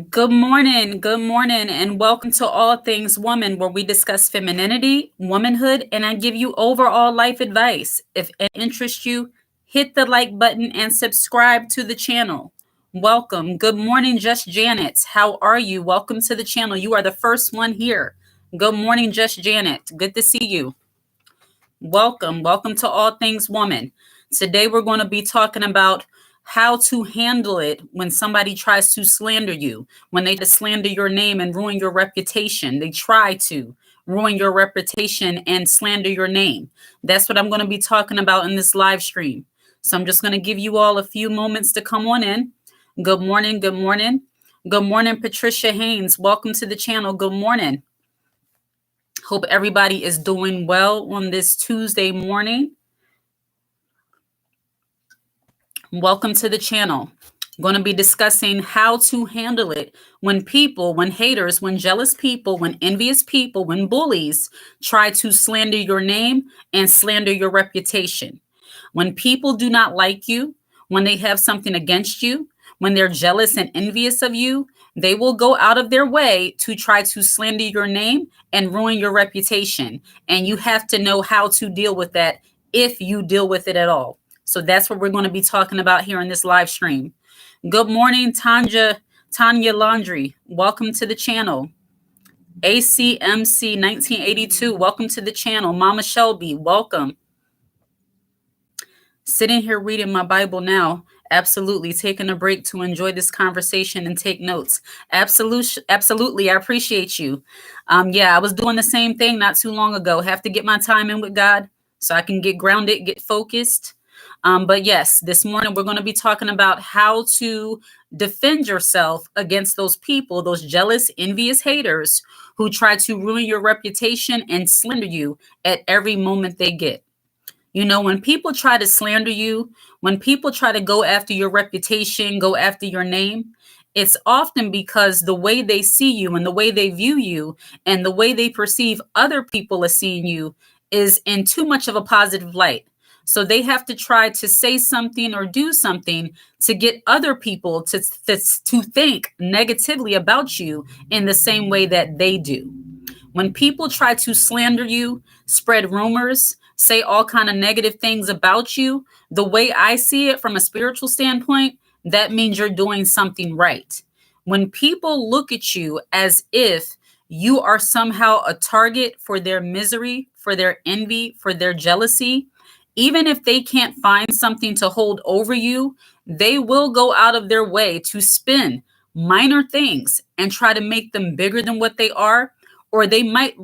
Good morning, and welcome to All Things Woman, where we discuss femininity, womanhood, and I give you overall life advice. If it interests you, hit the like button and subscribe to the channel. Welcome. Good morning, Just Janet. How are you? Welcome to the channel. You are the first one here. Good morning, Just Janet. Good to see you. Welcome. Welcome to All Things Woman. Today we're going to be talking about how to handle it when somebody tries to slander you, when they slander your name and ruin your reputation. They try to ruin your reputation and slander your name. That's what I'm going to be talking about in this live stream. So I'm just going to give you all a few moments to come on in. Good morning. Good morning. Good morning, Patricia Haynes. Welcome to the channel. Good morning. Hope everybody is doing well on this Tuesday morning. Welcome to the channel. I'm going to be discussing how to handle it when people, when haters, when jealous people, when envious people, when bullies try to slander your name and slander your reputation. When people do not like you, when they have something against you, when they're jealous and envious of you, they will go out of their way to try to slander your name and ruin your reputation. And you have to know how to deal with that if you deal with it at all. So that's what we're going to be talking about here in this live stream. Good morning, Tanya Laundry. Welcome to the channel. ACMC 1982. Welcome to the channel. Mama Shelby, welcome. Sitting here reading my Bible now. Absolutely. Taking a break to enjoy this conversation and take notes. Absolutely. I appreciate you. I was doing the same thing not too long ago. Have to get my time in with God so I can get grounded, get focused. But yes, this morning we're going to be talking about how to defend yourself against those people, those jealous, envious haters who try to ruin your reputation and slander you at every moment they get. You know, when people try to slander you, when people try to go after your reputation, go after your name, it's often because the way they see you and the way they view you and the way they perceive other people as seeing you is in too much of a positive light. So they have to try to say something or do something to get other people to think negatively about you in the same way that they do. When people try to slander you, spread rumors, say all kind of negative things about you, the way I see it from a spiritual standpoint, that means you're doing something right. When people look at you as if you are somehow a target for their misery, for their envy, for their jealousy, even if they can't find something to hold over you, they will go out of their way to spin minor things and try to make them bigger than what they are, or they might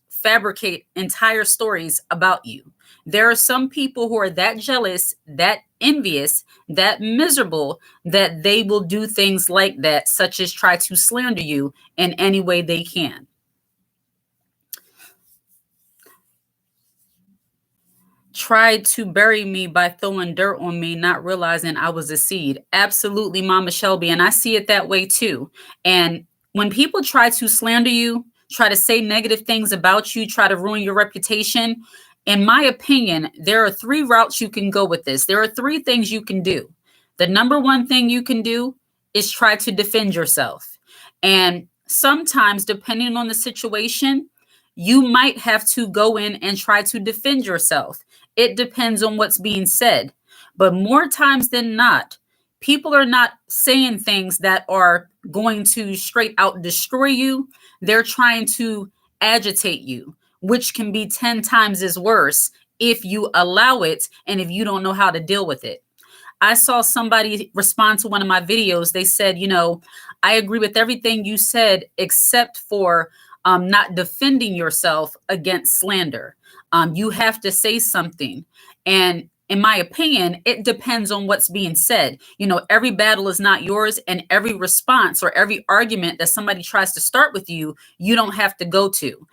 fabricate entire stories about you. There are some people who are that jealous, that envious, that miserable, that they will do things like that, such as try to slander you in any way they can. Tried to bury me by throwing dirt on me, not realizing I was a seed. Absolutely, Mama Shelby. And I see it that way too. And when people try to slander you, try to say negative things about you, try to ruin your reputation, in my opinion, there are 3 routes you can go with this. There are 3 things you can do. The number one thing you can do is try to defend yourself. And sometimes, depending on the situation, you might have to go in and try to defend yourself. It depends on what's being said. But more times than not, people are not saying things that are going to straight out destroy you. They're trying to agitate you, which can be 10 times as worse if you allow it and if you don't know how to deal with it. I saw somebody respond to one of my videos. They said, I agree with everything you said except for not defending yourself against slander. You have to say something. And in my opinion, it depends on what's being said. Every battle is not yours, and every response or every argument that somebody tries to start with you, you don't have to go to.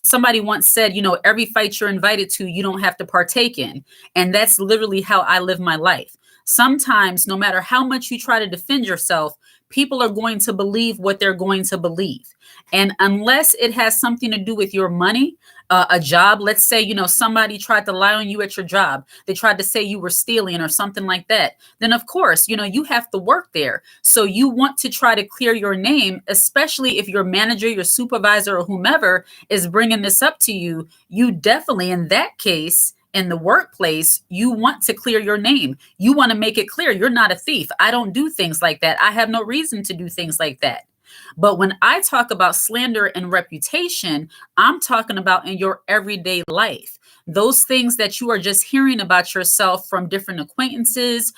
Somebody once said, every fight you're invited to, you don't have to partake in. And that's literally how I live my life. Sometimes, no matter how much you try to defend yourself, people are going to believe what they're going to believe. And unless it has something to do with your money, A job, let's say, somebody tried to lie on you at your job. They tried to say you were stealing or something like that. Then, of course, you have to work there. So you want to try to clear your name, especially if your manager, your supervisor, or whomever is bringing this up to you. You definitely, in that case, in the workplace, you want to clear your name. You want to make it clear you're not a thief. I don't do things like that. I have no reason to do things like that. But when I talk about slander and reputation, I'm talking about in your everyday life. Those things that you are just hearing about yourself from different acquaintances,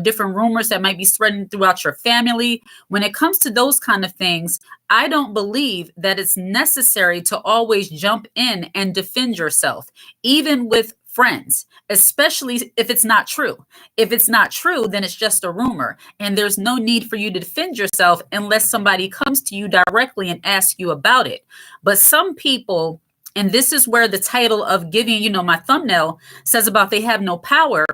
different rumors that might be spreading throughout your family. When it comes to those kind of things, I don't believe that it's necessary to always jump in and defend yourself, even with friends, especially if it's not true. If it's not true, then it's just a rumor. And there's no need for you to defend yourself unless somebody comes to you directly and asks you about it. But some people, and this is where the title of giving, my thumbnail says about they have no power.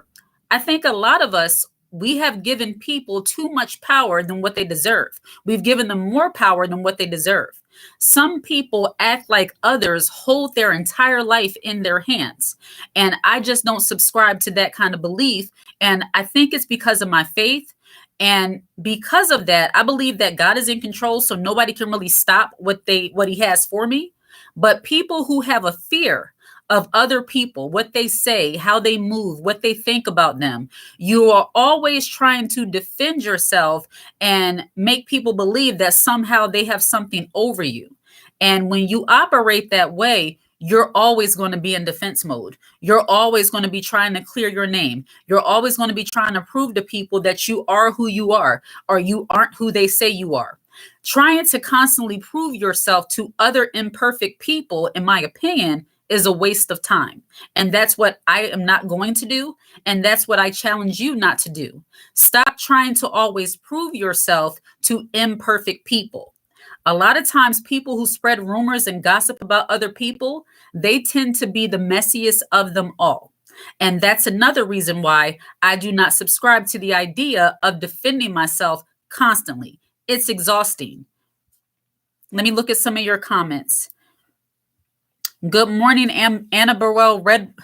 I think a lot of us, we have given people too much power than what they deserve. We've given them more power than what they deserve. Some people act like others hold their entire life in their hands. And I just don't subscribe to that kind of belief. And I think it's because of my faith. And because of that, I believe that God is in control. So nobody can really stop what he has for me. But people who have a fear of other people, what they say, how they move, what they think about them, you are always trying to defend yourself and make people believe that somehow they have something over you. And when you operate that way, you're always going to be in defense mode. You're always going to be trying to clear your name. You're always going to be trying to prove to people that you are who you are, or you aren't who they say you are. Trying to constantly prove yourself to other imperfect people, in my opinion, is a waste of time. And that's what I am not going to do. And that's what I challenge you not to do. Stop trying to always prove yourself to imperfect people. A lot of times people who spread rumors and gossip about other people, they tend to be the messiest of them all. And that's another reason why I do not subscribe to the idea of defending myself constantly. It's exhausting. Let me look at some of your comments. Good morning, Anna Burrell Redmond.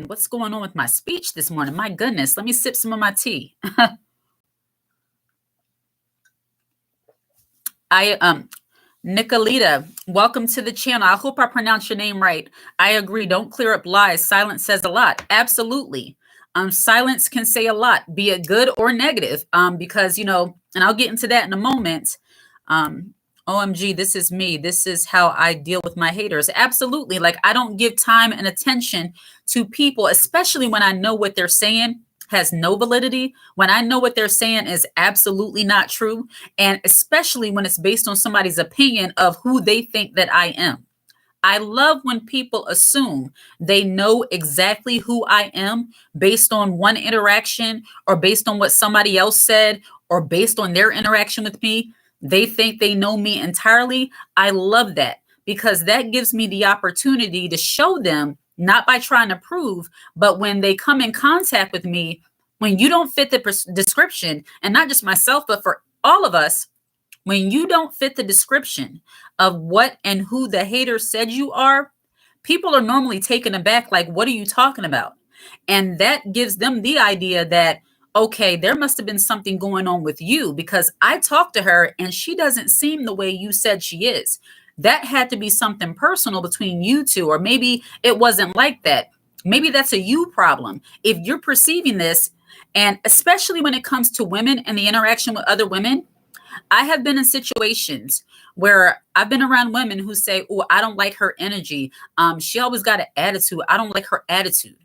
What's going on with my speech this morning? My goodness, let me sip some of my tea. Nicolita, welcome to the channel. I hope I pronounced your name right. I agree. Don't clear up lies. Silence says a lot. Absolutely. Silence can say a lot, be it good or negative. Because, and I'll get into that in a moment. OMG, this is me. This is how I deal with my haters. Absolutely. Like, I don't give time and attention to people, especially when I know what they're saying has no validity, when I know what they're saying is absolutely not true, and especially when it's based on somebody's opinion of who they think that I am. I love when people assume they know exactly who I am based on one interaction or based on what somebody else said or based on their interaction with me. They think they know me entirely. I love that because that gives me the opportunity to show them, not by trying to prove, but when they come in contact with me, when you don't fit the description, and not just myself, but for all of us, when you don't fit the description of what and who the hater said you are, people are normally taken aback, like, what are you talking about? And that gives them the idea that, okay, there must have been something going on with you because I talked to her and she doesn't seem the way you said she is. That had to be something personal between you two, or maybe it wasn't like that. Maybe that's a you problem. If you're perceiving this, and especially when it comes to women and the interaction with other women, I have been in situations where I've been around women who say, oh, I don't like her energy. She always got an attitude. I don't like her attitude.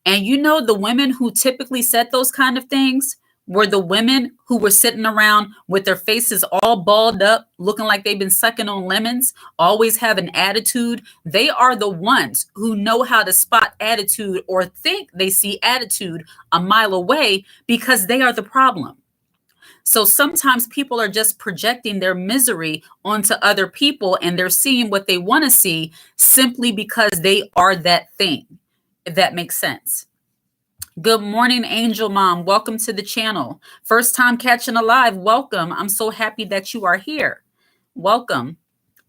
And the women who typically said those kind of things were the women who were sitting around with their faces all balled up, looking like they've been sucking on lemons, always have an attitude. They are the ones who know how to spot attitude or think they see attitude a mile away because they are the problem. So sometimes people are just projecting their misery onto other people and they're seeing what they want to see simply because they are that thing, if that makes sense. Good morning, Angel Mom. Welcome to the channel. First time catching a live. Welcome. I'm so happy that you are here. Welcome.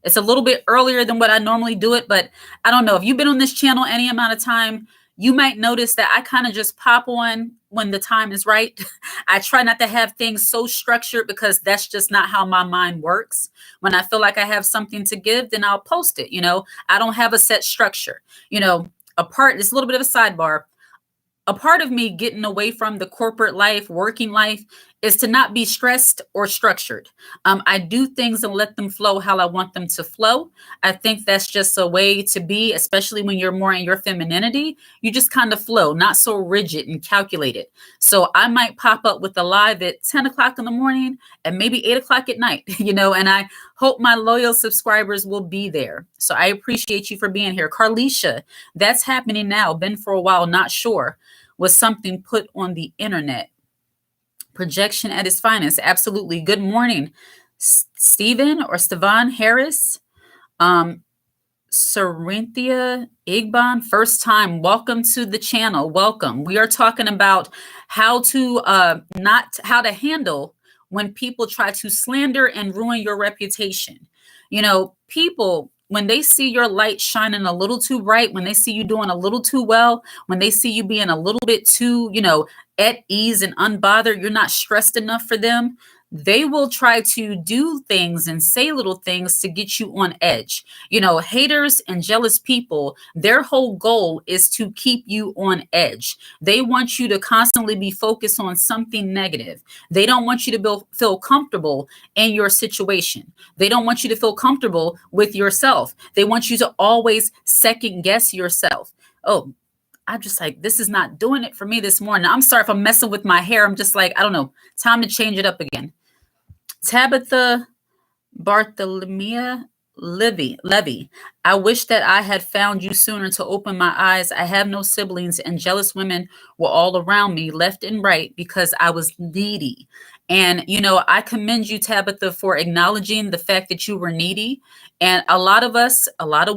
It's a little bit earlier than what I normally do it, but I don't know. If you've been on this channel any amount of time, you might notice that I kind of just pop on when the time is right. I try not to have things so structured because that's just not how my mind works. When I feel like I have something to give, then I'll post it. I don't have a set structure. It's a little bit of a sidebar. A part of me getting away from the corporate life, working life, is to not be stressed or structured. I do things and let them flow how I want them to flow. I think that's just a way to be, especially when you're more in your femininity. You just kind of flow, not so rigid and calculated. So I might pop up with a live at 10 o'clock in the morning and maybe 8 o'clock at night, and I hope my loyal subscribers will be there. So I appreciate you for being here. Carlicia, that's happening now. Been for a while, not sure. Was something put on the internet? Projection at its finest. Absolutely. Good morning, Stephen or Stevan Harris. Sarinthia Igban, first time. Welcome to the channel. Welcome. We are talking about how to handle when people try to slander and ruin your reputation. People, when they see your light shining a little too bright, when they see you doing a little too well, when they see you being a little bit too, at ease and unbothered, you're not stressed enough for them, they will try to do things and say little things to get you on edge. Haters and jealous people, their whole goal is to keep you on edge. They want you to constantly be focused on something negative. They don't want you to feel comfortable in your situation. They don't want you to feel comfortable with yourself. They want you to always second guess yourself. Oh, I'm just like, this is not doing it for me this morning. I'm sorry if I'm messing with my hair. I'm just like, I don't know. Time to change it up again. Tabitha Bartholomea Levy. I wish that I had found you sooner to open my eyes. I have no siblings, and jealous women were all around me, left and right, because I was needy. And, I commend you, Tabitha, for acknowledging the fact that you were needy. And a lot of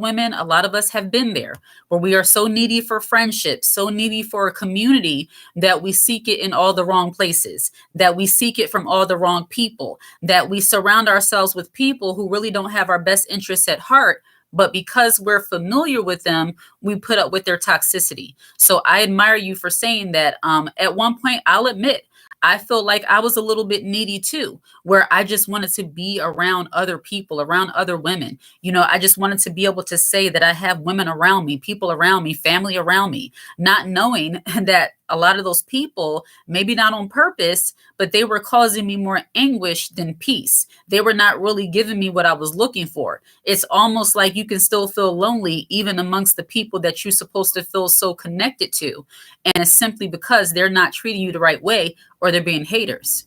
women, a lot of us have been there, where we are so needy for friendship, so needy for a community, that we seek it in all the wrong places, that we seek it from all the wrong people, that we surround ourselves with people who really don't have our best interests at heart. But because we're familiar with them, we put up with their toxicity. So I admire you for saying that. At one point, I'll admit, I feel like I was a little bit needy too, where I just wanted to be around other people, around other women. I just wanted to be able to say that I have women around me, people around me, family around me, not knowing that a lot of those people, maybe not on purpose, but they were causing me more anguish than peace. They were not really giving me what I was looking for. It's almost like you can still feel lonely even amongst the people that you're supposed to feel so connected to. And it's simply because they're not treating you the right way, or they're being haters,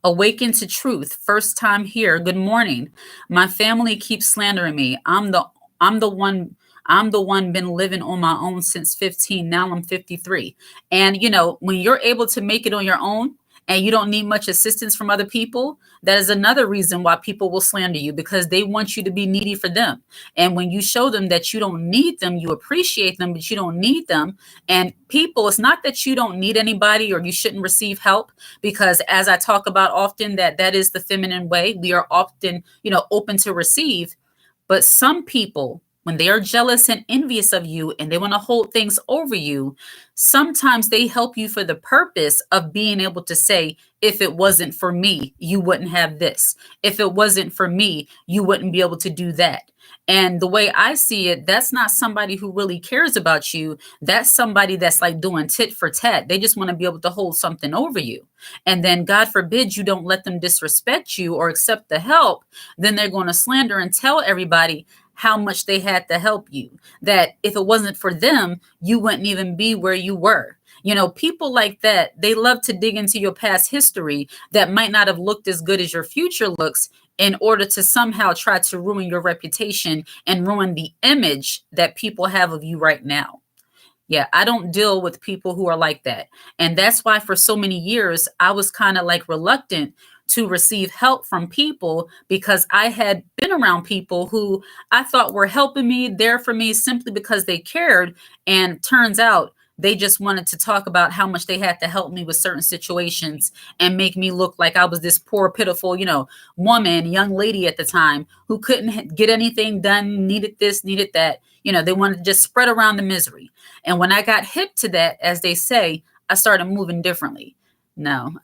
Awaken to truth. First time here. Good morning. My family keeps slandering me. I'm the one been living on my own since 15. Now I'm 53. And when you're able to make it on your own and you don't need much assistance from other people, that is another reason why people will slander you, because they want you to be needy for them. And when you show them that you don't need them, you appreciate them, but you don't need them. And people, it's not that you don't need anybody or you shouldn't receive help, because as I talk about often, that is the feminine way. We are often, open to receive. But some people, when they are jealous and envious of you and they want to hold things over you, sometimes they help you for the purpose of being able to say, if it wasn't for me, you wouldn't have this. If it wasn't for me, you wouldn't be able to do that. And the way I see it, that's not somebody who really cares about you. That's somebody that's like doing tit for tat. They just want to be able to hold something over you. And then God forbid you don't let them disrespect you or accept the help. Then they're going to slander and tell everybody how much they had to help you, that if it wasn't for them, you wouldn't even be where you were. People like that, they love to dig into your past history that might not have looked as good as your future looks, in order to somehow try to ruin your reputation and ruin the image that people have of you right now. Yeah, I don't deal with people who are like that. And that's why for so many years, I was kind of like reluctant to receive help from people, because I had been around people who I thought were helping me, there for me, simply because they cared. And turns out They just wanted to talk about how much they had to help me with certain situations and make me look like I was this poor, pitiful, woman, young lady at the time who couldn't get anything done, needed this, needed that. They wanted to just spread around the misery. And when I got hip to that, as they say, I started moving differently. No,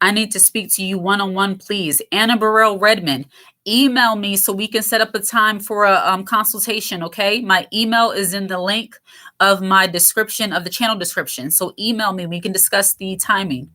I need to speak to you one-on-one, please. Anna Burrell Redmond, email me so we can set up a time for a consultation, okay? My email is in the link of my description, of the channel description. So email me. We can discuss the timing.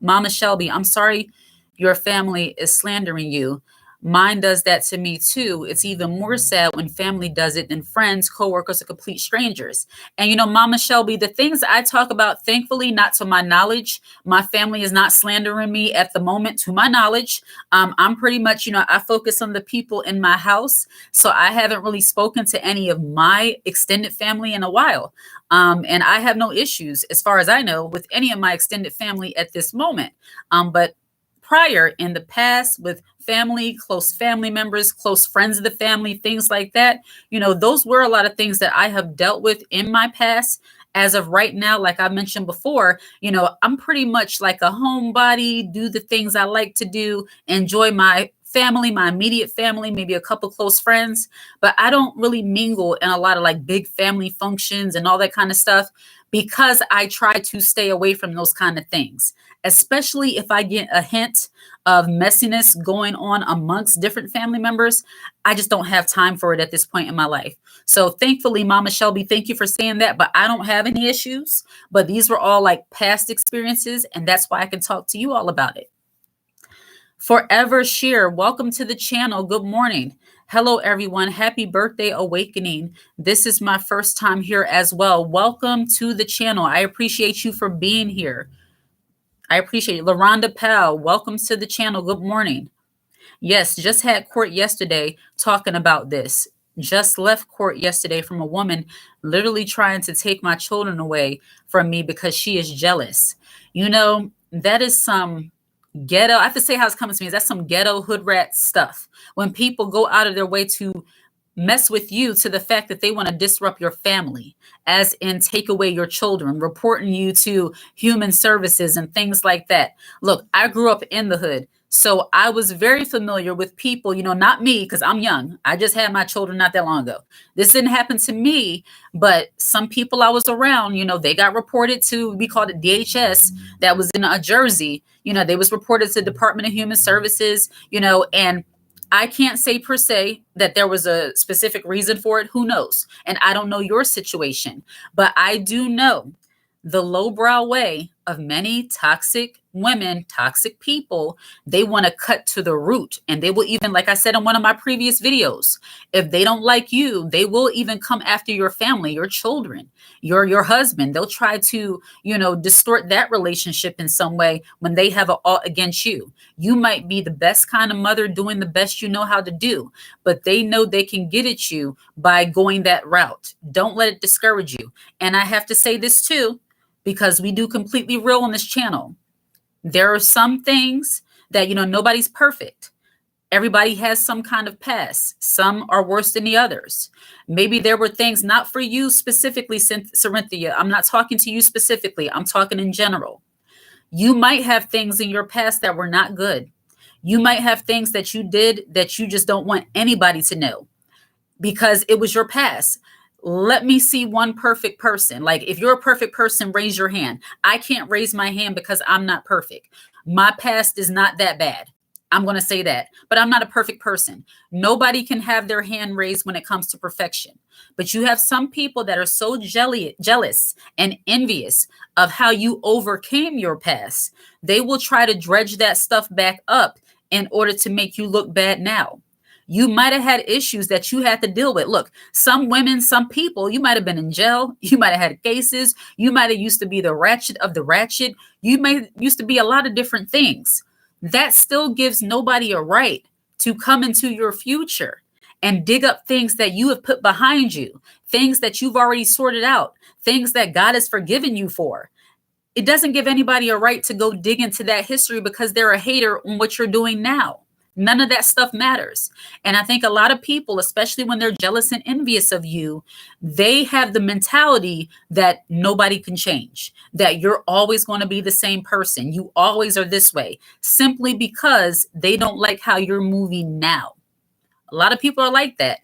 Mama Shelby, I'm sorry your family is slandering you. Mine does that to me too. It's even more sad when family does it than friends, coworkers, or complete strangers. And Mama Shelby, the things I talk about, thankfully, not to my knowledge, my family is not slandering me at the moment, to my knowledge. I'm pretty much, I focus on the people in my house. So I haven't really spoken to any of my extended family in a while. And I have no issues, as far as I know, with any of my extended family at this moment. But prior, in the past, with family, close family members, close friends of the family, things like that, those were a lot of things that I have dealt with in my past. As of right now, like I mentioned before, I'm pretty much like a homebody, do the things I like to do, enjoy my family, my immediate family, maybe a couple close friends, but I don't really mingle in a lot of like big family functions and all that kind of stuff, because I try to stay away from those kind of things, especially if I get a hint of messiness going on amongst different family members. I just don't have time for it at this point in my life. So thankfully, Mama Shelby, thank you for saying that, but I don't have any issues. But these were all like past experiences, and that's why I can talk to you all about it. Forever Sheer, welcome to the channel. Good morning. Hello, everyone. Happy birthday, Awakening. This is my first time here as well. Welcome to the channel. I appreciate you for being here. I appreciate it. LaRonda Powell, welcome to the channel. Good morning. Yes, just had court yesterday talking about this. Just left court yesterday from a woman literally trying to take my children away from me because she is jealous. That is some ghetto. I have to say how it's coming to me. That's some ghetto hood rat stuff. When people go out of their way to mess with you to the fact that they want to disrupt your family, as in take away your children, reporting you to human services and things like that. Look, I grew up in the hood. So I was very familiar with people, not me, because I'm young. I just had my children not that long ago. This didn't happen to me, but some people I was around, they got reported to, we called it DHS, that was in Jersey. They was reported to Department of Human Services, and I can't say per se that there was a specific reason for it. Who knows? And I don't know your situation, but I do know the lowbrow way of many toxic women, toxic people. They want to cut to the root, and they will even, like I said in one of my previous videos, if they don't like you, they will even come after your family, your children, your husband. They'll try to, distort that relationship in some way when they have it all against you. You might be the best kind of mother doing the best you know how to do, but they know they can get at you by going that route. Don't let it discourage you. And I have to say this too, because we do completely real on this channel. There are some things that, nobody's perfect. Everybody has some kind of past. Some are worse than the others. Maybe there were things not for you specifically, Cerinthia. I'm not talking to you specifically. I'm talking in general. You might have things in your past that were not good. You might have things that you did that you just don't want anybody to know because it was your past. Let me see one perfect person. Like, if you're a perfect person, raise your hand. I can't raise my hand because I'm not perfect. My past is not that bad. I'm going to say that, but I'm not a perfect person. Nobody can have their hand raised when it comes to perfection. But you have some people that are so jealous and envious of how you overcame your past. They will try to dredge that stuff back up in order to make you look bad now. You might have had issues that you had to deal with. Look, some women, some people, you might have been in jail. You might have had cases. You might have used to be the ratchet of the ratchet. You may used to be a lot of different things. That still gives nobody a right to come into your future and dig up things that you have put behind you, things that you've already sorted out, things that God has forgiven you for. It doesn't give anybody a right to go dig into that history because they're a hater on what you're doing now. None of that stuff matters. And I think a lot of people, especially when they're jealous and envious of you, they have the mentality that nobody can change, that you're always going to be the same person. You always are this way, simply because they don't like how you're moving now. A lot of people are like that.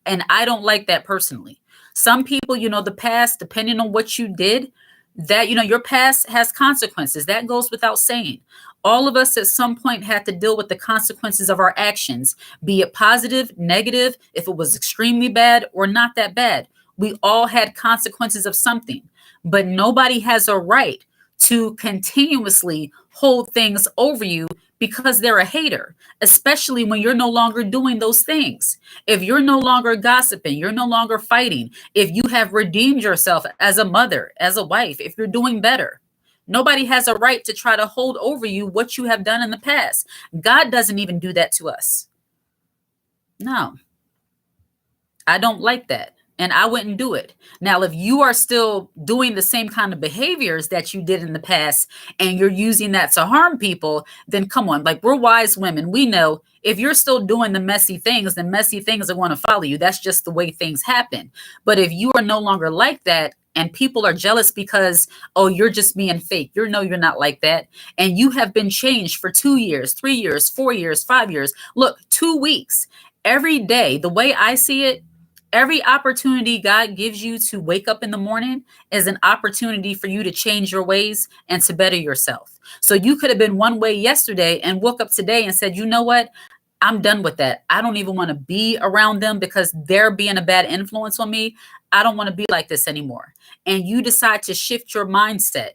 And I don't like that personally. Some people, the past, depending on what you did, that, your past has consequences. That goes without saying. All of us at some point had to deal with the consequences of our actions, be it positive, negative, if it was extremely bad or not that bad. We all had consequences of something, but nobody has a right to continuously hold things over you because they're a hater, especially when you're no longer doing those things. If you're no longer gossiping, you're no longer fighting, if you have redeemed yourself as a mother, as a wife, if you're doing better, nobody has a right to try to hold over you what you have done in the past. God doesn't even do that to us. No, I don't like that. And I wouldn't do it. Now, if you are still doing the same kind of behaviors that you did in the past and you're using that to harm people, then come on. Like, we're wise women. We know if you're still doing the messy things, then messy things are going to follow you. That's just the way things happen. But if you are no longer like that and people are jealous because, oh, you're just being fake. You're not like that. And you have been changed for 2 years, 3 years, 4 years, 5 years. Look, 2 weeks. Every day, the way I see it, every opportunity God gives you to wake up in the morning is an opportunity for you to change your ways and to better yourself. So you could have been one way yesterday and woke up today and said, you know what? I'm done with that. I don't even want to be around them because they're being a bad influence on me. I don't want to be like this anymore. And you decide to shift your mindset.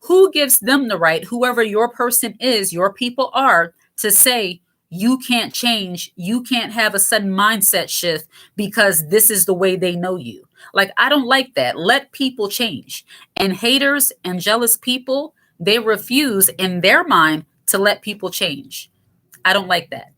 Who gives them the right, whoever your person is, your people are, to say, you can't change. You can't have a sudden mindset shift because this is the way they know you. Like, I don't like that. Let people change. And haters and jealous people, they refuse in their mind to let people change. I don't like that.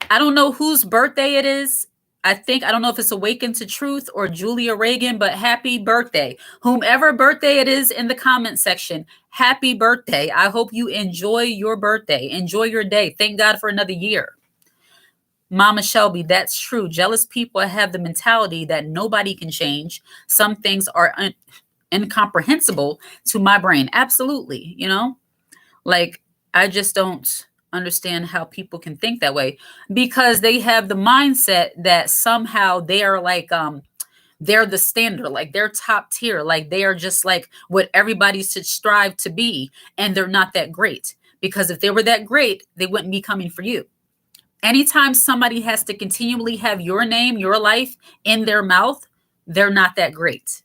I don't know whose birthday it is. I don't know if it's Awaken to Truth or Julia Reagan, but happy birthday. Whomever birthday it is in the comment section, happy birthday. I hope you enjoy your birthday. Enjoy your day. Thank God for another year. Mama Shelby, that's true. Jealous people have the mentality that nobody can change. Some things are incomprehensible to my brain. Absolutely. Like, I just don't understand how people can think that way because they have the mindset that somehow they are like, they're the standard, like they're top tier, like they are just like what everybody should strive to be. And they're not that great, because if they were that great, they wouldn't be coming for you. Anytime somebody has to continually have your name, your life in their mouth, they're not that great.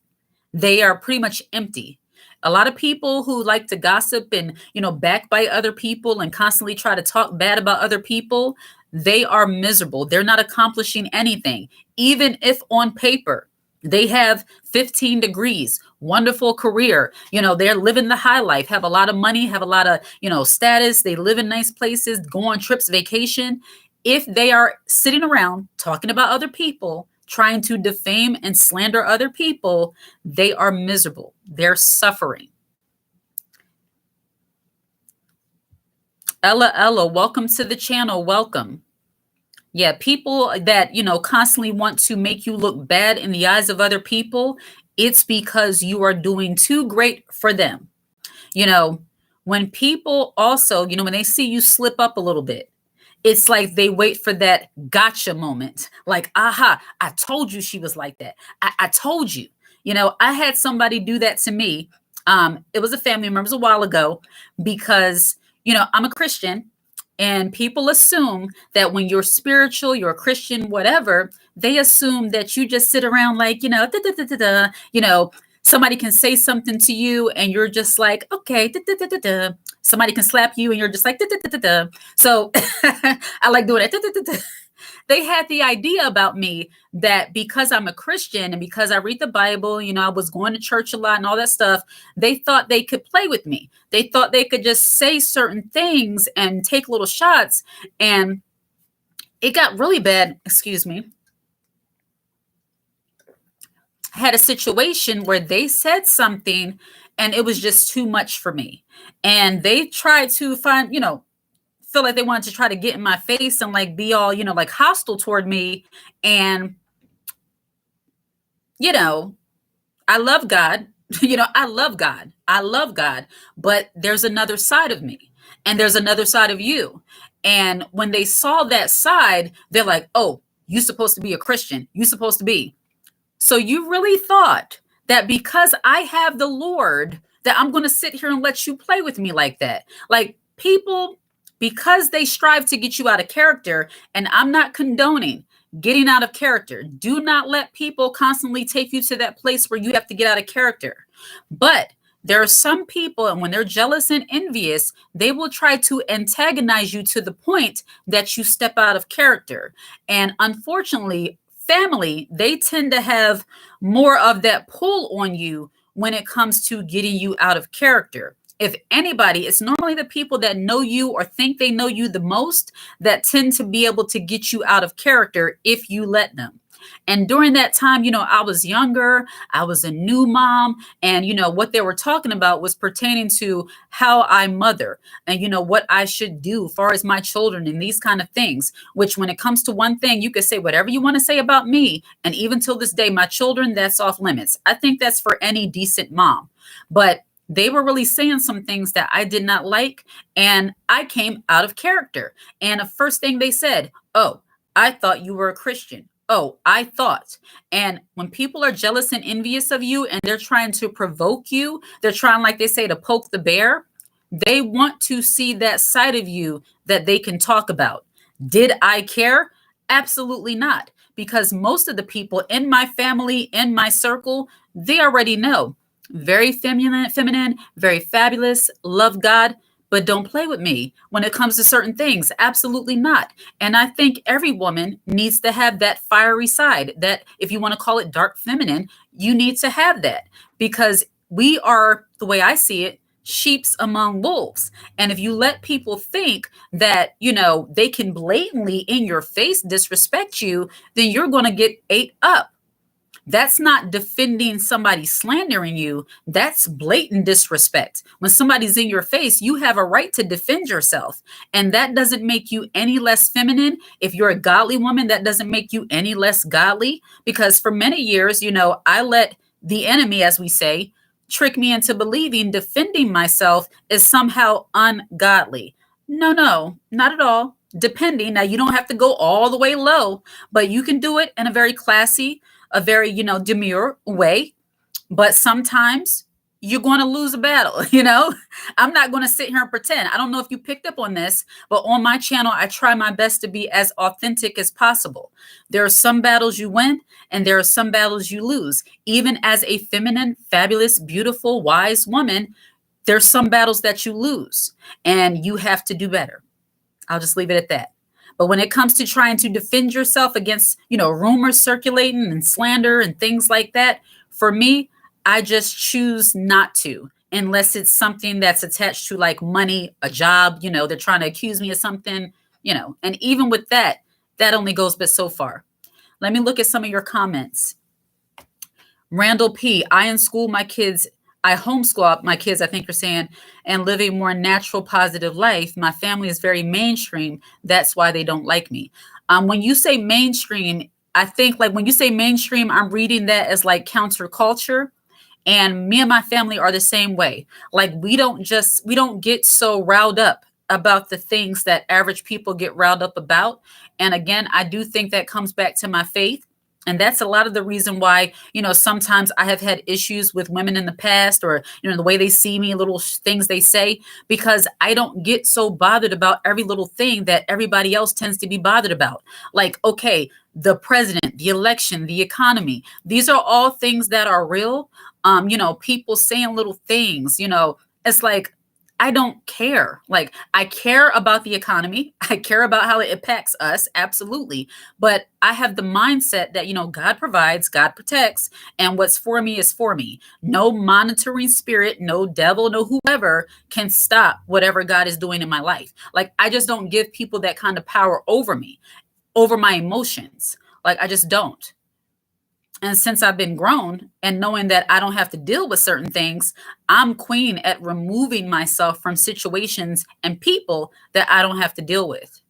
They are pretty much empty. A lot of people who like to gossip and, backbite other people and constantly try to talk bad about other people, they are miserable. They're not accomplishing anything. Even if on paper they have 15 degrees, wonderful career, they're living the high life, have a lot of money, have a lot of, status. They live in nice places, go on trips, vacation. If they are sitting around talking about other people, trying to defame and slander other people, they are miserable. They're suffering. Ella, welcome to the channel. Welcome. Yeah, people that, constantly want to make you look bad in the eyes of other people, it's because you are doing too great for them. When people also, when they see you slip up a little bit, it's like they wait for that gotcha moment. Like, aha, I told you she was like that. I told you. I had somebody do that to me. It was a family member, it was a while ago, because, I'm a Christian, and people assume that when you're spiritual, you're a Christian, whatever, they assume that you just sit around like, da, da, da, da, da, somebody can say something to you and you're just like, okay, da, da, da, da, da. Somebody can slap you and you're just like, da, da, da, da, da. So I like doing it. Da, da, da, da. They had the idea about me that because I'm a Christian and because I read the Bible, I was going to church a lot and all that stuff, they thought they could play with me. They thought they could just say certain things and take little shots. And it got really bad. Excuse me. I had a situation where they said something and it was just too much for me. And they tried to feel like they wanted to try to get in my face and like be all, like hostile toward me. And, you know, I love God. I love God. I love God. But there's another side of me and there's another side of you. And when they saw that side, they're like, oh, you're supposed to be a Christian. You're supposed to be. So you really thought that because I have the Lord, that I'm going to sit here and let you play with me like that? Like people, because they strive to get you out of character, and I'm not condoning getting out of character. Do not let people constantly take you to that place where you have to get out of character. But there are some people, and when they're jealous and envious, they will try to antagonize you to the point that you step out of character. And unfortunately, family, they tend to have more of that pull on you when it comes to getting you out of character. If anybody, it's normally the people that know you or think they know you the most that tend to be able to get you out of character if you let them. And during that time, I was younger, I was a new mom, and what they were talking about was pertaining to how I mother and what I should do as far as my children and these kind of things, which when it comes to one thing, you could say whatever you want to say about me. And even till this day, my children, that's off limits. I think that's for any decent mom. But they were really saying some things that I did not like, and I came out of character. And the first thing they said, oh, I thought you were a Christian. Oh, I thought. And when people are jealous and envious of you and they're trying to provoke you, they're trying, like they say, to poke the bear. They want to see that side of you that they can talk about. Did I care? Absolutely not. Because most of the people in my family, in my circle, they already know. Very feminine, very fabulous, love God, but don't play with me when it comes to certain things. Absolutely not. And I think every woman needs to have that fiery side, that if you want to call it dark feminine, you need to have that because we are, the way I see it, sheeps among wolves. And if you let people think that, they can blatantly in your face disrespect you, then you're going to get ate up. That's not defending somebody slandering you. That's blatant disrespect. When somebody's in your face, you have a right to defend yourself. And that doesn't make you any less feminine. If you're a godly woman, that doesn't make you any less godly. Because for many years, I let the enemy, as we say, trick me into believing defending myself is somehow ungodly. No, not at all. Depending. Now, you don't have to go all the way low, but you can do it in a very classy, a very, demure way. But sometimes you're going to lose a battle. I'm not going to sit here and pretend. I don't know if you picked up on this, but on my channel, I try my best to be as authentic as possible. There are some battles you win and there are some battles you lose. Even as a feminine, fabulous, beautiful, wise woman, there's some battles that you lose and you have to do better. I'll just leave it at that. But when it comes to trying to defend yourself against, rumors circulating and slander and things like that, for me, I just choose not to, unless it's something that's attached to like money, a job, they're trying to accuse me of something, and even with that, that only goes but so far. Let me look at some of your comments. Randall P, I homeschool my kids, I think you're saying, and live a more natural, positive life. My family is very mainstream. That's why they don't like me. When you say mainstream, I think like when you say mainstream, I'm reading that as like counterculture. And me and my family are the same way. Like we don't get so riled up about the things that average people get riled up about. And again, I do think that comes back to my faith. And that's a lot of the reason why, sometimes I have had issues with women in the past or, the way they see me, little things they say, because I don't get so bothered about every little thing that everybody else tends to be bothered about. Like, okay, the president, the election, the economy, these are all things that are real. People saying little things, it's like, I don't care. Like, I care about the economy. I care about how it impacts us. Absolutely. But I have the mindset that, God provides, God protects, and what's for me is for me. No monitoring spirit, no devil, no whoever can stop whatever God is doing in my life. Like, I just don't give people that kind of power over me, over my emotions. Like, I just don't. And since I've been grown and knowing that I don't have to deal with certain things, I'm queen at removing myself from situations and people that I don't have to deal with.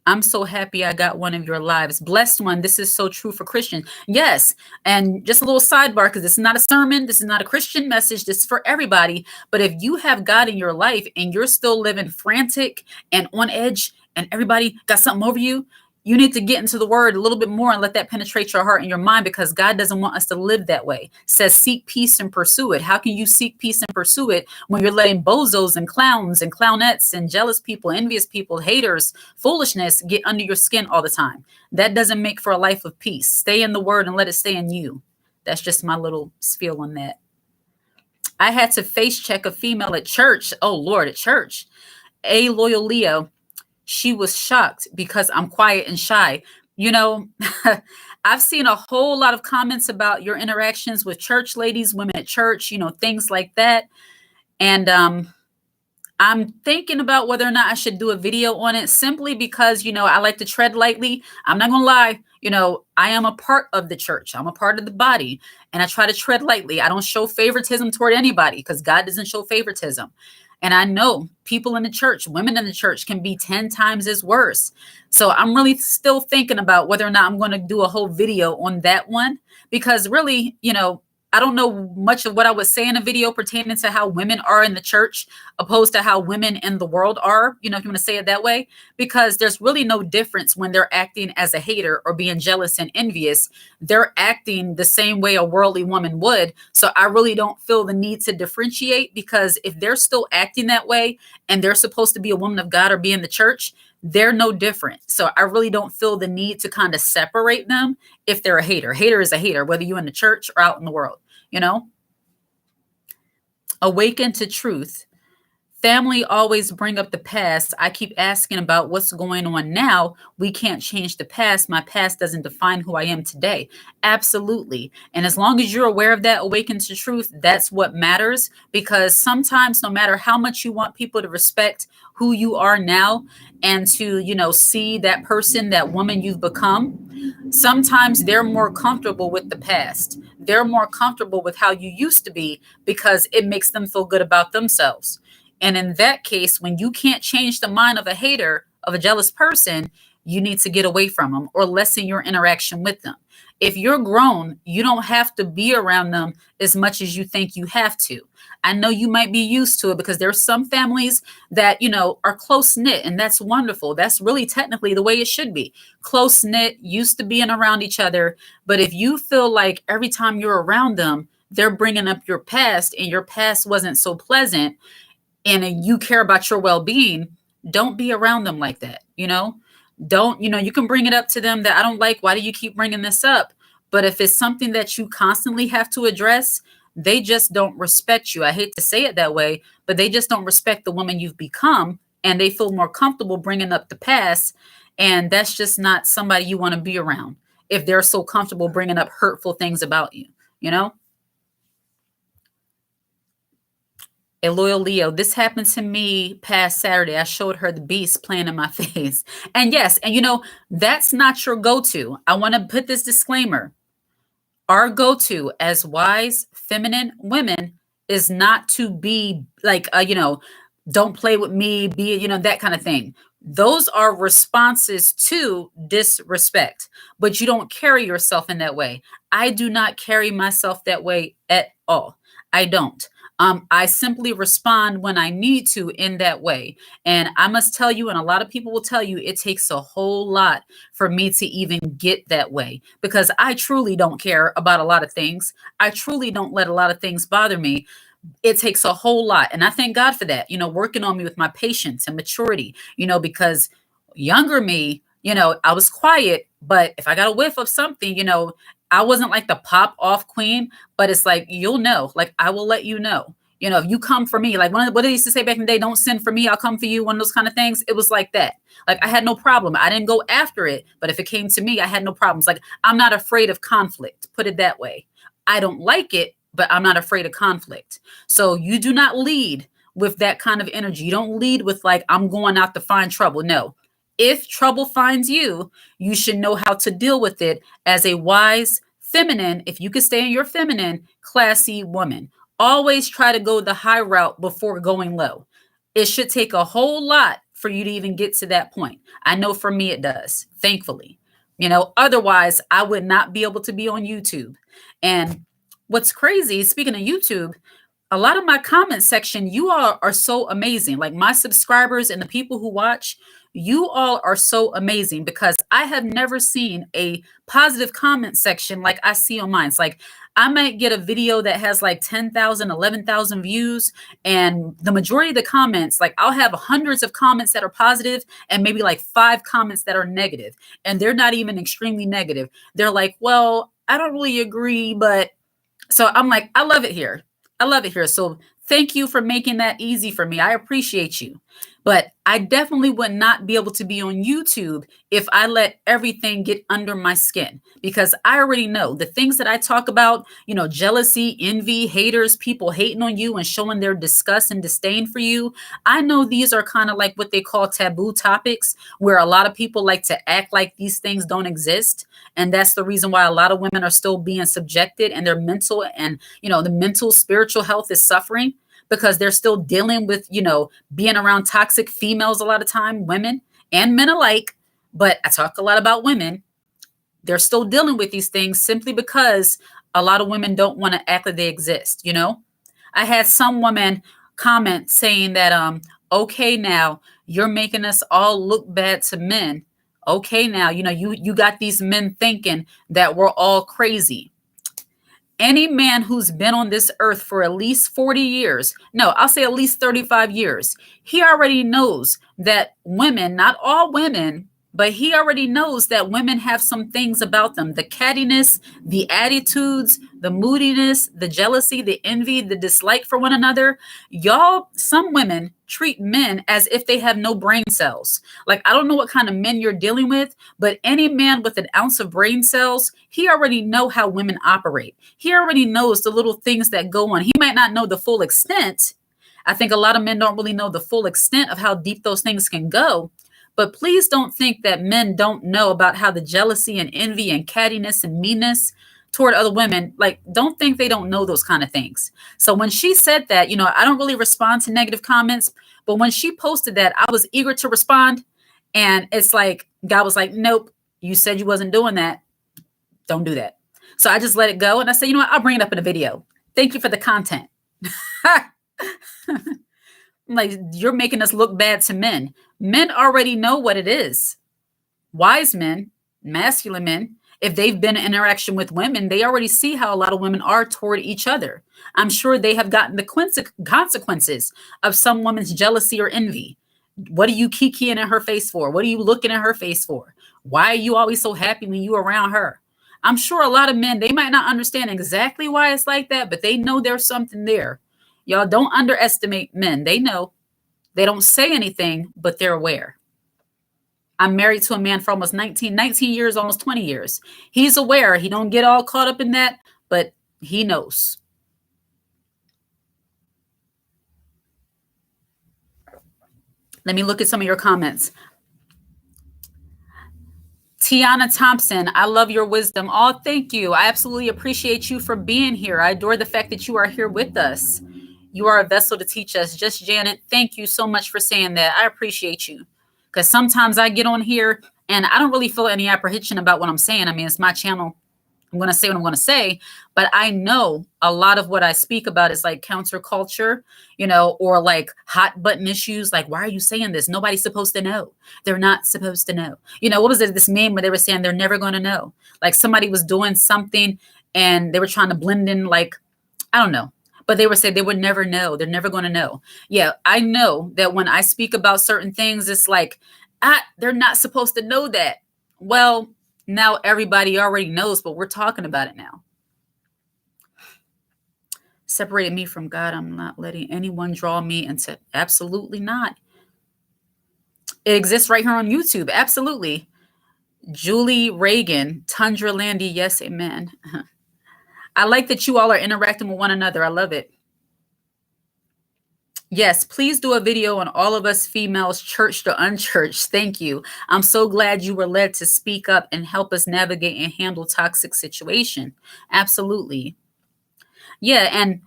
I'm so happy I got one of your lives. Blessed one. This is so true for Christian. Yes. And just a little sidebar, because this is not a sermon. This is not a Christian message. This is for everybody. But if you have God in your life and you're still living frantic and on edge and everybody got something over you, you need to get into the word a little bit more and let that penetrate your heart and your mind, because God doesn't want us to live that way. It says seek peace and pursue it. How can you seek peace and pursue it when you're letting bozos and clowns and clownettes and jealous people, envious people, haters, foolishness get under your skin all the time? That doesn't make for a life of peace. Stay in the word and let it stay in you. That's just my little spiel on that. I had to face check a female at church. Oh Lord, at church. A loyal Leo. She was shocked because I'm quiet and shy. You know, I've seen a whole lot of comments about your interactions with church ladies, women at church, things like that. And I'm thinking about whether or not I should do a video on it, simply because, I like to tread lightly. I'm not going to lie. I am a part of the church. I'm a part of the body, and I try to tread lightly. I don't show favoritism toward anybody, because God doesn't show favoritism. And I know people in the church, women in the church, can be 10 times as worse. So I'm really still thinking about whether or not I'm going to do a whole video on that one, because really, I don't know much of what I would say in a video pertaining to how women are in the church opposed to how women in the world are, if you want to say it that way, because there's really no difference when they're acting as a hater or being jealous and envious. They're acting the same way a worldly woman would. So I really don't feel the need to differentiate, because if they're still acting that way and they're supposed to be a woman of God or be in the church, they're no different. So I really don't feel the need to kind of separate them if they're a hater. Hater is a hater, whether you're in the church or out in the world. Awaken to truth. Family always bring up the past. I keep asking about what's going on now. We can't change the past. My past doesn't define who I am today. Absolutely. And as long as you're aware of that, awaken to truth, that's what matters. Because sometimes, no matter how much you want people to respect who you are now and to, see that person, that woman you've become, sometimes they're more comfortable with the past. They're more comfortable with how you used to be, because it makes them feel good about themselves. And in that case, when you can't change the mind of a hater, of a jealous person, you need to get away from them or lessen your interaction with them. If you're grown, you don't have to be around them as much as you think you have to. I know you might be used to it, because there's some families that, are close knit, and that's wonderful. That's really technically the way it should be. Close knit, used to being around each other. But if you feel like every time you're around them, they're bringing up your past and your past wasn't so pleasant, and you care about your well-being, don't be around them like that. Don't, you can bring it up to them that I don't like. Why do you keep bringing this up? But if it's something that you constantly have to address, they just don't respect you. I hate to say it that way, but they just don't respect the woman you've become, and they feel more comfortable bringing up the past. And that's just not somebody you want to be around if they're so comfortable bringing up hurtful things about you, A loyal Leo. This happened to me past Saturday. I showed her the beast playing in my face. And yes, and that's not your go-to. I want to put this disclaimer. Our go-to as wise, feminine women is not to be like, don't play with me, be, that kind of thing. Those are responses to disrespect, but you don't carry yourself in that way. I do not carry myself that way at all. I don't. I simply respond when I need to in that way. And I must tell you, and a lot of people will tell you, it takes a whole lot for me to even get that way, because I truly don't care about a lot of things. I truly don't let a lot of things bother me. It takes a whole lot. And I thank God for that, working on me with my patience and maturity, because younger me, I was quiet, but if I got a whiff of something, I wasn't like the pop off queen, but it's like, like I will let you know. If you come for me, like what they used to say back in the day, don't send for me, I'll come for you. One of those kind of things. It was like that. Like I had no problem. I didn't go after it, but if it came to me, I had no problems. Like I'm not afraid of conflict, put it that way. I don't like it, but I'm not afraid of conflict. So you do not lead with that kind of energy. You don't lead with like, I'm going out to find trouble. No. If trouble finds you, you should know how to deal with it as a wise, Feminine, if you could stay in your feminine, classy woman. Always try to go the high route before going low. It should take a whole lot for you to even get to that point. I know for me it does, thankfully. Otherwise, I would not be able to be on YouTube. And what's crazy, speaking of YouTube, a lot of my comment section, you all are so amazing. Like my subscribers and the people who watch, you all are so amazing because I have never seen a positive comment section like I see on mine. It's like I might get a video that has like 10,000, 11,000 views, and the majority of the comments, like I'll have hundreds of comments that are positive and maybe like 5 comments that are negative, and they're not even extremely negative. They're like, well, I don't really agree, but so I'm like, I love it here. I love it here. So thank you for making that easy for me. I appreciate you. But I definitely would not be able to be on YouTube if I let everything get under my skin, because I already know the things that I talk about, jealousy, envy, haters, people hating on you and showing their disgust and disdain for you. I know these are kind of like what they call taboo topics, where a lot of people like to act like these things don't exist. And that's the reason why a lot of women are still being subjected, and their mental and, the mental, spiritual health is suffering because they're still dealing with, being around toxic females a lot of time, women and men alike. But I talk a lot about women. They're still dealing with these things simply because a lot of women don't want to act like they exist. I had some woman comment saying that, okay, now you're making us all look bad to men. Okay, now, you got these men thinking that we're all crazy. Any man who's been on this earth for at least 40 years, no, I'll say at least 35 years, he already knows that women, not all women, but he already knows that women have some things about them: the cattiness, the attitudes, the moodiness, the jealousy, the envy, the dislike for one another. Y'all, some women treat men as if they have no brain cells. Like, I don't know what kind of men you're dealing with, but any man with an ounce of brain cells, he already know how women operate. He already knows the little things that go on. He might not know the full extent. I think a lot of men don't really know the full extent of how deep those things can go. But please don't think that men don't know about how the jealousy and envy and cattiness and meanness toward other women, like, don't think they don't know those kind of things. So when she said that, I don't really respond to negative comments, but when she posted that, I was eager to respond. And it's like, God was like, nope, you said you wasn't doing that. Don't do that. So I just let it go. And I said, you know what? I'll bring it up in a video. Thank you for the content. Like, you're making us look bad to men. Men already know what it is. Wise men, masculine men, if they've been in interaction with women, they already see how a lot of women are toward each other. I'm sure they have gotten the consequences of some woman's jealousy or envy. What are you kikiing in her face for? What are you looking at her face for? Why are you always so happy when you around her? I'm sure a lot of men, they might not understand exactly why it's like that, but they know there's something there. Y'all, don't underestimate men. They know. They don't say anything, but they're aware. I'm married to a man for almost 19 years, almost 20 years. He's aware. He don't get all caught up in that, but he knows. Let me look at some of your comments. Tiana Thompson, I love your wisdom. Oh, thank you. I absolutely appreciate you for being here. I adore the fact that you are here with us. You are a vessel to teach us. Just Janet, thank you so much for saying that. I appreciate you. Because sometimes I get on here and I don't really feel any apprehension about what I'm saying. I mean, it's my channel. I'm going to say what I'm going to say, but I know a lot of what I speak about is like counterculture, or like hot button issues. Like, why are you saying this? Nobody's supposed to know. They're not supposed to know. What was it? This meme where they were saying they're never going to know. Like somebody was doing something and they were trying to blend in, like, I don't know, but they were saying they would never know. They're never going to know. Yeah, I know that when I speak about certain things, it's like, they're not supposed to know that. Well, now everybody already knows, but we're talking about it now. Separated me from God. I'm not letting anyone draw me into. Absolutely not. It exists right here on YouTube. Absolutely. Julie Reagan, Tundra Landy. Yes, amen. I like that you all are interacting with one another. I love it. Yes, please do a video on all of us females, churched or unchurched. Thank you. I'm so glad you were led to speak up and help us navigate and handle toxic situation. Absolutely. Yeah, and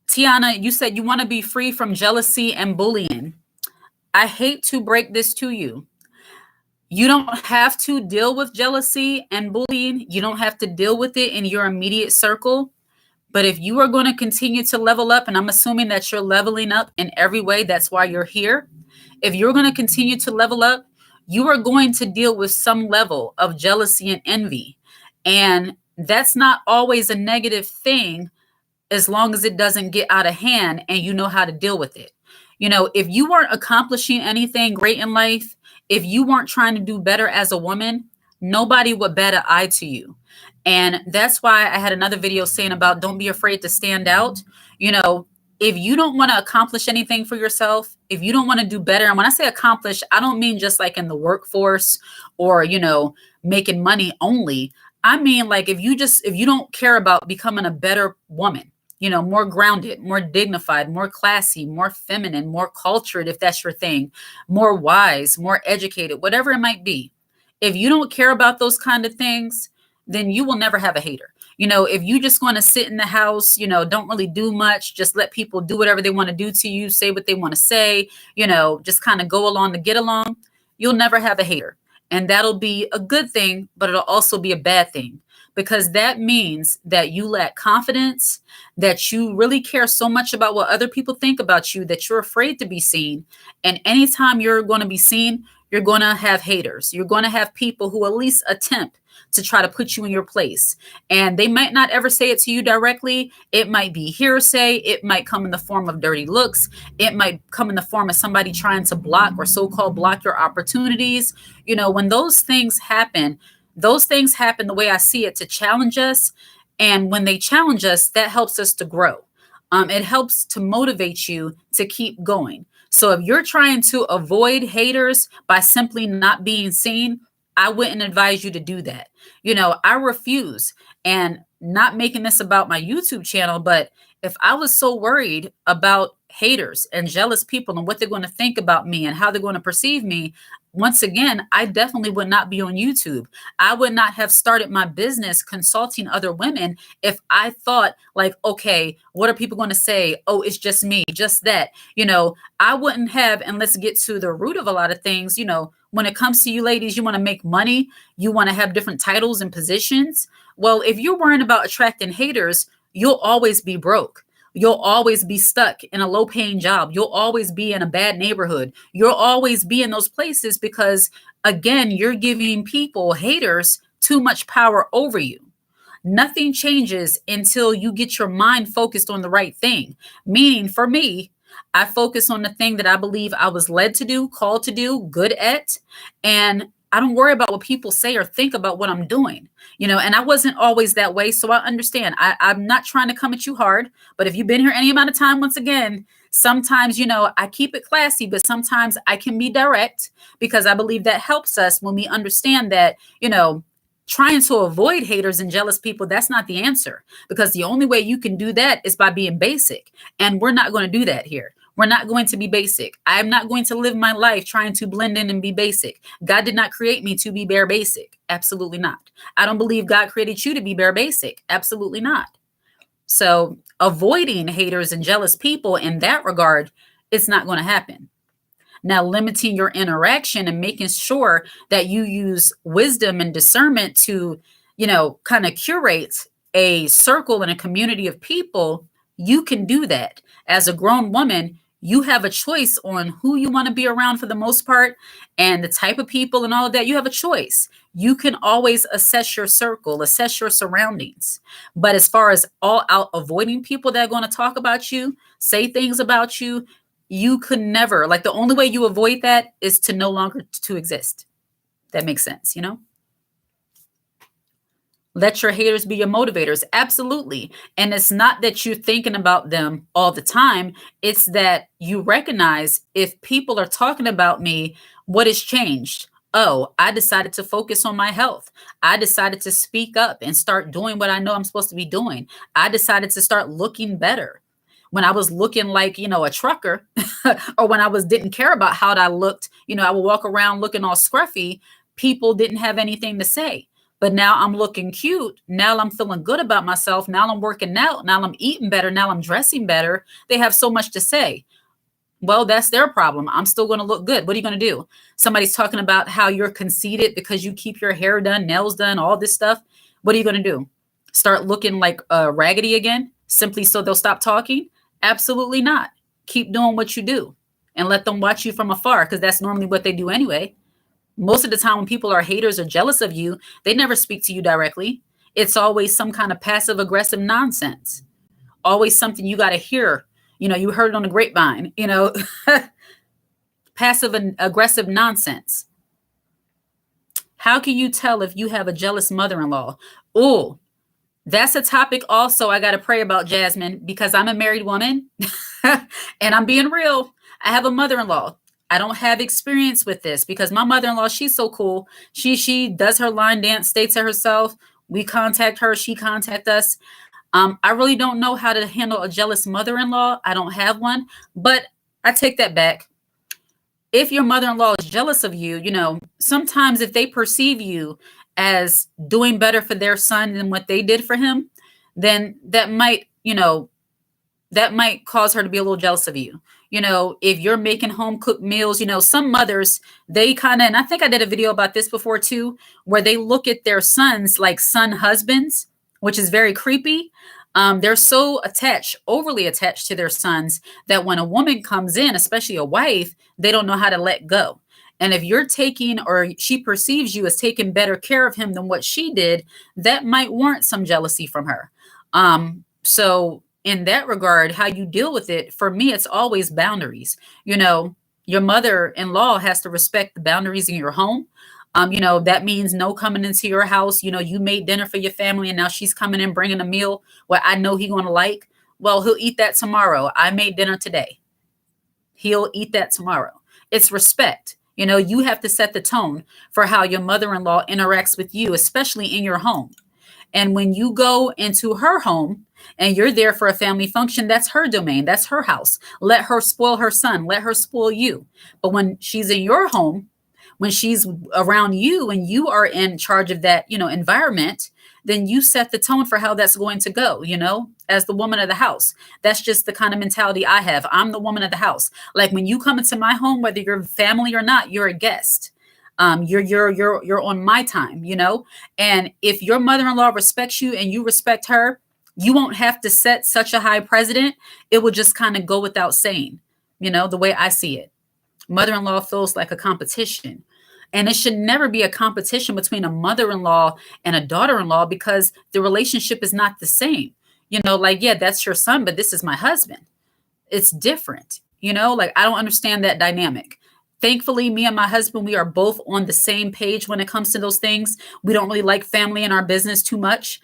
Tiana, you said you want to be free from jealousy and bullying. I hate to break this to you. You don't have to deal with jealousy and bullying. You don't have to deal with it in your immediate circle. But if you are going to continue to level up, and I'm assuming that you're leveling up in every way, that's why you're here. If you're going to continue to level up, you are going to deal with some level of jealousy and envy. And that's not always a negative thing as long as it doesn't get out of hand and you know how to deal with it. You know, if you weren't accomplishing anything great in life, if you weren't trying to do better as a woman, nobody would bat an eye to you. And that's why I had another video saying about don't be afraid to stand out. You know, if you don't want to accomplish anything for yourself, if you don't want to do better, and when I say accomplish, I don't mean just like in the workforce or, you know, making money only. I mean, like if you don't care about becoming a better woman, you know, more grounded, more dignified, more classy, more feminine, more cultured, if that's your thing, more wise, more educated, whatever it might be. If you don't care about those kind of things, then you will never have a hater. You know, if you just want to sit in the house, you know, don't really do much, just let people do whatever they want to do to you, say what they want to say, you know, just kind of go along to get along, you'll never have a hater. And that'll be a good thing, but it'll also be a bad thing because that means that you lack confidence, that you really care so much about what other people think about you that you're afraid to be seen. And anytime you're going to be seen, you're going to have haters. You're going to have people who at least attempt to try to put you in your place. And they might not ever say it to you directly. It might be hearsay. It might come in the form of dirty looks. It might come in the form of somebody trying to block or so-called block your opportunities. You know, when those things happen the way I see it to challenge us. And when they challenge us, that helps us to grow. It helps to motivate you to keep going. So if you're trying to avoid haters by simply not being seen, I wouldn't advise you to do that. You know, I refuse. And not making this about my YouTube channel, but if I was so worried about haters and jealous people and what they're going to think about me and how they're going to perceive me, once again, I definitely would not be on YouTube. I would not have started my business consulting other women if I thought like, okay, what are people going to say? Oh, it's just me, just that. You know, I wouldn't have, and let's get to the root of a lot of things, you know, when it comes to you ladies, you want to make money, you want to have different titles and positions. Well, if you're worrying about attracting haters, you'll always be broke. You'll always be stuck in a low paying job. You'll always be in a bad neighborhood. You'll always be in those places because, again, you're giving people, haters, too much power over you. Nothing changes until you get your mind focused on the right thing. Meaning, for me, I focus on the thing that I believe I was led to do, called to do, good at, and I don't worry about what people say or think about what I'm doing. You know, and I wasn't always that way, so I understand. I'm not trying to come at you hard, but if you've been here any amount of time, once again, sometimes, you know, I keep it classy, but sometimes I can be direct because I believe that helps us when we understand that, you know, trying to avoid haters and jealous people, that's not the answer because the only way you can do that is by being basic. And we're not going to do that here. We're not going to be basic. I am not going to live my life trying to blend in and be basic. God did not create me to be bare basic. Absolutely not. I don't believe God created you to be bare basic. Absolutely not. So avoiding haters and jealous people in that regard, it's not going to happen. Now, limiting your interaction and making sure that you use wisdom and discernment to, you know, kind of curate a circle and a community of people, you can do that. As a grown woman, you have a choice on who you want to be around for the most part and the type of people and all of that. You have a choice. You can always assess your circle, assess your surroundings. But as far as all out avoiding people that are going to talk about you, say things about you, you could never, like the only way you avoid that is to no longer to exist. That makes sense, you know? Let your haters be your motivators. Absolutely. And it's not that you're thinking about them all the time. It's that you recognize if people are talking about me, what has changed? Oh, I decided to focus on my health. I decided to speak up and start doing what I know I'm supposed to be doing. I decided to start looking better. When I was looking like, a trucker, or when I was didn't care about how I looked, I would walk around looking all scruffy. People didn't have anything to say. But now I'm looking cute. Now I'm feeling good about myself. Now I'm working out. Now I'm eating better. Now I'm dressing better. They have so much to say. Well, that's their problem. I'm still going to look good. What are you going to do? Somebody's talking about how you're conceited because you keep your hair done, nails done, all this stuff. What are you going to do? Start looking like raggedy again simply so they'll stop talking? Absolutely not. Keep doing what you do and let them watch you from afar, because that's normally what they do anyway. Most of the time when people are haters or jealous of you, they never speak to you directly. It's always some kind of passive aggressive nonsense. Always something you got to hear. You heard it on the grapevine, passive and aggressive nonsense. How can you tell if you have a jealous mother-in-law? Oh, that's a topic also I got to pray about, Jasmine, because I'm a married woman and I'm being real. I have a mother-in-law. I don't have experience with this because my mother-in-law, she's so cool. She does her line dance, stays to herself. We contact her. She contact us. I really don't know how to handle a jealous mother-in-law. I don't have one, but I take that back. If your mother-in-law is jealous of you, sometimes if they perceive you as doing better for their son than what they did for him, then that might cause her to be a little jealous of you. If you're making home cooked meals, some mothers, they kind of, and I think I did a video about this before too, where they look at their sons like son husbands, which is very creepy. They're so attached, overly attached to their sons, that when a woman comes in, especially a wife, they don't know how to let go. And if you're taking, or she perceives you as taking better care of him than what she did, that might warrant some jealousy from her. So in that regard, how you deal with it, for me, it's always boundaries. Your mother-in-law has to respect the boundaries in your home. That means no coming into your house. You made dinner for your family and now she's coming in bringing a meal what I know he's going to like. Well, he'll eat that tomorrow. I made dinner today. He'll eat that tomorrow. It's respect. You have to set the tone for how your mother-in-law interacts with you, especially in your home. And when you go into her home and you're there for a family function, that's her domain. That's her house. Let her spoil her son. Let her spoil you. But when she's in your home, when she's around you and you are in charge of that, environment, then you set the tone for how that's going to go, as the woman of the house. That's just the kind of mentality I have. I'm the woman of the house. Like when you come into my home, whether you're family or not, you're a guest. You're on my time, and if your mother-in-law respects you and you respect her, you won't have to set such a high precedent. It will just kind of go without saying, the way I see it. Mother-in-law feels like a competition. And it should never be a competition between a mother-in-law and a daughter-in-law, because the relationship is not the same. Yeah, that's your son, but this is my husband. It's different. I don't understand that dynamic. Thankfully, me and my husband, we are both on the same page when it comes to those things. We don't really like family in our business too much.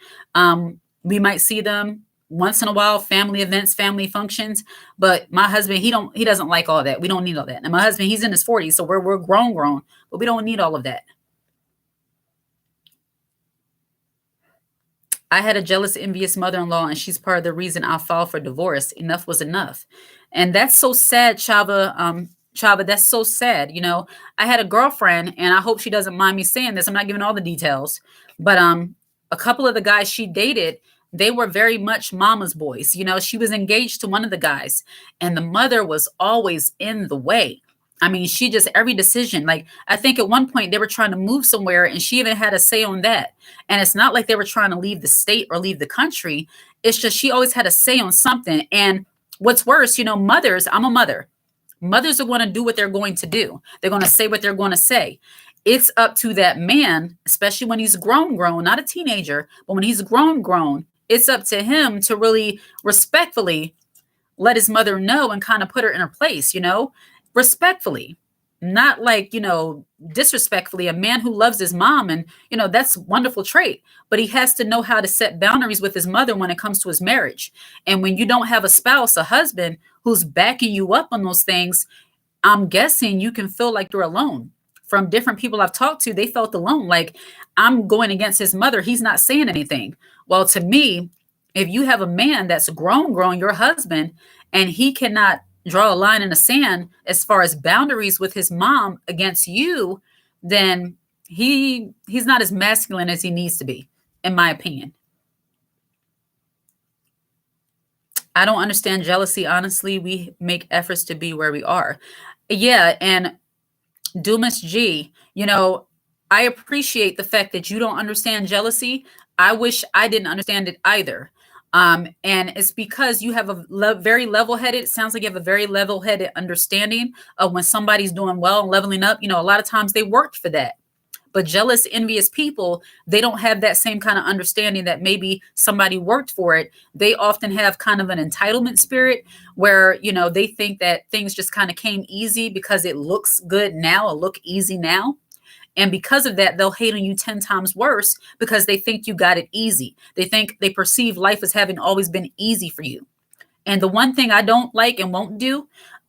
We might see them once in a while, family events, family functions. But my husband, he doesn't like all that. We don't need all that. And my husband, he's in his 40s, so we're grown, but we don't need all of that. I had a jealous, envious mother-in-law, and she's part of the reason I filed for divorce. Enough was enough. And that's so sad, Chava. Chava, that's so sad. I had a girlfriend, and I hope she doesn't mind me saying this. I'm not giving all the details, but a couple of the guys she dated, they were very much mama's boys. She was engaged to one of the guys, and the mother was always in the way. I mean, she just, every decision, like I think at one point they were trying to move somewhere and she even had a say on that. And it's not like they were trying to leave the state or leave the country. It's just, she always had a say on something. And what's worse, mothers, I'm a mother. Mothers are going to do what they're going to do. They're going to say what they're going to say. It's up to that man, especially when he's grown, not a teenager, but when he's grown, it's up to him to really respectfully let his mother know and kind of put her in her place, respectfully, not like, disrespectfully. A man who loves his mom, and, that's a wonderful trait, but he has to know how to set boundaries with his mother when it comes to his marriage. And when you don't have a spouse, a husband who's backing you up on those things, I'm guessing you can feel like you're alone. From different people I've talked to, they felt alone. Like, I'm going against his mother. He's not saying anything. Well, to me, If you have a man that's grown, your husband, and he cannot draw a line in the sand as far as boundaries with his mom against you, then he's not as masculine as he needs to be, in my opinion. I don't understand jealousy. Honestly, we make efforts to be where we are. Yeah, and Dumas G, I appreciate the fact that you don't understand jealousy. I wish I didn't understand it either. And it's because you have a very level headed, it sounds like you have a very level headed understanding of when somebody's doing well and leveling up. A lot of times they worked for that. But jealous, envious people, they don't have that same kind of understanding that maybe somebody worked for it. They often have kind of an entitlement spirit where, they think that things just kind of came easy because it looks good now, or look easy now. And because of that, they'll hate on you 10 times worse because they think you got it easy. They perceive life as having always been easy for you. And the one thing I don't like and won't do,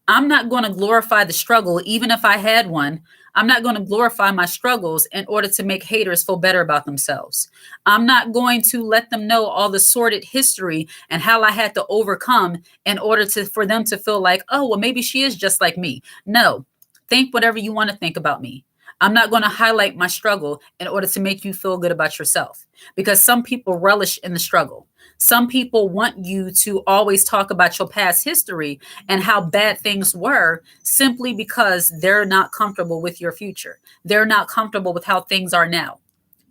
I'm not going to glorify the struggle, even if I had one. I'm not going to glorify my struggles in order to make haters feel better about themselves. I'm not going to let them know all the sordid history and how I had to overcome in order for them to feel like, oh, well, maybe she is just like me. No, think whatever you want to think about me. I'm not going to highlight my struggle in order to make you feel good about yourself, because some people relish in the struggle. Some people want you to always talk about your past history and how bad things were simply because they're not comfortable with your future. They're not comfortable with how things are now.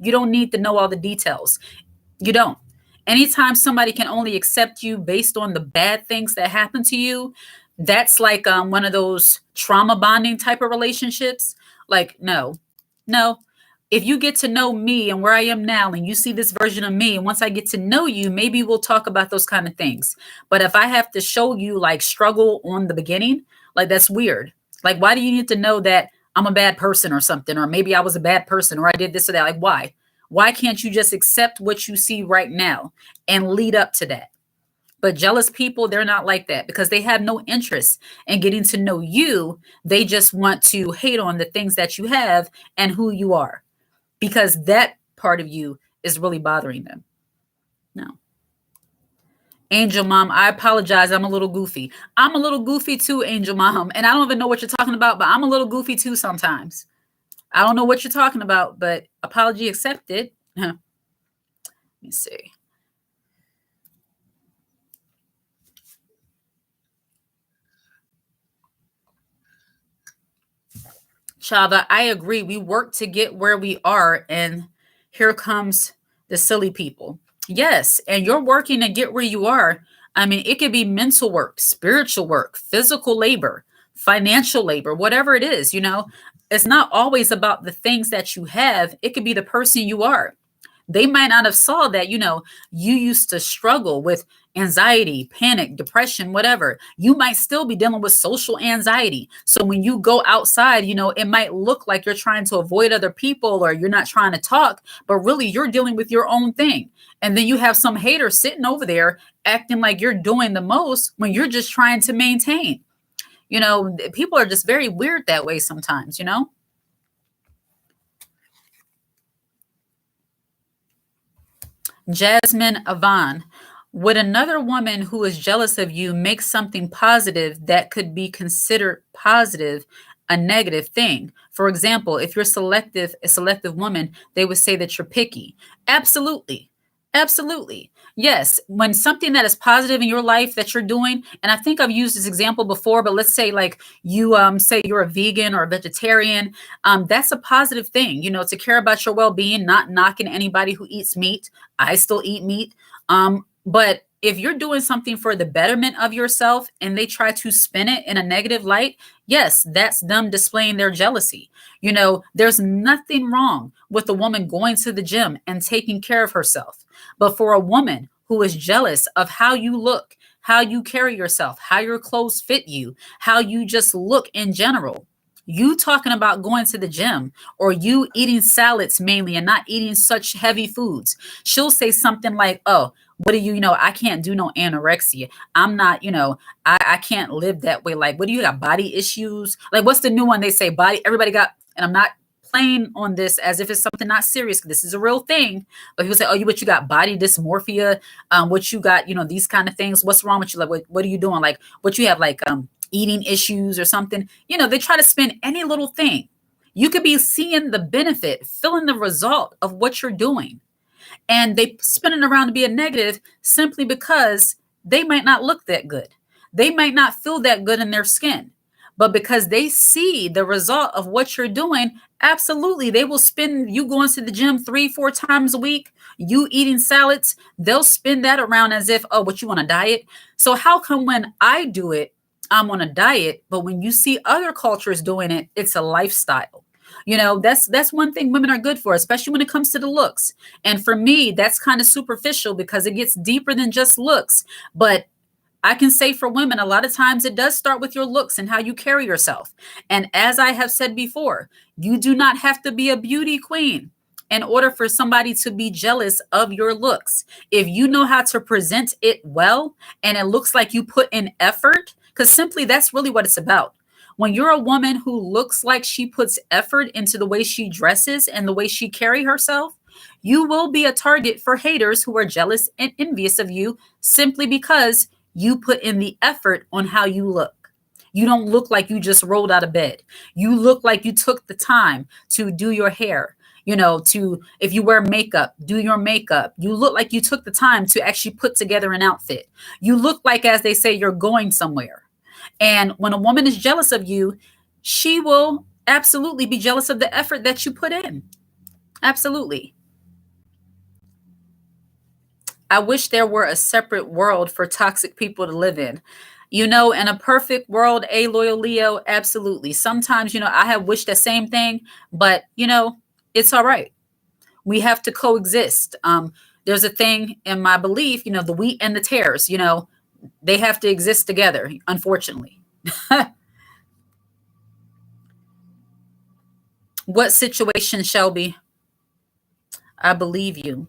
You don't need to know all the details. You don't. Anytime somebody can only accept you based on the bad things that happen to you, that's like one of those trauma bonding type of relationships. Like, no, no. If you get to know me and where I am now, and you see this version of me, and once I get to know you, maybe we'll talk about those kind of things. But if I have to show you like struggle on the beginning, like that's weird. Like, why do you need to know that I'm a bad person or something? Or maybe I was a bad person, or I did this or that. Like, why? Why can't you just accept what you see right now and lead up to that? But jealous people, they're not like that because they have no interest in getting to know you. They just want to hate on the things that you have and who you are, because that part of you is really bothering them. No. Angel Mom, I apologize. I'm a little goofy. I'm a little goofy too, Angel Mom. And I don't even know what you're talking about, but I'm a little goofy too sometimes. I don't know what you're talking about, but apology accepted. Let me see. Chava, I agree. We work to get where we are, and here comes the silly people. Yes, and you're working to get where you are. I mean, it could be mental work, spiritual work, physical labor, financial labor, whatever it is, It's not always about the things that you have. It could be the person you are. They might not have saw that, you used to struggle with anxiety, panic, depression, whatever. You might still be dealing with social anxiety. So when you go outside, it might look like you're trying to avoid other people or you're not trying to talk, but really you're dealing with your own thing. And then you have some hater sitting over there acting like you're doing the most when you're just trying to maintain. People are just very weird that way sometimes. Jasmine Avan, would another woman who is jealous of you make something positive that could be considered positive a negative thing? For example, if you're a selective woman, they would say that you're picky. Absolutely. Absolutely. Yes. When something that is positive in your life that you're doing, and I think I've used this example before, but let's say like you say you're a vegan or a vegetarian, that's a positive thing, to care about your well-being, not knocking anybody who eats meat. I still eat meat. But if you're doing something for the betterment of yourself and they try to spin it in a negative light, yes, that's them displaying their jealousy. There's nothing wrong with a woman going to the gym and taking care of herself. But for a woman who is jealous of how you look, how you carry yourself, how your clothes fit you, how you just look in general, you talking about going to the gym or you eating salads mainly and not eating such heavy foods, she'll say something like, oh, what do I can't do no anorexia. I'm not, I can't live that way. Like, what do you got? Body issues? Like, what's the new one they say? Everybody got, and I'm not playing on this as if it's something not serious. This is a real thing. But people say, oh, what you got body dysmorphia, what you got, these kind of things. What's wrong with you? Like, what are you doing? Like, what you have, like eating issues or something. They try to spin any little thing. You could be seeing the benefit, feeling the result of what you're doing. And they spin it around to be a negative simply because they might not look that good. They might not feel that good in their skin. But because they see the result of what you're doing, absolutely, they will spin you going to the gym 3-4 times a week, you eating salads, they'll spin that around as if, oh, what, you want a diet? So how come when I do it, I'm on a diet, but when you see other cultures doing it, it's a lifestyle? That's one thing women are good for, especially when it comes to the looks. And for me, that's kind of superficial because it gets deeper than just looks. But I can say for women, a lot of times it does start with your looks and how you carry yourself. And as I have said before, you do not have to be a beauty queen in order for somebody to be jealous of your looks. If you know how to present it well and it looks like you put in effort, because simply that's really what it's about. When you're a woman who looks like she puts effort into the way she dresses and the way she carry herself, you will be a target for haters who are jealous and envious of you simply because you put in the effort on how you look. You don't look like you just rolled out of bed. You look like you took the time to do your hair, if you wear makeup, do your makeup. You look like you took the time to actually put together an outfit. You look like, as they say, you're going somewhere. And when a woman is jealous of you, she will absolutely be jealous of the effort that you put in. Absolutely. I wish there were a separate world for toxic people to live in. In a perfect world, a loyal Leo, absolutely. Sometimes, I have wished the same thing, but, it's all right. We have to coexist. There's a thing in my belief, the wheat and the tares, they have to exist together, unfortunately. What situation, Shelby? I believe you.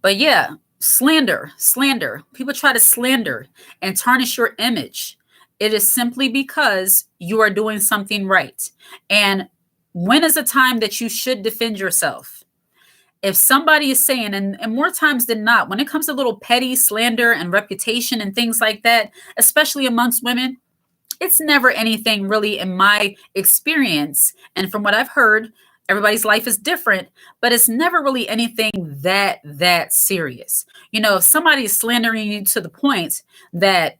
But yeah, slander. People try to slander and tarnish your image. It is simply because you are doing something right. And when is a time that you should defend yourself? If somebody is saying, and more times than not, when it comes to little petty slander and reputation and things like that, especially amongst women, it's never anything really in my experience. And from what I've heard, everybody's life is different, but it's never really anything that serious. If somebody is slandering you to the point that,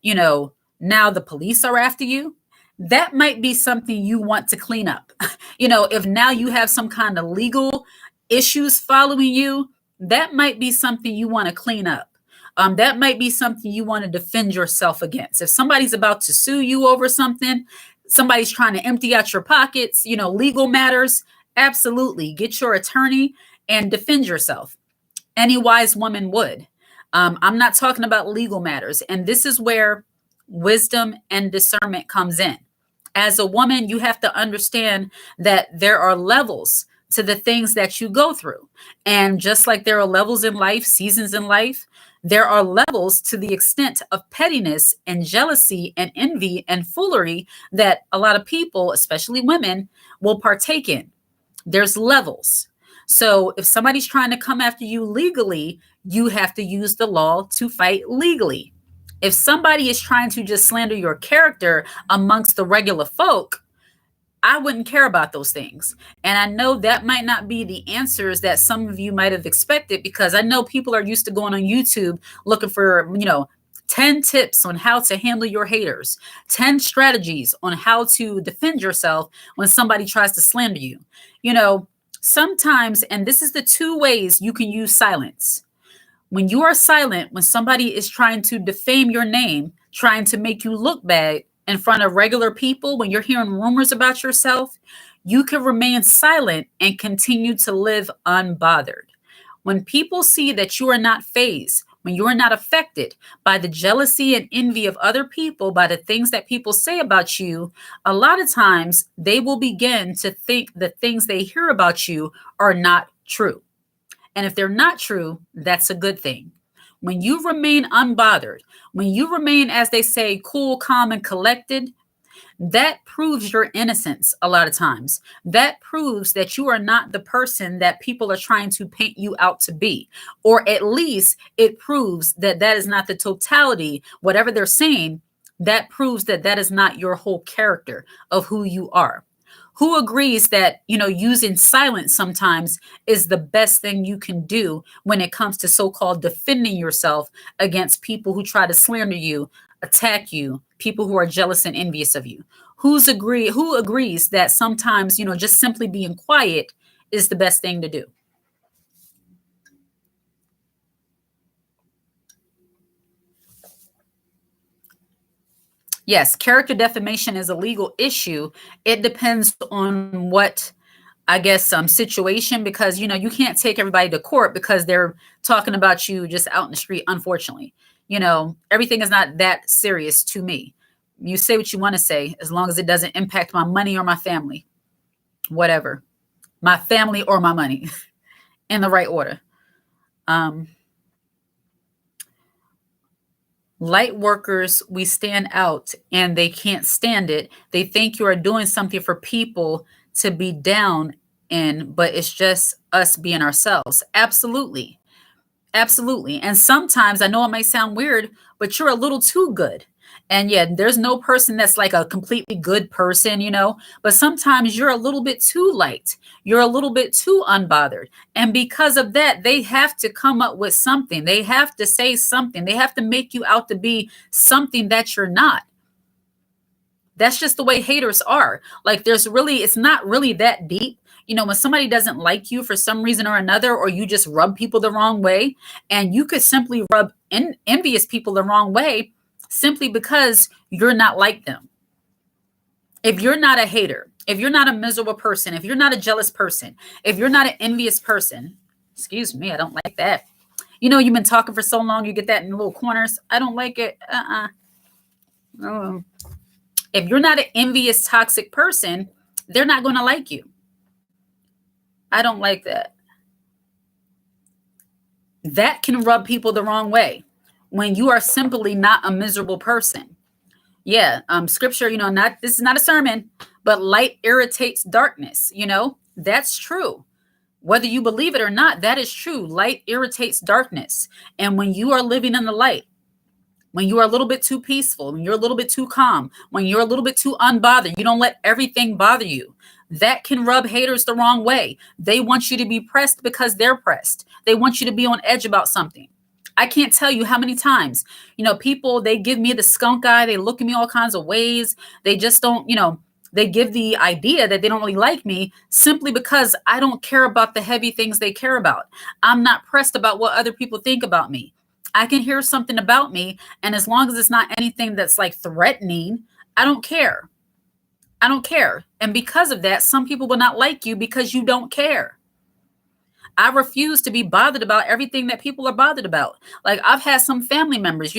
now the police are after you, that might be something you want to clean up. If now you have some kind of legal issues following you, that might be something you want to clean up. That might be something you want to defend yourself against. If somebody's about to sue you over something, somebody's trying to empty out your pockets, legal matters, absolutely get your attorney and defend yourself. Any wise woman would. I'm not talking about legal matters. And this is where wisdom and discernment comes in. As a woman, you have to understand that there are levels to the things that you go through. And just like there are levels in life, seasons in life, there are levels to the extent of pettiness and jealousy and envy and foolery that a lot of people, especially women, will partake in. There's levels. So if somebody's trying to come after you legally, you have to use the law to fight legally. If somebody is trying to just slander your character amongst the regular folk, I wouldn't care about those things. And I know that might not be the answers that some of you might have expected, because I know people are used to going on YouTube looking for, 10 tips on how to handle your haters, 10 strategies on how to defend yourself when somebody tries to slander you. Sometimes, and this is the two ways you can use silence. When you are silent, when somebody is trying to defame your name, trying to make you look bad in front of regular people, when you're hearing rumors about yourself, you can remain silent and continue to live unbothered. When people see that you are not fazed, when you are not affected by the jealousy and envy of other people, by the things that people say about you, a lot of times they will begin to think the things they hear about you are not true. And if they're not true, that's a good thing. When you remain unbothered, when you remain, as they say, cool, calm, and collected, That proves your innocence a lot of times. That proves that you are not the person that people are trying to paint you out to be. Or at least it proves that that is not the totality, whatever they're saying, that proves that that is not your whole character of who you are. Who agrees that, using silence sometimes is the best thing you can do when it comes to so-called defending yourself against people who try to slander you, attack you, people who are jealous and envious of you? Who agrees that sometimes, just simply being quiet is the best thing to do? Yes, character defamation is a legal issue. It depends on what, I guess, situation, because you can't take everybody to court because they're talking about you just out in the street. Unfortunately, everything is not that serious to me. You say what you want to say as long as it doesn't impact my money or my family, whatever, my family or my money, in the right order. Um, Light workers, we stand out and they can't stand it. They think you are doing something for people to be down in, but it's just us being ourselves. Absolutely. Absolutely. And sometimes I know it might sound weird, but you're a little too good. And yeah, there's no person that's like a completely good person, but sometimes you're a little bit too light. You're a little bit too unbothered. And because of that, they have to come up with something. They have to say something. They have to make you out to be something that you're not. That's just the way haters are. Like it's not really that deep. When somebody doesn't like you for some reason or another, or you just rub people the wrong way, and you could simply rub envious people the wrong way simply because you're not like them. If you're not a hater, if you're not a miserable person, if you're not a jealous person, if you're not an envious person, excuse me, I don't like that. You've been talking for so long, you get that in little corners. I don't like it. No. If you're not an envious, toxic person, they're not going to like you. I don't like that. That can rub people the wrong way when you are simply not a miserable person. Yeah, scripture, not this is not a sermon, but light irritates darkness, that's true. Whether you believe it or not, that is true. Light irritates darkness. And when you are living in the light, when you are a little bit too peaceful, when you're a little bit too calm, when you're a little bit too unbothered, you don't let everything bother you. That can rub haters the wrong way. They want you to be pressed because they're pressed. They want you to be on edge about something. I can't tell you how many times, people, they give me the skunk eye. They look at me all kinds of ways. They just don't, they give the idea that they don't really like me simply because I don't care about the heavy things they care about. I'm not pressed about what other people think about me. I can hear something about me, and as long as it's not anything that's like threatening, I don't care. I don't care. And because of that, some people will not like you because you don't care. I refuse to be bothered about everything that people are bothered about. Like I've had some family members,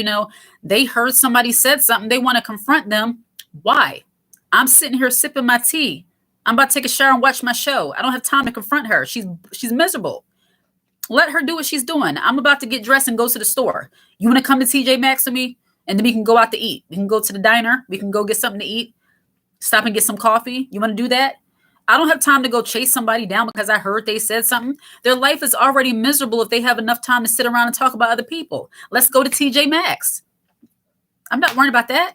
they heard somebody said something, they want to confront them. Why? I'm sitting here sipping my tea. I'm about to take a shower and watch my show. I don't have time to confront her. She's miserable. Let her do what she's doing. I'm about to get dressed and go to the store. You want to come to TJ Maxx with me? And then we can go out to eat. We can go to the diner. We can go get something to eat. Stop and get some coffee. You want to do that? I don't have time to go chase somebody down because I heard they said something. Their life is already miserable if they have enough time to sit around and talk about other people. Let's go to TJ Maxx. I'm not worried about that.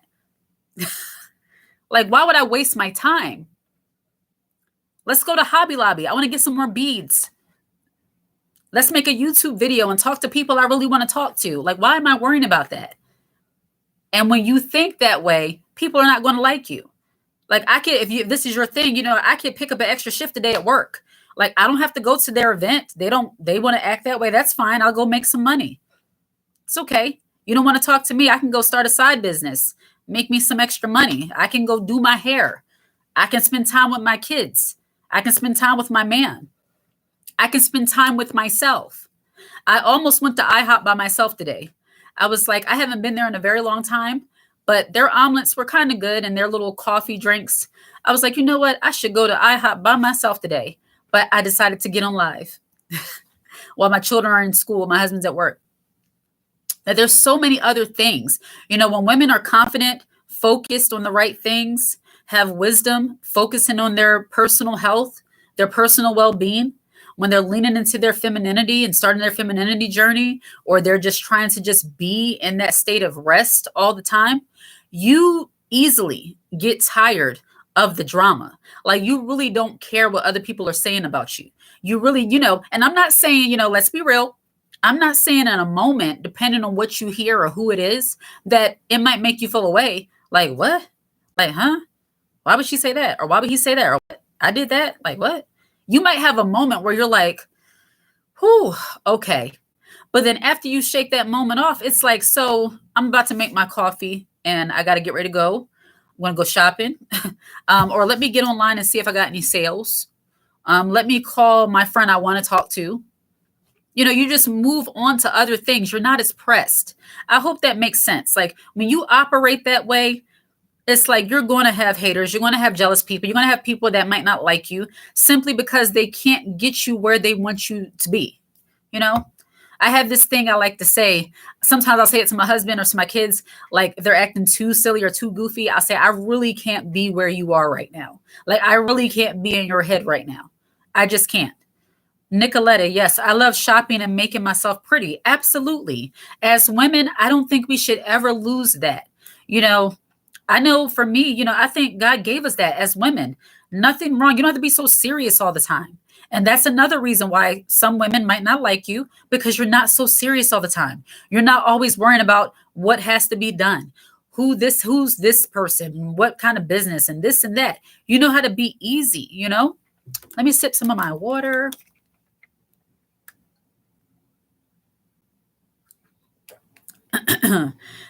Like, why would I waste my time? Let's go to Hobby Lobby. I want to get some more beads. Let's make a YouTube video and talk to people I really want to talk to. Like, why am I worrying about that? And when you think that way, people are not going to like you. Like if this is your thing, I could pick up an extra shift today at work. Like I don't have to go to their event. They want to act that way. That's fine. I'll go make some money. It's okay. You don't want to talk to me. I can go start a side business, make me some extra money. I can go do my hair. I can spend time with my kids. I can spend time with my man. I can spend time with myself. I almost went to IHOP by myself today. I was like, I haven't been there in a very long time. But their omelets were kind of good and their little coffee drinks. I was like, you know what? I should go to IHOP by myself today. But I decided to get on live while my children are in school. My husband's at work. That there's so many other things. When women are confident, focused on the right things, have wisdom, focusing on their personal health, their personal well being, when they're leaning into their femininity and starting their femininity journey, or they're just trying to just be in that state of rest all the time, you easily get tired of the drama. Like you really don't care what other people are saying about you. You really, and I'm not saying, let's be real. I'm not saying in a moment, depending on what you hear or who it is, that it might make you feel away. Like, what? Like, huh? Why would she say that? Or why would he say that? Or what? I did that? Like, what? You might have a moment where you're like, whew, okay. But then after you shake that moment off, it's like, so I'm about to make my coffee and I got to get ready to go. I'm going to go shopping. Or let me get online and see if I got any sales. Let me call my friend I want to talk to. You just move on to other things. You're not as pressed. I hope that makes sense. Like when you operate that way, it's like you're going to have haters. You're going to have jealous people. You're going to have people that might not like you simply because they can't get you where they want you to be. You know, I have this thing I like to say. Sometimes I'll say it to my husband or to my kids, like they're acting too silly or too goofy. I'll say, I really can't be where you are right now. Like I really can't be in your head right now. I just can't. Nicoletta, yes, I love shopping and making myself pretty. Absolutely. As women, I don't think we should ever lose that. You know, I know for me, I think God gave us that as women. Nothing wrong. You don't have to be so serious all the time. And that's another reason why some women might not like you because you're not so serious all the time. You're not always worrying about what has to be done, who's this person, what kind of business and this and that. You know how to be easy. Let me sip some of my water.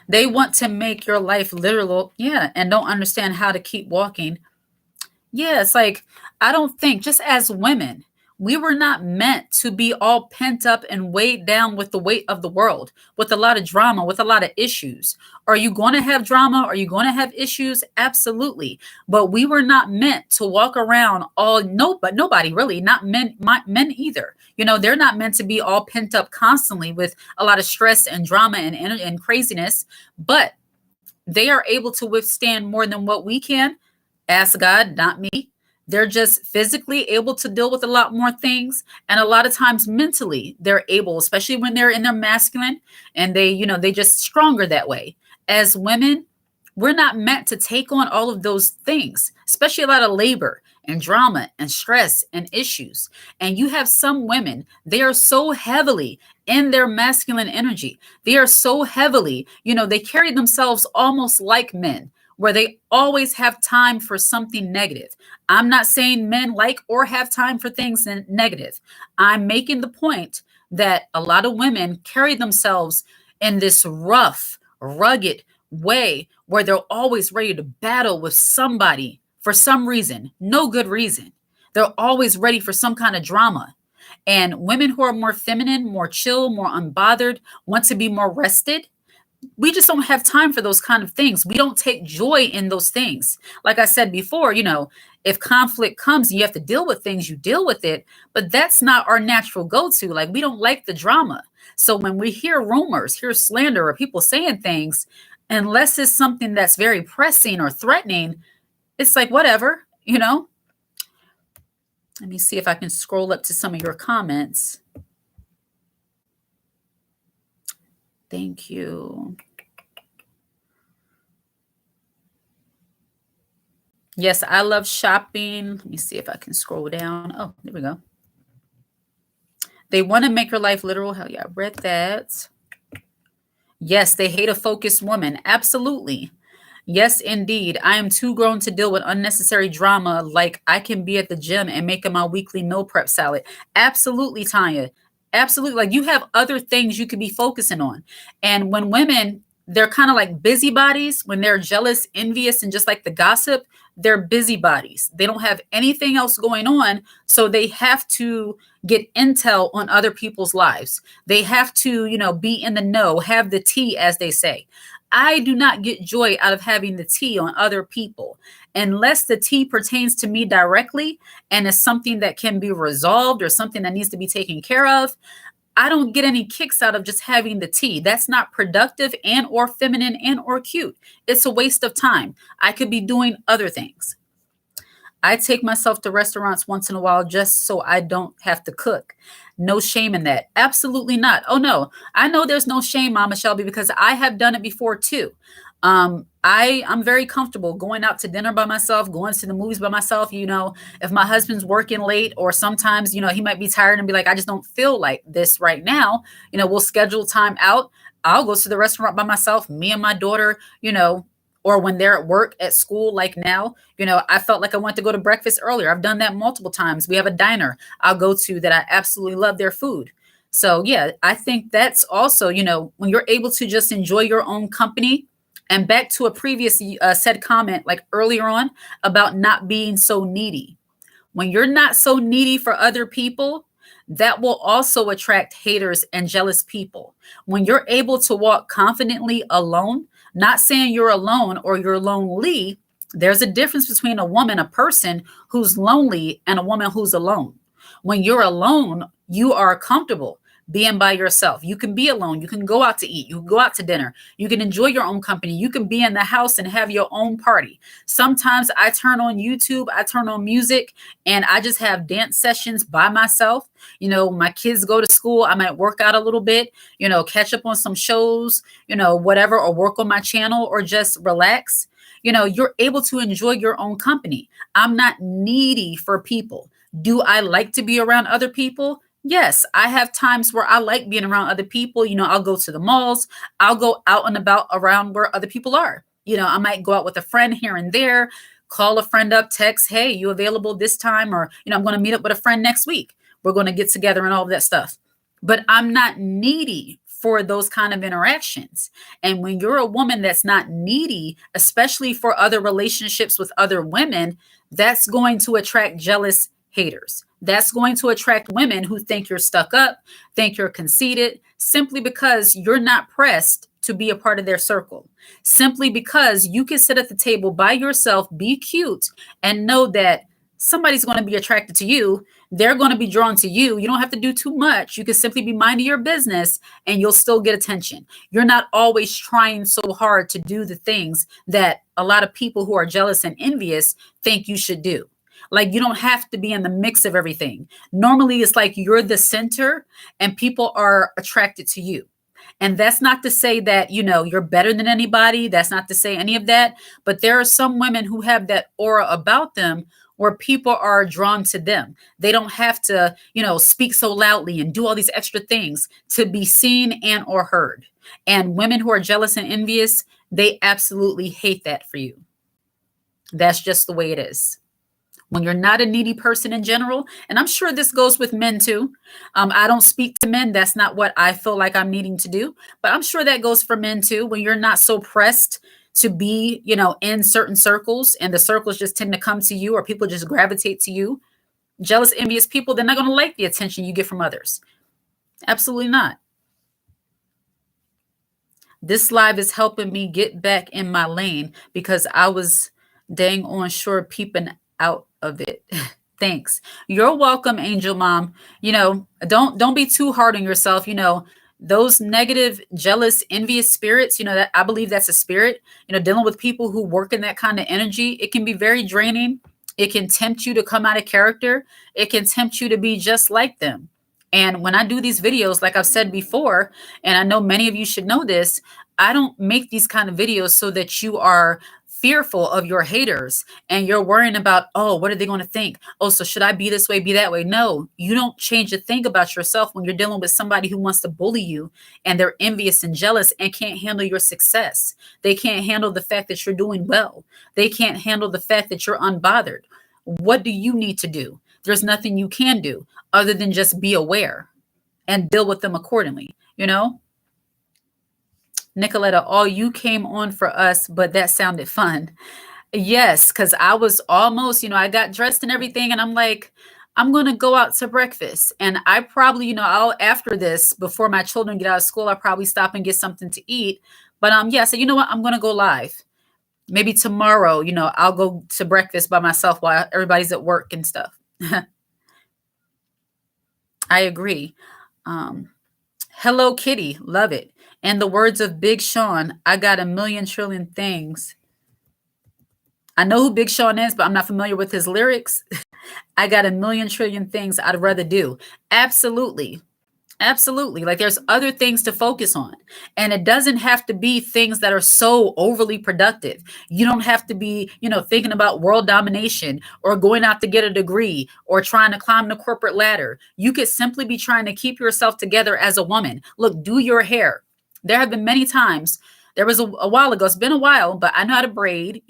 They want to make your life literal, yeah, and don't understand how to keep walking. Yeah, it's like, I don't think, just as women, we were not meant to be all pent up and weighed down with the weight of the world, with a lot of drama, with a lot of issues. Are you going to have drama? Are you going to have issues? Absolutely. But we were not meant to walk around but nobody really, not men either. They're not meant to be all pent up constantly with a lot of stress and drama and craziness, but they are able to withstand more than what we can. Ask God, not me. They're just physically able to deal with a lot more things. And a lot of times mentally, they're able, especially when they're in their masculine and they just stronger that way. As women, we're not meant to take on all of those things, especially a lot of labor and drama and stress and issues. And you have some women, they are so heavily in their masculine energy. They are so heavily, they carry themselves almost like men, where they always have time for something negative. I'm not saying men like or have time for things negative. I'm making the point that a lot of women carry themselves in this rough, rugged way where they're always ready to battle with somebody for some reason, no good reason. They're always ready for some kind of drama. And women who are more feminine, more chill, more unbothered, want to be more rested, we just don't have time for those kind of things. We don't take joy in those things. Like I said before, if conflict comes and you have to deal with things, you deal with it. But that's not our natural go-to. Like we don't like the drama. So when we hear rumors, hear slander, or people saying things, unless it's something that's very pressing or threatening, it's like, whatever. Let me see if I can scroll up to some of your comments. Thank you. Yes, I love shopping. Let me see if I can scroll down. Oh, there we go. They want to make your life literal. Hell yeah, I read that. Yes, they hate a focused woman. Absolutely. Yes, indeed. I am too grown to deal with unnecessary drama. Like I can be at the gym and making my weekly meal prep salad. Absolutely, Tanya. Absolutely. Like you have other things you could be focusing on. And when women, they're kind of like busybodies, when they're jealous, envious, and just like the gossip, they're busybodies. They don't have anything else going on. So they have to get intel on other people's lives. They have to, be in the know, have the tea, as they say. I do not get joy out of having the tea on other people unless the tea pertains to me directly and is something that can be resolved or something that needs to be taken care of. I don't get any kicks out of just having the tea. That's not productive and or feminine and or cute. It's a waste of time. I could be doing other things. I take myself to restaurants once in a while just so I don't have to cook. No shame in that. Absolutely not. Oh no, I know there's no shame, Mama Shelby, because I have done it before too. I'm very comfortable going out to dinner by myself, going to the movies by myself. If my husband's working late, or sometimes he might be tired and be like, I just don't feel like this right now. We'll schedule time out. I'll go to the restaurant by myself, me and my daughter. Or when they're at work, at school, like now, I felt like I wanted to go to breakfast earlier. I've done that multiple times. We have a diner I'll go to that I absolutely love their food. So, yeah, I think that's also, when you're able to just enjoy your own company. And back to a previous said comment, like earlier on, about not being so needy. When you're not so needy for other people, that will also attract haters and jealous people. When you're able to walk confidently alone, not saying you're alone or you're lonely, there's a difference between a woman, a person who's lonely, and a woman who's alone. When you're alone, you are comfortable being by yourself. You can be alone. You can go out to eat. You can go out to dinner. You can enjoy your own company. You can be in the house and have your own party. Sometimes I turn on YouTube, I turn on music, and I just have dance sessions by myself. My kids go to school. I might work out a little bit, catch up on some shows, whatever, or work on my channel, or just relax. You're able to enjoy your own company. I'm not needy for people. Do I like to be around other people? Yes, I have times where I like being around other people. I'll go to the malls. I'll go out and about around where other people are. I might go out with a friend here and there, call a friend up, text, hey, you available this time? Or, I'm going to meet up with a friend next week. We're going to get together and all of that stuff. But I'm not needy for those kind of interactions. And when you're a woman that's not needy, especially for other relationships with other women, that's going to attract jealous haters. That's going to attract women who think you're stuck up, think you're conceited, simply because you're not pressed to be a part of their circle. Simply because you can sit at the table by yourself, be cute, and know that somebody's going to be attracted to you. They're going to be drawn to you. You don't have to do too much. You can simply be minding your business and you'll still get attention. You're not always trying so hard to do the things that a lot of people who are jealous and envious think you should do. Like, you don't have to be in the mix of everything. Normally, it's like you're the center and people are attracted to you. And that's not to say that, you're better than anybody. That's not to say any of that. But there are some women who have that aura about them where people are drawn to them. They don't have to, speak so loudly and do all these extra things to be seen and or heard. And women who are jealous and envious, they absolutely hate that for you. That's just the way it is. When you're not a needy person in general, and I'm sure this goes with men too. I don't speak to men. That's not what I feel like I'm needing to do. But I'm sure that goes for men too. When you're not so pressed to be, in certain circles, and the circles just tend to come to you, or people just gravitate to you. Jealous, envious people, they're not going to like the attention you get from others. Absolutely not. This live is helping me get back in my lane because I was dang on sure peeping out of it. Thanks. You're welcome, Angel Mom. Don't be too hard on yourself. Those negative, jealous, envious spirits, that I believe that's a spirit. Dealing with people who work in that kind of energy, it can be very draining. It can tempt you to come out of character. It can tempt you to be just like them. And when I do these videos, like I've said before, and I know many of you should know this, I don't make these kind of videos so that you are fearful of your haters and you're worrying about, oh, what are they going to think? Oh, so should I be this way, be that way? No, you don't change a thing about yourself when you're dealing with somebody who wants to bully you and they're envious and jealous and can't handle your success. They can't handle the fact that you're doing well. They can't handle the fact that you're unbothered. What do you need to do? There's nothing you can do other than just be aware and deal with them accordingly, Nicoletta, oh, you came on for us, but that sounded fun. Yes, because I was almost, I got dressed and everything, and I'm like, I'm going to go out to breakfast. And I probably, I'll, after this, before my children get out of school, I'll probably stop and get something to eat. But yeah, so you know what? I'm going to go live. Maybe tomorrow, I'll go to breakfast by myself while everybody's at work and stuff. I agree. Hello Kitty, love it. In the words of Big Sean, I got a million trillion things. I know who Big Sean is, but I'm not familiar with his lyrics. I got a million trillion things I'd rather do. Absolutely. Absolutely. Like there's other things to focus on. And it doesn't have to be things that are so overly productive. You don't have to be, thinking about world domination or going out to get a degree or trying to climb the corporate ladder. You could simply be trying to keep yourself together as a woman. Look, do your hair. There have been many times, there was a while ago, it's been a while, but I know how to braid,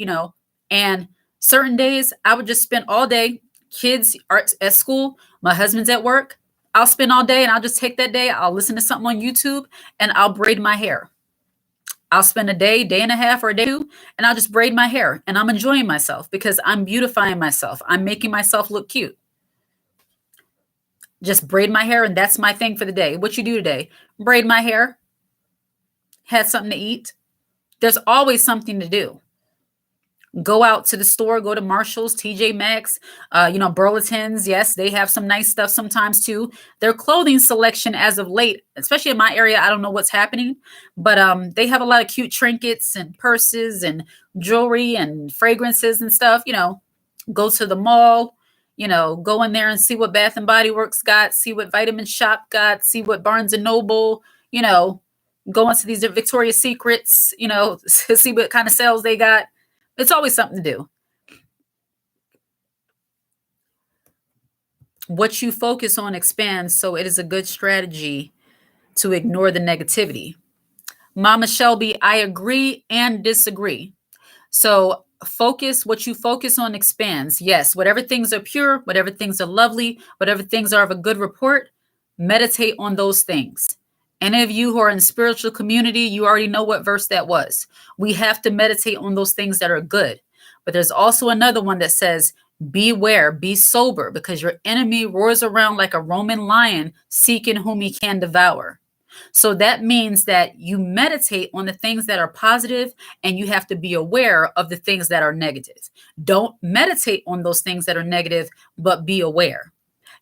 and certain days I would just spend all day, kids are at school, my husband's at work. I'll spend all day and I'll just take that day. I'll listen to something on YouTube and I'll braid my hair. I'll spend a day and a half or a day two, and I'll just braid my hair and I'm enjoying myself because I'm beautifying myself. I'm making myself look cute. Just braid my hair and that's my thing for the day. What you do today? Braid my hair, had something to eat. There's always something to do. Go out to the store, go to Marshall's, TJ Maxx, Burlington's. Yes, they have some nice stuff sometimes too. Their clothing selection as of late, especially in my area, I don't know what's happening, but they have a lot of cute trinkets and purses and jewelry and fragrances and stuff. Go to the mall, go in there and see what Bath and Body Works got, see what Vitamin Shop got, see what Barnes and Noble, go into these Victoria's Secrets, see what kind of sales they got. It's always something to do. What you focus on expands, so it is a good strategy to ignore the negativity. Mama Shelby, I agree and disagree. So what you focus on expands. Yes, whatever things are pure, whatever things are lovely, whatever things are of a good report, meditate on those things. Any of you who are in spiritual community, you already know what verse that was. We have to meditate on those things that are good. But there's also another one that says, beware, be sober, because your enemy roars around like a Roman lion seeking whom he can devour. So that means that you meditate on the things that are positive and you have to be aware of the things that are negative. Don't meditate on those things that are negative, but be aware.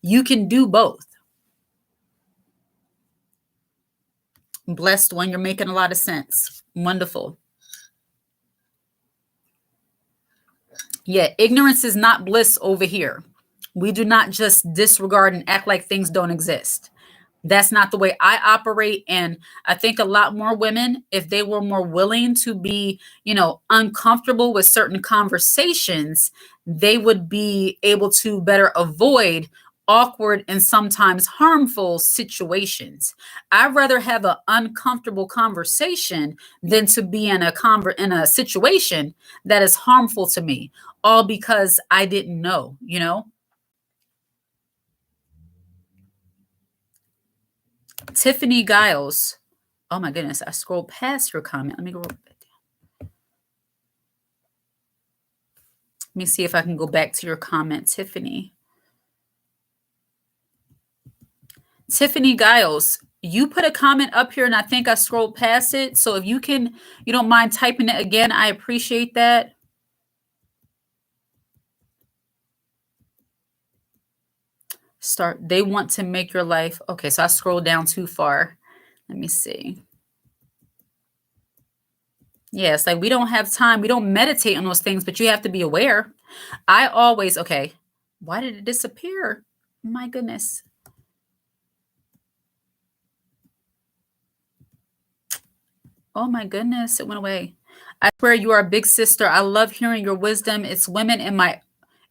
You can do both. Blessed one, you're making a lot of sense. Wonderful. Yeah, ignorance is not bliss over here. We do not just disregard and act like things don't exist. That's not the way I operate. And I think a lot more women, if they were more willing to be, uncomfortable with certain conversations, they would be able to better avoid awkward and sometimes harmful situations. I'd rather have an uncomfortable conversation than to be in a situation that is harmful to me, all because I didn't know, Tiffany Giles. Oh my goodness, I scrolled past your comment. Let me go back down. Let me see if I can go back to your comment, Tiffany. Tiffany Giles, you put a comment up here and I think I scrolled past it. So if you don't mind typing it again, I appreciate that. They want to make your life. Okay, so I scrolled down too far. Let me see. Yeah, it's like we don't have time. We don't meditate on those things, but you have to be aware. Okay. Why did it disappear? My goodness. Oh my goodness, it went away. I swear you are a big sister. I love hearing your wisdom. It's women in my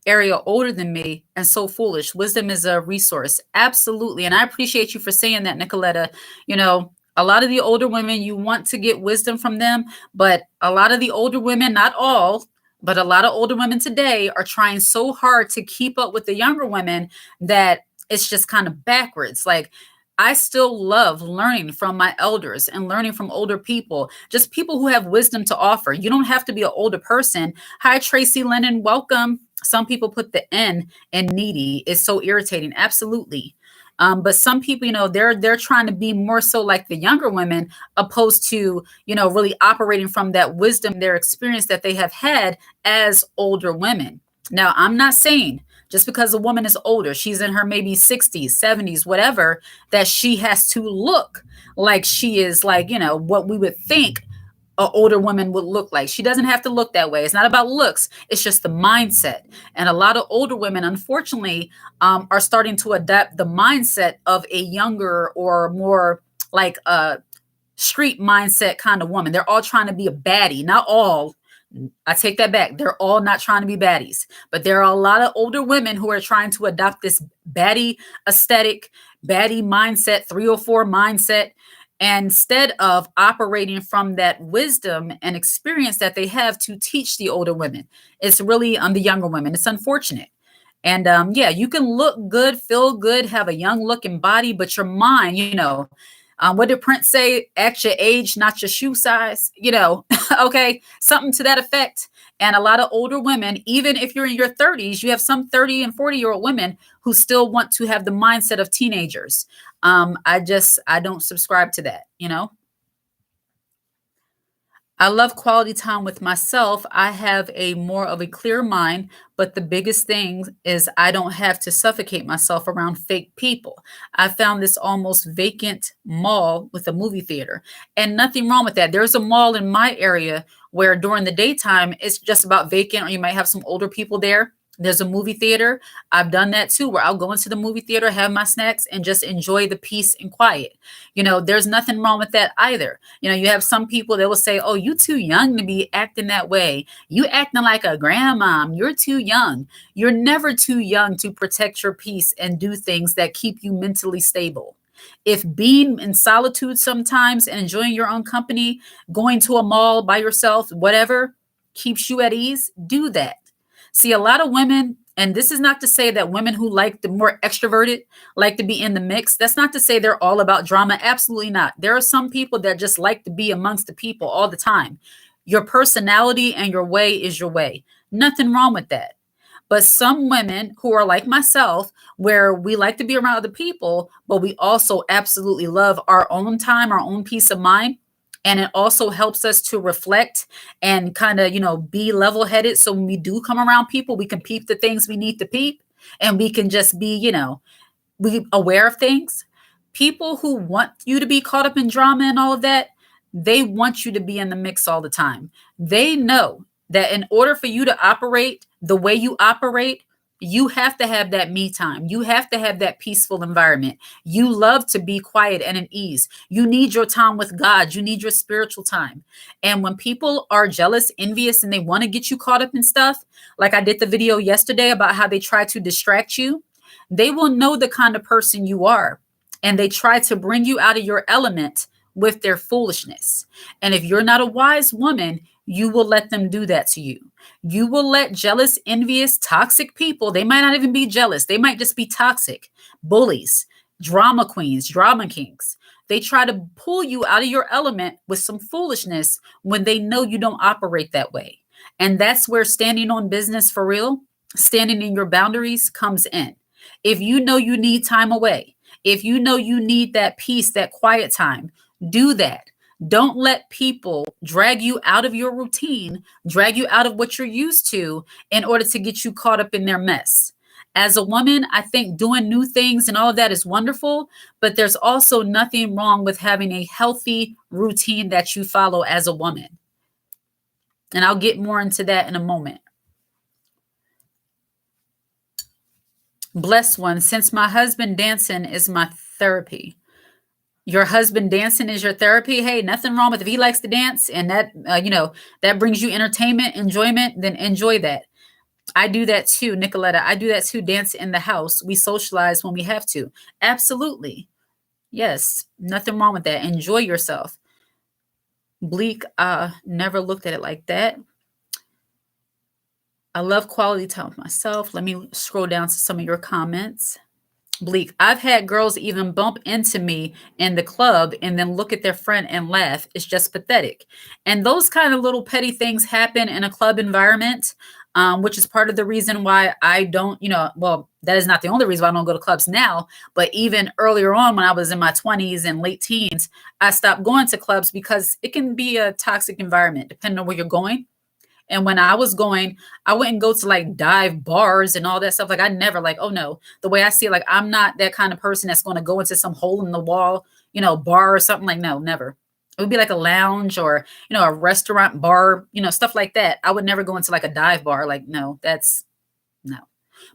area older than me and so foolish. Wisdom is a resource. Absolutely. And I appreciate you for saying that, Nicoletta. A lot of the older women, you want to get wisdom from them, but a lot of the older women, not all, but a lot of older women today are trying so hard to keep up with the younger women that it's just kind of backwards. Like, I still love learning from my elders and learning from older people, just people who have wisdom to offer. You don't have to be an older person. Hi, Tracy Lennon. Welcome. Some people put the N in needy. It's so irritating. Absolutely. But some people, they're trying to be more so like the younger women, opposed to, really operating from that wisdom, their experience that they have had as older women. Now, I'm not saying Just because a woman is older, she's in her maybe 60s, 70s, whatever, that she has to look like she is like, what we would think an older woman would look like. She doesn't have to look that way. It's not about looks. It's just the mindset. And a lot of older women, unfortunately, are starting to adapt the mindset of a younger or more like a street mindset kind of woman. They're all trying to be a baddie. Not all. I take that back. They're all not trying to be baddies, but there are a lot of older women who are trying to adopt this baddie aesthetic, baddie mindset, 304 mindset, instead of operating from that wisdom and experience that they have to teach the older women. It's really on the younger women. It's unfortunate. And yeah, you can look good, feel good, have a young looking body, but your mind, what did Prince say? At your age, not your shoe size, okay, something to that effect. And a lot of older women, even if you're in your 30s, you have some 30 and 40-year-old women who still want to have the mindset of teenagers. I don't subscribe to that. I love quality time with myself. I have a more of a clear mind, but the biggest thing is I don't have to suffocate myself around fake people. I found this almost vacant mall with a movie theater, and nothing wrong with that. There's a mall in my area where during the daytime it's just about vacant, or you might have some older people there. There's a movie theater. I've done that too, where I'll go into the movie theater, have my snacks, and just enjoy the peace and quiet. There's nothing wrong with that either. You have some people that will say, "Oh, you too young to be acting that way. You acting like a grandmom. You're too young." You're never too young to protect your peace and do things that keep you mentally stable. If being in solitude sometimes and enjoying your own company, going to a mall by yourself, whatever keeps you at ease, do that. See, a lot of women, and this is not to say that women who like the more extroverted like to be in the mix. That's not to say they're all about drama. Absolutely not. There are some people that just like to be amongst the people all the time. Your personality and your way is your way. Nothing wrong with that. But some women who are like myself, where we like to be around other people, but we also absolutely love our own time, our own peace of mind. And it also helps us to reflect and kind of, be level headed. So when we do come around people, we can peep the things we need to peep, and we can just be, we aware of things. People who want you to be caught up in drama and all of that, they want you to be in the mix all the time. They know that in order for you to operate the way you operate, you have to have that me time. You have to have that peaceful environment. You love to be quiet and at ease. You need your time with God. You need your spiritual time. And when people are jealous, envious, and they want to get you caught up in stuff, like I did the video yesterday about how they try to distract you, they will know the kind of person you are. And they try to bring you out of your element with their foolishness. And if you're not a wise woman, you will let them do that to you. You will let jealous, envious, toxic people, they might not even be jealous. They might just be toxic, bullies, drama queens, drama kings. They try to pull you out of your element with some foolishness when they know you don't operate that way. And that's where standing on business for real, standing in your boundaries comes in. If you know you need time away, if you know you need that peace, that quiet time, do that. Don't let people drag you out of your routine, drag you out of what you're used to in order to get you caught up in their mess. As a woman, I think doing new things and all of that is wonderful, but there's also nothing wrong with having a healthy routine that you follow as a woman. And I'll get more into that in a moment. Blessed one, since my husband dancing is my therapy. Your husband dancing is your therapy. Hey, nothing wrong with if he likes to dance and that, that brings you entertainment, enjoyment, then enjoy that. I do that too, Nicoletta. I do that too. Dance in the house. We socialize when we have to. Absolutely. Yes. Nothing wrong with that. Enjoy yourself. Bleak, never looked at it like that. I love quality time with myself. Let me scroll down to some of your comments. Bleak, I've had girls even bump into me in the club and then look at their friend and laugh. It's just pathetic. And those kind of little petty things happen in a club environment, which is part of the reason why I don't, well, that is not the only reason why I don't go to clubs now. But even earlier on when I was in my 20s and late teens, I stopped going to clubs because it can be a toxic environment depending on where you're going. And when I was going, I wouldn't go to like dive bars and all that stuff. Like I never like, oh no, the way I see it, like I'm not that kind of person that's going to go into some hole in the wall, bar or something. Like no, never. It would be like a lounge or, a restaurant bar, stuff like that. I would never go into like a dive bar. Like, no, that's no.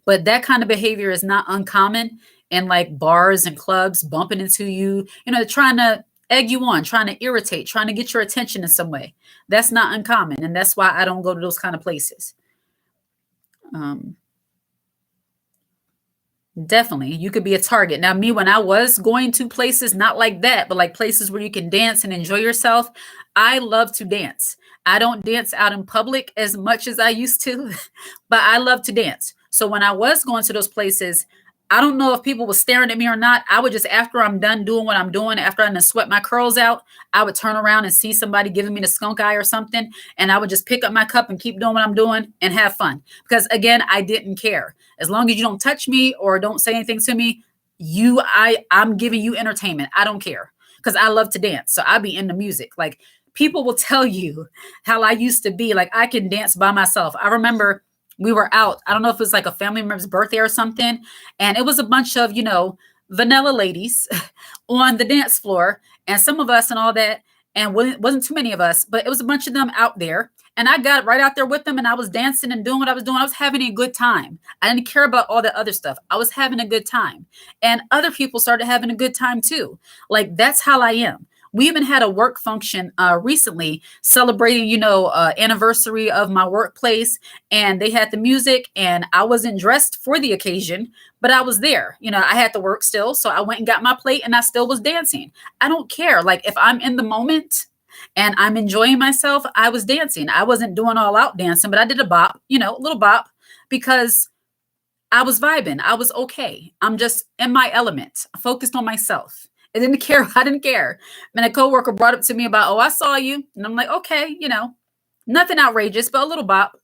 But that kind of behavior is not uncommon in like bars and clubs, bumping into you, trying to egg you on, trying to irritate, trying to get your attention in some way. That's not uncommon. And that's why I don't go to those kind of places. Um, Definitely. You could be a target. Now, me, when I was going to places, not like that, but like places where you can dance and enjoy yourself, I love to dance. I don't dance out in public as much as I used to, but I love to dance. So when I was going to those places, I don't know if people were staring at me or not. I would just, after I'm done doing what I'm doing, after I done sweat my curls out, I would turn around and see somebody giving me the skunk eye or something. And I would just pick up my cup and keep doing what I'm doing and have fun. Because again, I didn't care. As long as you don't touch me or don't say anything to me, I'm giving you entertainment. I don't care because I love to dance. So I be into music. Like people will tell you how I used to be. Like I can dance by myself. I remember we were out. I don't know if it was like a family member's birthday or something. And it was a bunch of, vanilla ladies on the dance floor and some of us and all that. And it wasn't too many of us, but it was a bunch of them out there. And I got right out there with them and I was dancing and doing what I was doing. I was having a good time. I didn't care about all the other stuff. I was having a good time. And other people started having a good time too. Like that's how I am. We even had a work function recently celebrating, anniversary of my workplace. And they had the music and I wasn't dressed for the occasion, but I was there. I had to work still. So I went and got my plate and I still was dancing. I don't care. Like if I'm in the moment, and I'm enjoying myself, I was dancing. I wasn't doing all out dancing, but I did a bop, a little bop because I was vibing. I was okay. I'm just in my element, focused on myself. I didn't care. I didn't care. And a coworker brought up to me about, oh, I saw you. And I'm like, okay, nothing outrageous, but a little bop.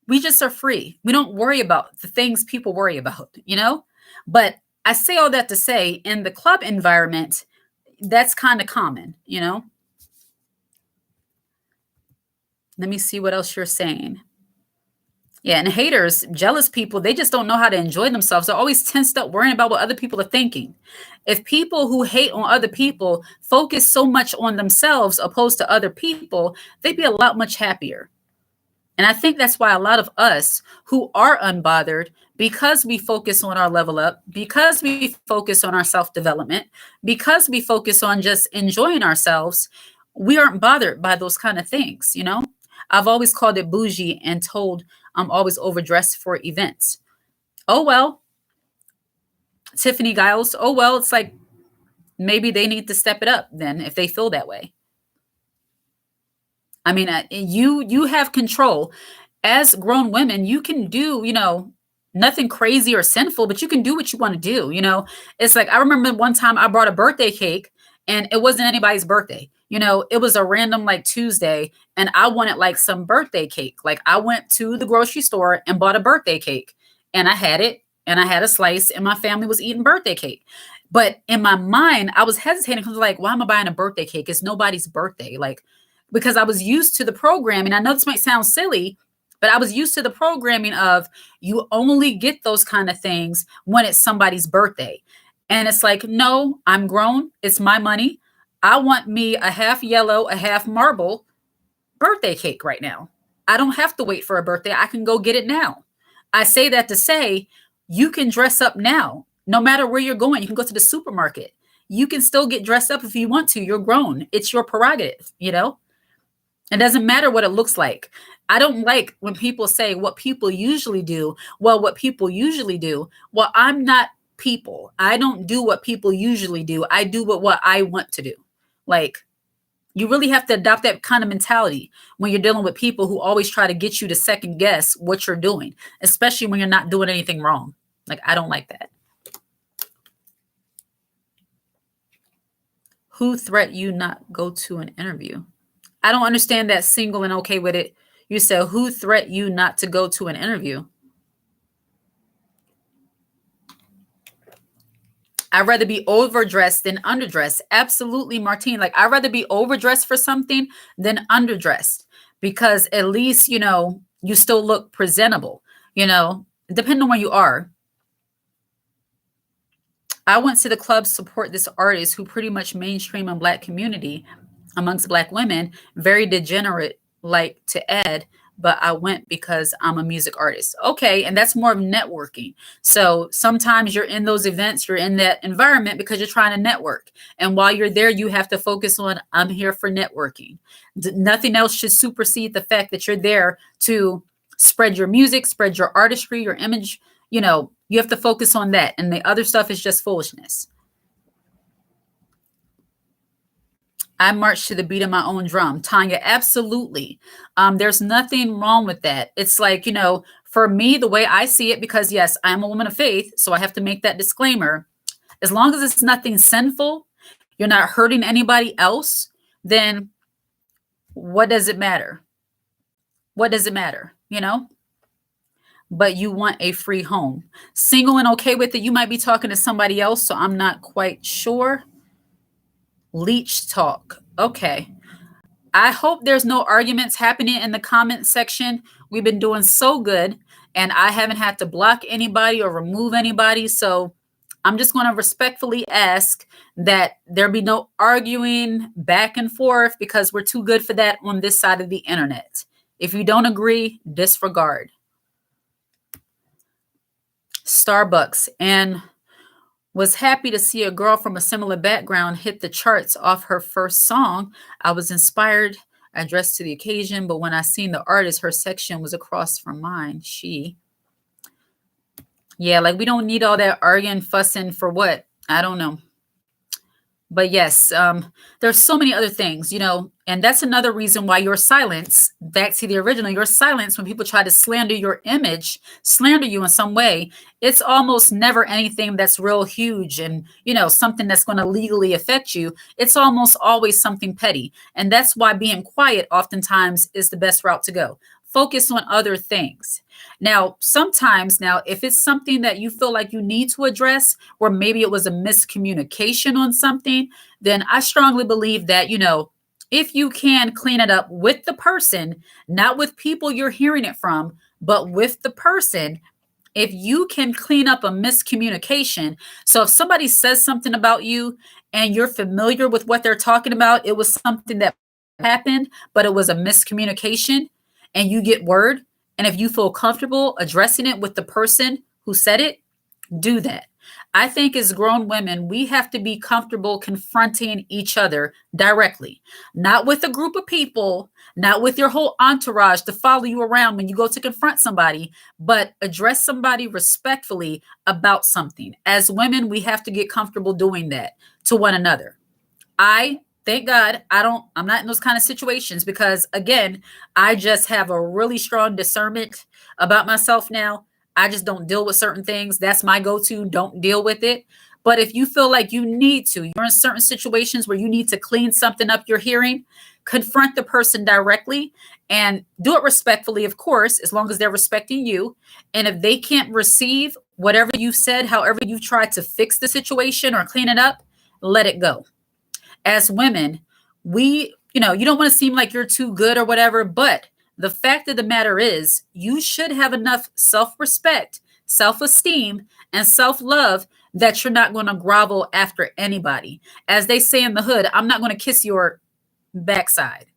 We just are free. We don't worry about the things people worry about, But I say all that to say in the club environment, that's kind of common. Let me see what else you're saying. Yeah, and haters, jealous people, they just don't know how to enjoy themselves. They're always tensed up, worrying about what other people are thinking. If people who hate on other people focus so much on themselves opposed to other people, they'd be a lot much happier. And I think that's why a lot of us who are unbothered, because we focus on our level up, because we focus on our self development, because we focus on just enjoying ourselves, we aren't bothered by those kind of things. I've always called it bougie and told I'm always overdressed for events. Oh, well, Tiffany Giles. Oh, well, it's like maybe they need to step it up then if they feel that way. I mean, you have control. As grown women, you can do, nothing crazy or sinful, but you can do what you want to do. It's like I remember one time I brought a birthday cake and it wasn't anybody's birthday. It was a random like Tuesday and I wanted like some birthday cake. Like I went to the grocery store and bought a birthday cake and I had it and I had a slice and my family was eating birthday cake. But in my mind, I was hesitating because like, why am I buying a birthday cake? It's nobody's birthday. Like, because I was used to the programming. I know this might sound silly, but I was used to the programming of you only get those kind of things when it's somebody's birthday. And it's like, no, I'm grown. It's my money. I want me a half yellow, a half marble birthday cake right now. I don't have to wait for a birthday. I can go get it now. I say that to say you can dress up now, no matter where you're going. You can go to the supermarket. You can still get dressed up if you want to. You're grown. It's your prerogative. It doesn't matter what it looks like. I don't like when people say what people usually do. Well, what people usually do. Well, I'm not people. I don't do what people usually do. I do what I want to do. Like, you really have to adopt that kind of mentality when you're dealing with people who always try to get you to second guess what you're doing, especially when you're not doing anything wrong. Like, I don't like that. Who threat you not go to an interview? I don't understand that single and okay with it. You said, who threat you not to go to an interview? I'd rather be overdressed than underdressed. Absolutely, Martine. Like, I'd rather be overdressed for something than underdressed because at least, you still look presentable, depending on where you are. I went to the club to support this artist who pretty much mainstream in black community amongst black women, very degenerate, like to add, but I went because I'm a music artist. Okay, and that's more of networking. So sometimes you're in those events, you're in that environment because you're trying to network. And while you're there, you have to focus on I'm here for networking. Nothing else should supersede the fact that you're there to spread your music, spread your artistry, your image. You have to focus on that. And the other stuff is just foolishness. I march to the beat of my own drum. Tanya, absolutely. There's nothing wrong with that. It's like, for me, the way I see it, because yes, I'm a woman of faith, so I have to make that disclaimer. As long as it's nothing sinful, you're not hurting anybody else, then what does it matter? What does it matter? But you want a free home. Single and okay with it, you might be talking to somebody else, so I'm not quite sure. Leech talk. Okay. I hope there's no arguments happening in the comment section. We've been doing so good, and I haven't had to block anybody or remove anybody. So I'm just going to respectfully ask that there be no arguing back and forth, because we're too good for that on this side of the internet. If you don't agree, disregard. Starbucks, and was happy to see a girl from a similar background hit the charts off her first song. I was inspired, addressed to the occasion, but when I seen the artist, her section was across from mine. Yeah, like we don't need all that arguing, fussing for what? I don't know. But yes, there's so many other things, and that's another reason why your silence, back to the original, your silence when people try to slander your image, slander you in some way, it's almost never anything that's real huge and, something that's going to legally affect you. It's almost always something petty. And that's why being quiet oftentimes is the best route to go. Focus on other things. Now, sometimes if it's something that you feel like you need to address, or maybe it was a miscommunication on something, then I strongly believe that, if you can clean it up with the person, not with people you're hearing it from, but with the person, if you can clean up a miscommunication. So if somebody says something about you and you're familiar with what they're talking about, it was something that happened, but it was a miscommunication, and you get word, and if you feel comfortable addressing it with the person who said it, do that. I think as grown women, we have to be comfortable confronting each other directly, not with a group of people, not with your whole entourage to follow you around when you go to confront somebody, but address somebody respectfully about something. As women, we have to get comfortable doing that to one another. Thank God I'm not in those kind of situations, because again, I just have a really strong discernment about myself now. I just don't deal with certain things. That's my go-to. Don't deal with it. But if you feel like you need to, you're in certain situations where you need to clean something up you're hearing, confront the person directly and do it respectfully, of course, as long as they're respecting you. And if they can't receive whatever you said, however you tried to fix the situation or clean it up, let it go. As women, you don't want to seem like you're too good or whatever, but the fact of the matter is, you should have enough self-respect, self-esteem, and self-love that you're not going to grovel after anybody. As they say in the hood, I'm not going to kiss your backside.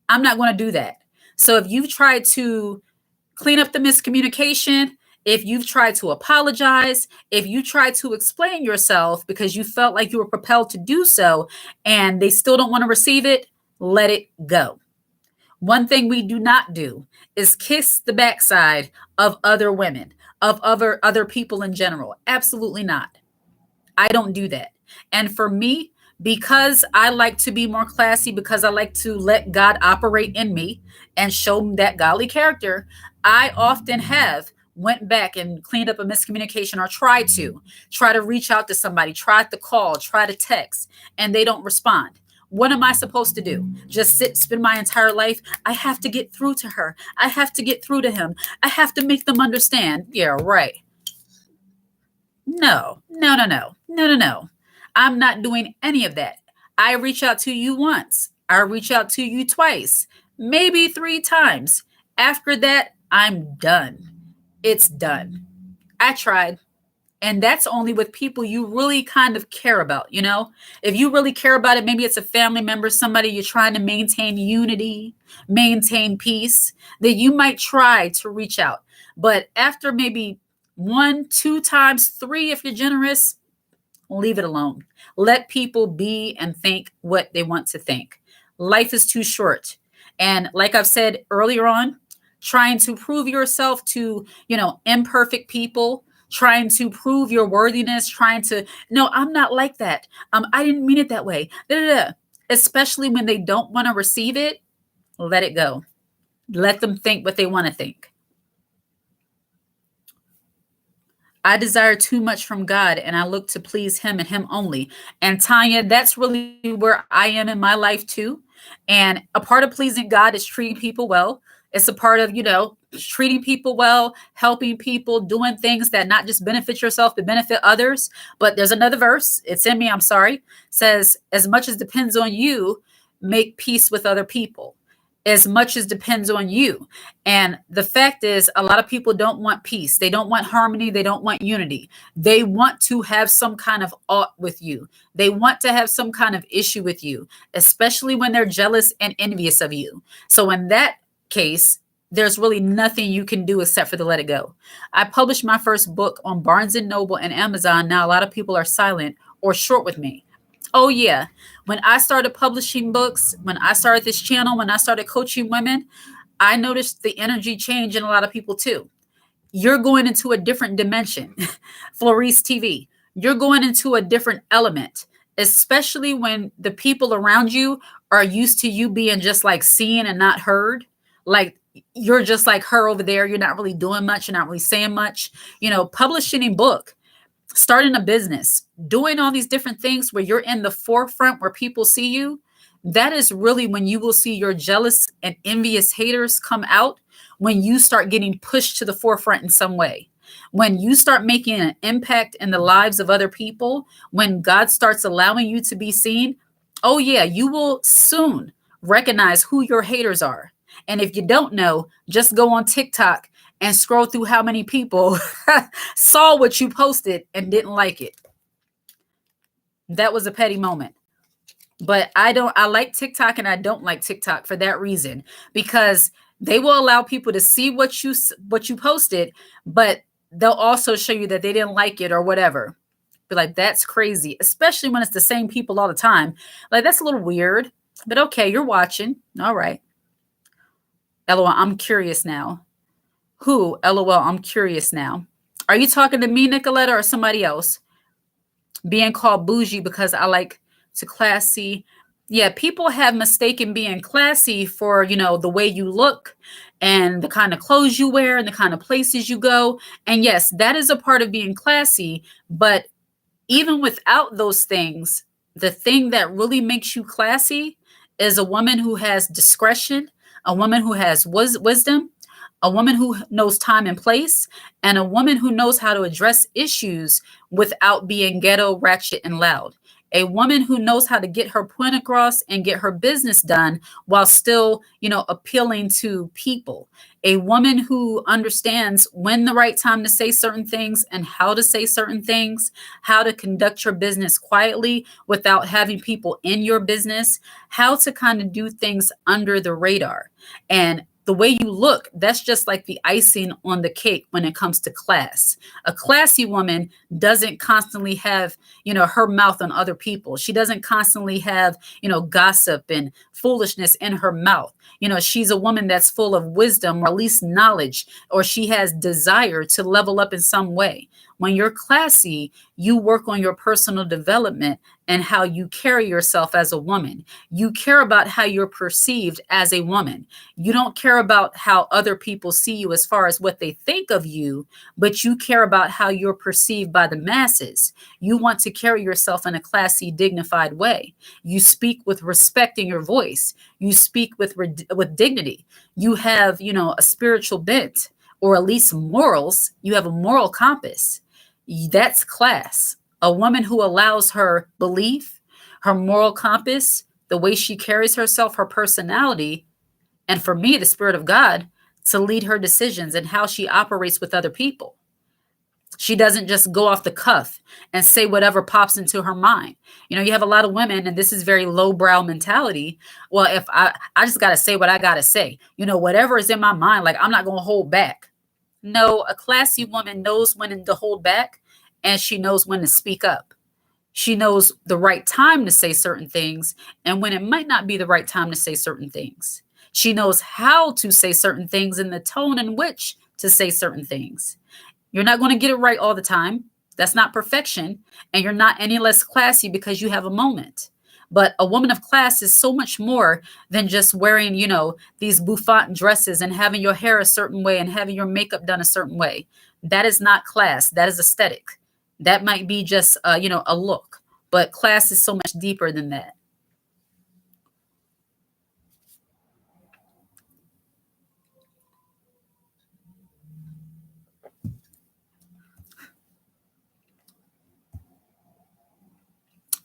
I'm not going to do that. So if you've tried to clean up the miscommunication, if you've tried to apologize, if you tried to explain yourself because you felt like you were propelled to do so and they still don't want to receive it, let it go. One thing we do not do is kiss the backside of other women, of other people in general. Absolutely not. I don't do that. And for me, because I like to be more classy, because I like to let God operate in me and show me that godly character, I often have went back and cleaned up a miscommunication, or try to reach out to somebody, try to call, try to text, and they don't respond. What am I supposed to do? Just spend my entire life? I have to get through to her. I have to get through to him. I have to make them understand. Yeah, right. No, no, no, no, no, no, no. I'm not doing any of that. I reach out to you once. I reach out to you twice. maybe 3 times. After that, I'm done. It's done. I tried. And that's only with people you really kind of care about, you know? If you really care about it, maybe it's a family member, somebody you're trying to maintain unity, maintain peace, that you might try to reach out. But after maybe 1, 2 times, three, if you're generous, leave it alone. Let people be and think what they want to think. Life is too short. And like I've said earlier on, trying to prove yourself to, imperfect people, trying to prove your worthiness, trying to, no, I'm not like that. I didn't mean it that way. Da, da, da. Especially when they don't want to receive it, let it go. Let them think what they want to think. I desire too much from God and I look to please Him and Him only. And Tanya, that's really where I am in my life too. And a part of pleasing God is treating people well. It's a part of, treating people well, helping people, doing things that not just benefit yourself, but benefit others. But there's another verse, it's in me, I'm sorry, says, as much as depends on you, make peace with other people. As much as depends on you. And the fact is, a lot of people don't want peace. They don't want harmony. They don't want unity. They want to have some kind of ought with you. They want to have some kind of issue with you, especially when they're jealous and envious of you. So in that case, there's really nothing you can do except for to let it go. I published my first book on Barnes and Noble and Amazon. Now a lot of people are silent or short with me. Oh, yeah. When I started publishing books, when I started this channel, when I started coaching women, I noticed the energy change in a lot of people too. You're going into a different dimension. Florice TV, you're going into a different element, especially when the people around you are used to you being just like seen and not heard. Like you're just like her over there. You're not really doing much. You're not really saying much. Publishing a book, starting a business, doing all these different things where you're in the forefront where people see you, that is really when you will see your jealous and envious haters come out, when you start getting pushed to the forefront in some way. When you start making an impact in the lives of other people, when God starts allowing you to be seen, oh yeah, you will soon recognize who your haters are. And if you don't know, just go on TikTok and scroll through how many people saw what you posted and didn't like it. That was a petty moment. But I like TikTok and I don't like TikTok for that reason, because they will allow people to see what you posted, but they'll also show you that they didn't like it or whatever. Be like, that's crazy, especially when it's the same people all the time. Like, that's a little weird, but okay, you're watching. All right. LOL, I'm curious now. Who? LOL, I'm curious now. Are you talking to me, Nicoletta, or somebody else? Being called bougie because I like to classy. Yeah, people have mistaken being classy for, the way you look and the kind of clothes you wear and the kind of places you go. And yes, that is a part of being classy. But even without those things, the thing that really makes you classy is a woman who has discretion, a woman who has wisdom, a woman who knows time and place, and a woman who knows how to address issues without being ghetto, ratchet, and loud. A woman who knows how to get her point across and get her business done while still, appealing to people. A woman who understands when the right time to say certain things and how to say certain things, how to conduct your business quietly without having people in your business, how to kind of do things under the radar. And the way you look, that's just like the icing on the cake when it comes to class. A classy woman doesn't constantly have, her mouth on other people. She doesn't constantly have, gossip and foolishness in her mouth. She's a woman that's full of wisdom, or at least knowledge, or she has desire to level up in some way. When you're classy, you work on your personal development and how you carry yourself as a woman. You care about how you're perceived as a woman. You don't care about how other people see you as far as what they think of you, but you care about how you're perceived by the masses. You want to carry yourself in a classy, dignified way. You speak with respect in your voice. You speak with dignity. You have, a spiritual bent, or at least morals. You have a moral compass. That's class. A woman who allows her belief, her moral compass, the way she carries herself, her personality, And for me, the Spirit of God to lead her decisions and how she operates with other people. She doesn't just go off the cuff and say whatever pops into her mind. You have a lot of women, and this is very lowbrow mentality. Well, if I just got to say what I got to say, whatever is in my mind, like I'm not going to hold back. No, a classy woman knows when to hold back, and she knows when to speak up. She knows the right time to say certain things and when it might not be the right time to say certain things. She knows how to say certain things and the tone in which to say certain things. You're not going to get it right all the time. That's not perfection. And you're not any less classy because you have a moment. But a woman of class is so much more than just wearing, these bouffant dresses and having your hair a certain way and having your makeup done a certain way. That is not class. That is aesthetic. That might be just, a look. But class is so much deeper than that.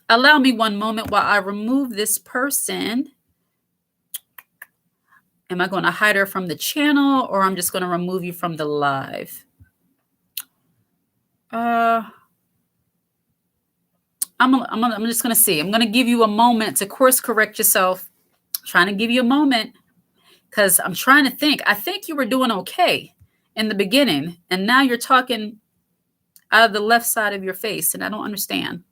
Allow me one moment while I remove this person. Am I going to hide her from the channel, or I'm just going to remove you from the live? I'm just going to see. I'm going to give you a moment to course correct yourself. I'm trying to give you a moment because I'm trying to think. I think you were doing okay in the beginning, and now you're talking out of the left side of your face, and I don't understand.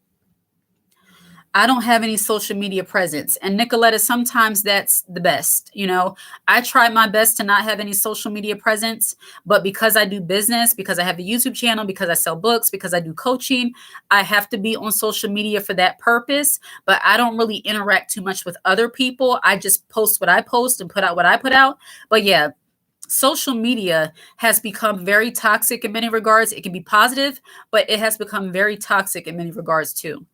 I don't have any social media presence. And Nicoletta, sometimes that's the best. I try my best to not have any social media presence, but because I do business, because I have a YouTube channel, because I sell books, because I do coaching, I have to be on social media for that purpose. But I don't really interact too much with other people. I just post what I post and put out what I put out. But yeah, social media has become very toxic in many regards. It can be positive, but it has become very toxic in many regards too.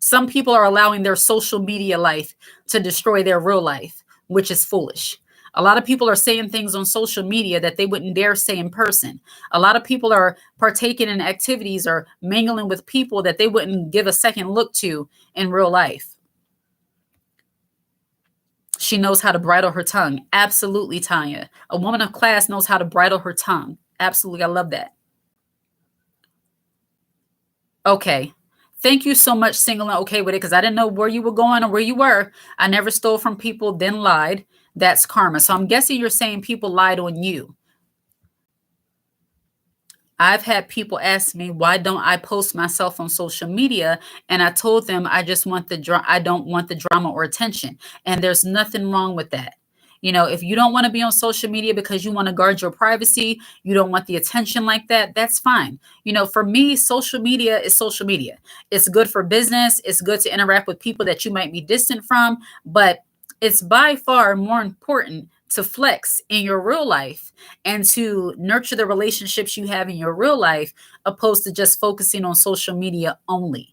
Some people are allowing their social media life to destroy their real life, which is foolish. A lot of people are saying things on social media that they wouldn't dare say in person. A lot of people are partaking in activities or mingling with people that they wouldn't give a second look to in real life. She knows how to bridle her tongue. Absolutely, Tanya. A woman of class knows how to bridle her tongue. Absolutely. I love that. Okay. Thank you so much, single and okay with it, because I didn't know where you were going or where you were. I never stole from people, then lied. That's karma. So I'm guessing you're saying people lied on you. I've had people ask me, why don't I post myself on social media? And I told them I just want I don't want the drama or attention. And there's nothing wrong with that. If you don't want to be on social media because you want to guard your privacy, you don't want the attention like that, that's fine. For me, social media is social media. It's good for business. It's good to interact with people that you might be distant from, but it's by far more important to flex in your real life and to nurture the relationships you have in your real life, opposed to just focusing on social media only.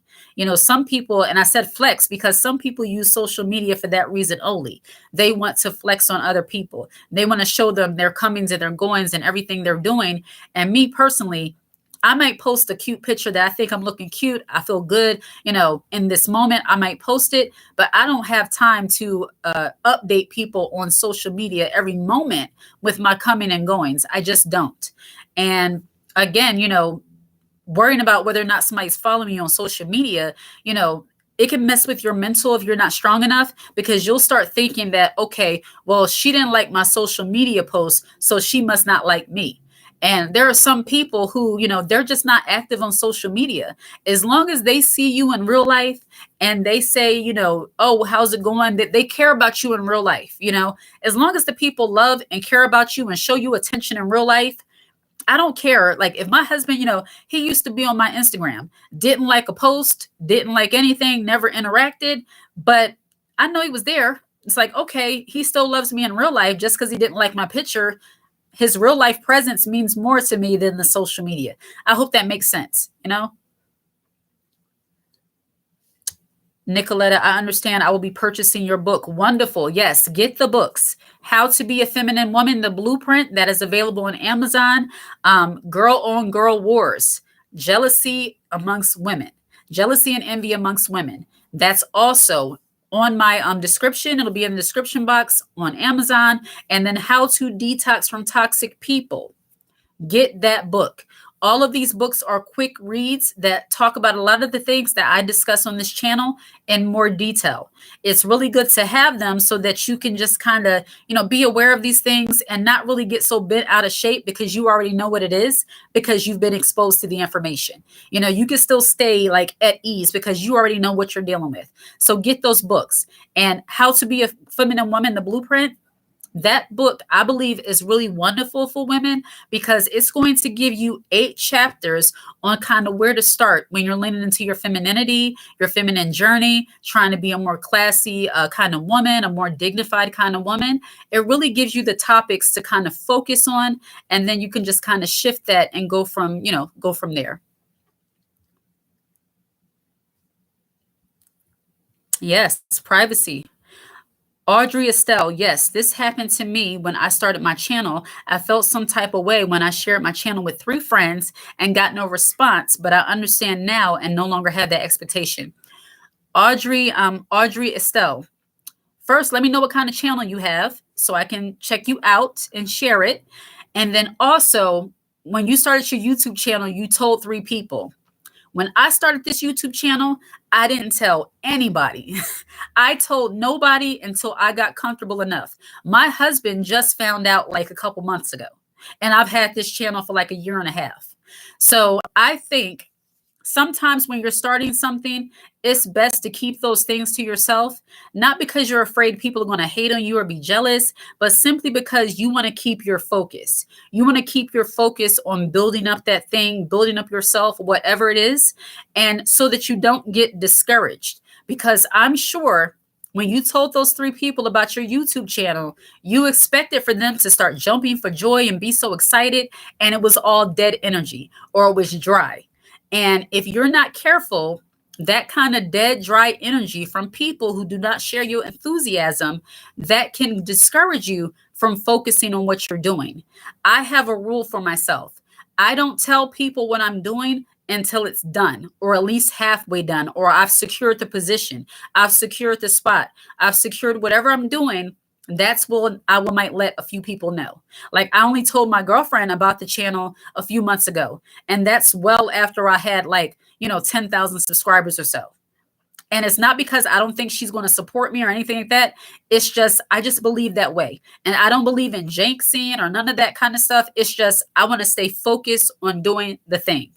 Some people, and I said flex because some people use social media for that reason only. They want to flex on other people. They want to show them their comings and their goings and everything they're doing. And me personally, I might post a cute picture that I think I'm looking cute. I feel good, in this moment, I might post it, but I don't have time to update people on social media every moment with my coming and goings. I just don't. And again, worrying about whether or not somebody's following you on social media, it can mess with your mental if you're not strong enough, because you'll start thinking that, okay, well, she didn't like my social media post, so she must not like me. And there are some people who, they're just not active on social media. As long as they see you in real life and they say, oh, how's it going? That they care about you in real life. As long as the people love and care about you and show you attention in real life, I don't care. Like if my husband, he used to be on my Instagram, didn't like a post, didn't like anything, never interacted, but I know he was there. It's like, okay, he still loves me in real life. Just because he didn't like my picture, his real life presence means more to me than the social media. I hope that makes sense. Nicoletta, I understand. I will be purchasing your book. Wonderful. Yes, get the books. How to Be a Feminine Woman, the blueprint that is available on Amazon. Girl on Girl Wars, jealousy amongst women, jealousy and envy amongst women. That's also on my description. It'll be in the description box on Amazon. And then How to Detox from Toxic People. Get that book. All of these books are quick reads that talk about a lot of the things that I discuss on this channel in more detail. It's really good to have them so that you can just kind of, be aware of these things and not really get so bent out of shape because you already know what it is because you've been exposed to the information. You can still stay like at ease because you already know what you're dealing with. So get those books. And How to Be a Feminine Woman, the Blueprint. That book, I believe, is really wonderful for women because it's going to give you 8 chapters on kind of where to start when you're leaning into your femininity, your feminine journey, trying to be a more classy kind of woman, a more dignified kind of woman. It really gives you the topics to kind of focus on, and then you can just kind of shift that and go from there. Yes, privacy. Audrey Estelle, yes, this happened to me when I started my channel. I felt some type of way when I shared my channel with 3 friends and got no response, but I understand now and no longer have that expectation. Audrey Estelle, first, let me know what kind of channel you have so I can check you out and share it. And then also, when you started your YouTube channel, you told 3 people. When I started this YouTube channel, I didn't tell anybody. I told nobody until I got comfortable enough. My husband just found out like a couple months ago, and I've had this channel for like a year and a half. So I think sometimes when you're starting something, it's best to keep those things to yourself, not because you're afraid people are going to hate on you or be jealous, but simply because you want to keep your focus. You want to keep your focus on building up that thing, building up yourself, whatever it is, and so that you don't get discouraged. Because I'm sure when you told those 3 people about your YouTube channel, you expected for them to start jumping for joy and be so excited, and it was all dead energy or it was dry. And if you're not careful, that kind of dead, dry energy from people who do not share your enthusiasm, that can discourage you from focusing on what you're doing. I have a rule for myself. I don't tell people what I'm doing until it's done, or at least halfway done, or I've secured the position, I've secured the spot, I've secured whatever I'm doing. That's when might let a few people know. Like I only told my girlfriend about the channel a few months ago, and that's well after I had 10,000 subscribers or so. And it's not because I don't think she's going to support me or anything like that. It's just, I just believe that way. And I don't believe in jinxing or none of that kind of stuff. It's just, I want to stay focused on doing the thing.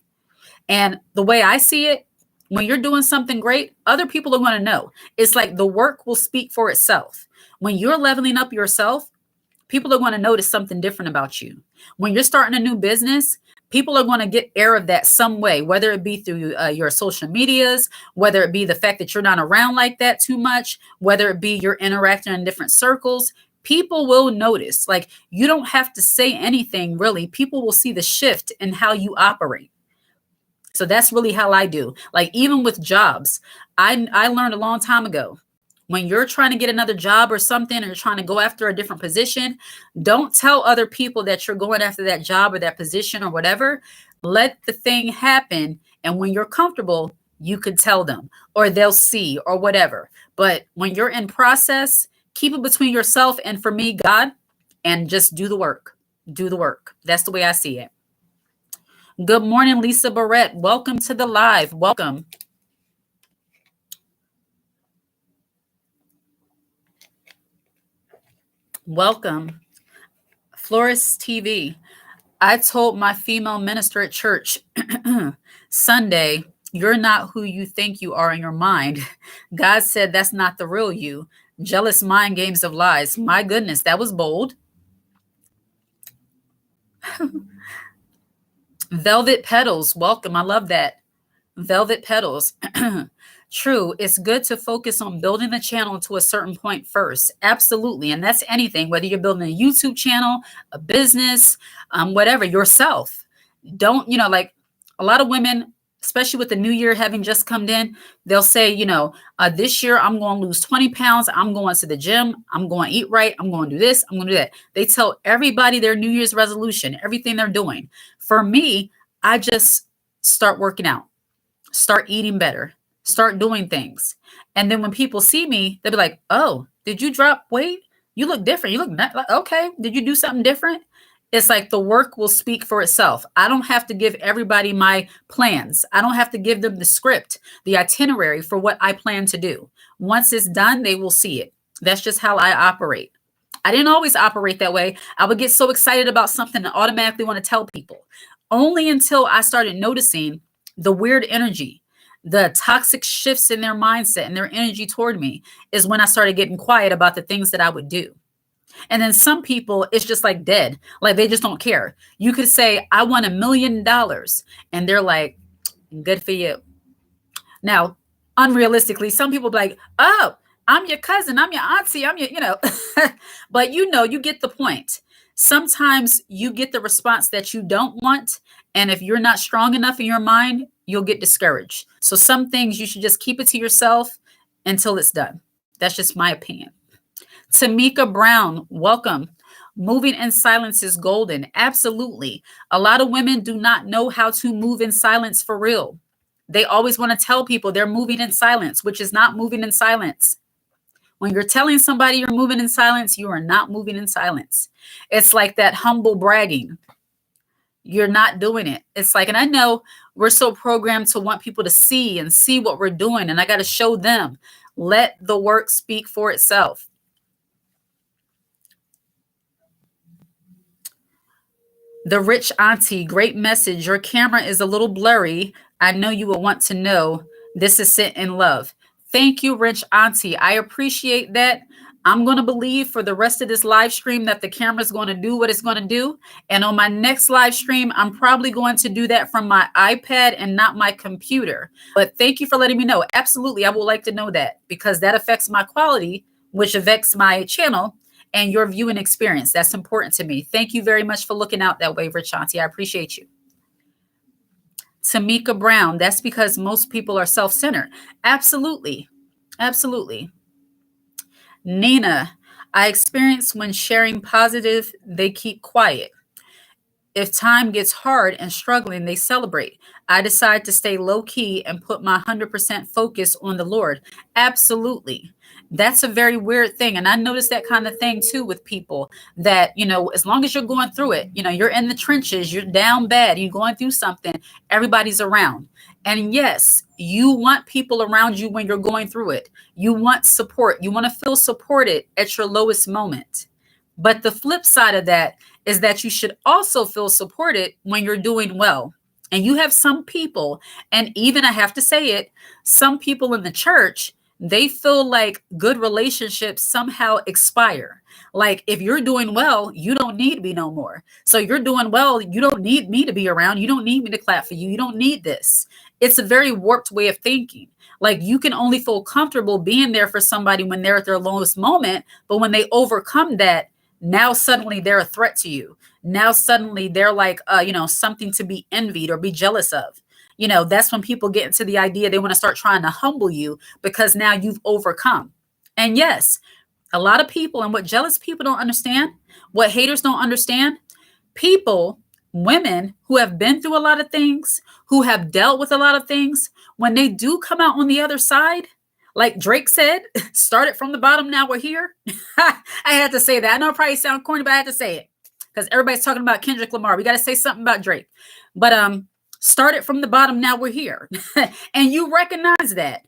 And the way I see it, when you're doing something great, other people are going to know. It's like the work will speak for itself. When you're leveling up yourself, people are going to notice something different about you. When you're starting a new business, people are going to get air of that some way, whether it be through your social medias, whether it be the fact that you're not around like that too much, whether it be you're interacting in different circles. People will notice. Like you don't have to say anything really. People will see the shift in how you operate. So that's really how I do. Like even with jobs, I learned a long time ago, when you're trying to get another job or something, or you're trying to go after a different position, don't tell other people that you're going after that job or that position or whatever. Let the thing happen. And when you're comfortable, you could tell them or they'll see or whatever. But when you're in process, keep it between yourself and, for me, God, and just do the work. Do the work. That's the way I see it. Good morning, Lisa Barrett. Welcome to the live. Welcome. Welcome. Florist TV. I told my female minister at church Sunday, you're not who you think you are in your mind. God said that's not the real you. Jealous mind games of lies. My goodness, that was bold. Velvet Petals. Welcome. I love that. Velvet Petals. True. It's good to focus on building the channel to a certain point first. Absolutely. And that's anything, whether you're building a YouTube channel, a business, whatever, yourself. Don't, like a lot of women, especially with the new year having just come in, they'll say, this year I'm going to lose 20 pounds. I'm going to the gym. I'm going to eat right. I'm going to do this. I'm going to do that. They tell everybody their New Year's resolution, everything they're doing. For me, I just start working out. Start eating better, start doing things. And then when people see me, they'll be like, "Oh, did you drop weight? You look different. You look not like okay. Did you do something different?" It's like the work will speak for itself. I don't have to give everybody my plans. I don't have to give them the script, the itinerary for what I plan to do. Once it's done, they will see it. That's just how I operate. I didn't always operate that way. I would get so excited about something and automatically want to tell people. Only until I started noticing the weird energy, the toxic shifts in their mindset and their energy toward me is when I started getting quiet about the things that I would do. And then some people, it's just like dead. Like they just don't care. You could say, I want $1 million. And they're like, good for you. Now, unrealistically, some people be like, oh, I'm your cousin, I'm your auntie, I'm your. But you get the point. Sometimes you get the response that you don't want. And if you're not strong enough in your mind, you'll get discouraged. So some things you should just keep it to yourself until it's done. That's just my opinion. Tamika Brown, welcome. Moving in silence is golden. Absolutely. A lot of women do not know how to move in silence for real. They always want to tell people they're moving in silence, which is not moving in silence. When you're telling somebody you're moving in silence, you are not moving in silence. It's like that humble bragging. You're not doing it. It's like, and I know we're so programmed to want people to see and see what we're doing, and I got to show them. Let the work speak for itself. The rich auntie, great message. Your camera is a little blurry. I know you will want to know. This is sent in love. Thank you, rich auntie. I appreciate that. I'm going to believe for the rest of this live stream that the camera is going to do what it's going to do. And on my next live stream, I'm probably going to do that from my iPad and not my computer. But thank you for letting me know. Absolutely. I would like to know that because that affects my quality, which affects my channel and your viewing experience. That's important to me. Thank you very much for looking out that way, Rich Auntie. I appreciate you. Tamika Brown, that's because most people are self-centered. Absolutely. Absolutely. Nina, I experience when sharing positive, they keep quiet. If time gets hard and struggling, they celebrate. I decide to stay low key and put my 100% focus on the Lord. Absolutely. That's a very weird thing. And I noticed that kind of thing too with people that, as long as you're going through it, you're in the trenches, you're down bad, you're going through something, everybody's around. And yes, you want people around you when you're going through it. You want support. You want to feel supported at your lowest moment. But the flip side of that is that you should also feel supported when you're doing well. And you have some people, and even I have to say it, some people in the church, they feel like good relationships somehow expire. Like if you're doing well, you don't need me no more. So you're doing well, you don't need me to be around. You don't need me to clap for you. You don't need this. It's a very warped way of thinking. Like you can only feel comfortable being there for somebody when they're at their lowest moment. But when they overcome that, now suddenly they're a threat to you. Now suddenly they're like, something to be envied or be jealous of. That's when people get into the idea they want to start trying to humble you because now you've overcome. And yes, a lot of people, and what jealous people don't understand, what haters don't understand, people, women who have been through a lot of things, who have dealt with a lot of things, when they do come out on the other side, like Drake said, started from the bottom, now we're here. I had to say that. I know it probably sounds corny, but I had to say it because everybody's talking about Kendrick Lamar. We got to say something about Drake. But started from the bottom, now we're here. And you recognize that.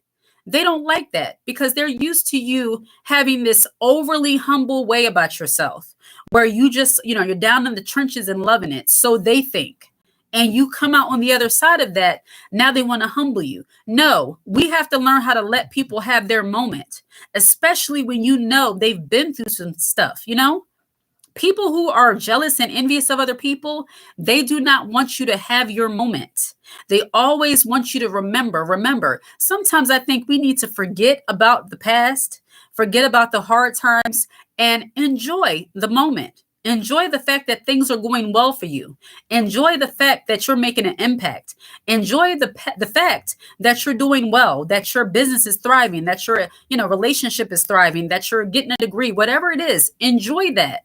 They don't like that because they're used to you having this overly humble way about yourself where you just, you're down in the trenches and loving it. So they think. And you come out on the other side of that. Now they want to humble you. No, we have to learn how to let people have their moment, especially when they've been through some stuff, People who are jealous and envious of other people, they do not want you to have your moment. They always want you to remember. Sometimes I think we need to forget about the past, forget about the hard times, and enjoy the moment. Enjoy the fact that things are going well for you. Enjoy the fact that you're making an impact. Enjoy the fact that you're doing well, that your business is thriving, that your relationship is thriving, that you're getting a degree, whatever it is. Enjoy that.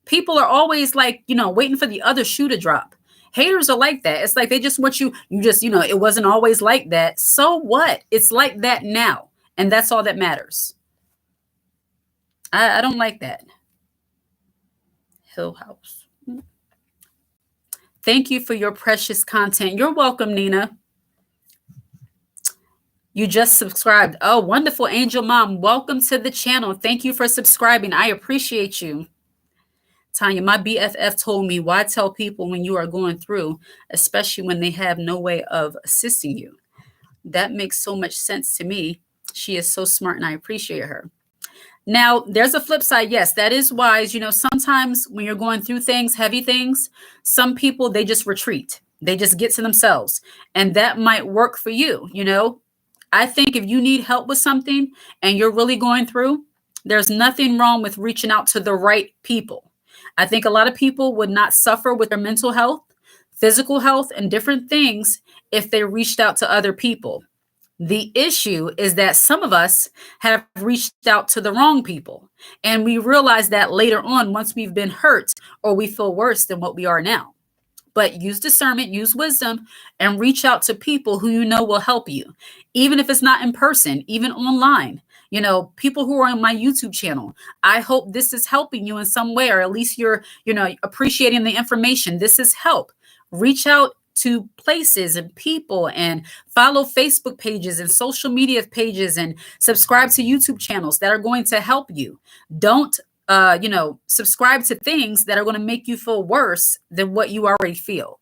People are always like, waiting for the other shoe to drop. Haters are like that. It's like they just want you just, it wasn't always like that. So what? It's like that now. And that's all that matters. I don't like that. Hill House. Thank you for your precious content. You're welcome, Nina. You just subscribed. Oh, wonderful. Angel Mom, welcome to the channel. Thank you for subscribing. I appreciate you. Tanya, my BFF told me, why tell people when you are going through, especially when they have no way of assisting you? That makes so much sense to me. She is so smart and I appreciate her. Now, there's a flip side. Yes, that is wise. Sometimes when you're going through things, heavy things, some people, they just retreat. They just get to themselves. And that might work for you. I think if you need help with something and you're really going through, there's nothing wrong with reaching out to the right people. I think a lot of people would not suffer with their mental health, physical health, and different things if they reached out to other people. The issue is that some of us have reached out to the wrong people. And we realize that later on, once we've been hurt or we feel worse than what we are now. But use discernment, use wisdom, and reach out to people who you know will help you, even if it's not in person, even online. People who are on my YouTube channel, I hope this is helping you in some way, or at least you're, appreciating the information. This is help. Reach out to places and people and follow Facebook pages and social media pages and subscribe to YouTube channels that are going to help you. Don't subscribe to things that are going to make you feel worse than what you already feel.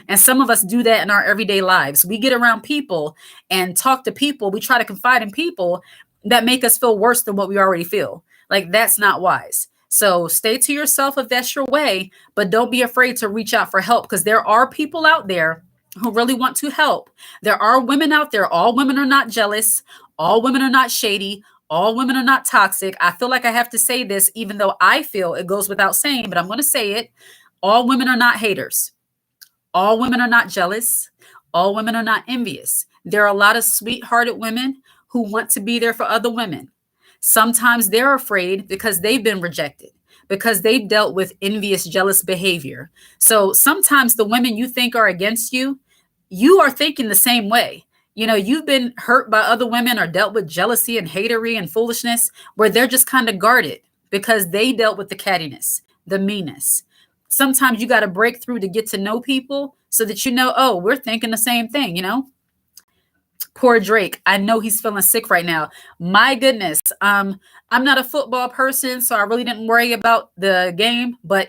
And some of us do that in our everyday lives. We get around people and talk to people. We try to confide in people that make us feel worse than what we already feel. Like, that's not wise. So stay to yourself if that's your way, but don't be afraid to reach out for help, because there are people out there who really want to help. There are women out there. All women are not jealous. All women are not shady. All women are not toxic. I feel like I have to say this, even though I feel it goes without saying, but I'm going to say it. All women are not haters. All women are not jealous. All women are not envious. There are a lot of sweethearted women who want to be there for other women. Sometimes they're afraid because they've been rejected, because they've dealt with envious, jealous behavior. So sometimes the women you think are against you, you are thinking the same way. You've been hurt by other women or dealt with jealousy and hatery and foolishness where they're just kind of guarded because they dealt with the cattiness, the meanness. Sometimes you got to break through to get to know people so that oh, we're thinking the same thing. Poor Drake. I know he's feeling sick right now. My goodness. I'm not a football person, so I really didn't worry about the game. But,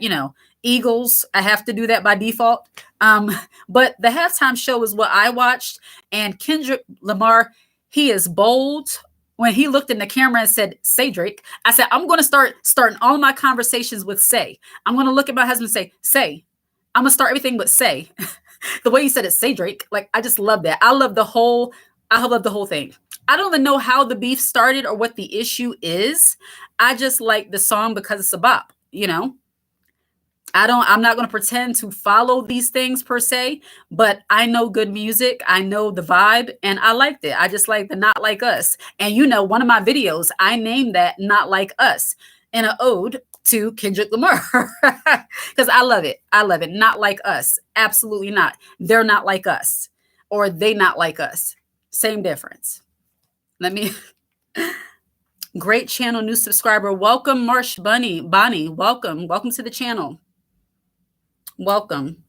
Eagles, I have to do that by default. But the halftime show is what I watched. And Kendrick Lamar, he is bold. When he looked in the camera and said, "Say, Drake," I said, I'm going to starting all my conversations with "say." I'm going to look at my husband and say, "Say." I'm going to start everything with "say." The way he said it, "Say, Drake." Like, I just love that. I love the whole thing. I don't even know how the beef started or what the issue is. I just like the song because it's a bop, I'm not going to pretend to follow these things per se, but I know good music. I know the vibe and I liked it. I just like the Not Like Us. And one of my videos, I named that Not Like Us in an ode to Kendrick Lamar because I love it. I love it. Not like us. Absolutely not. They're not like us, or they not like us. Same difference. Great channel, new subscriber. Welcome, Marsh Bonnie. Welcome to the channel. Welcome.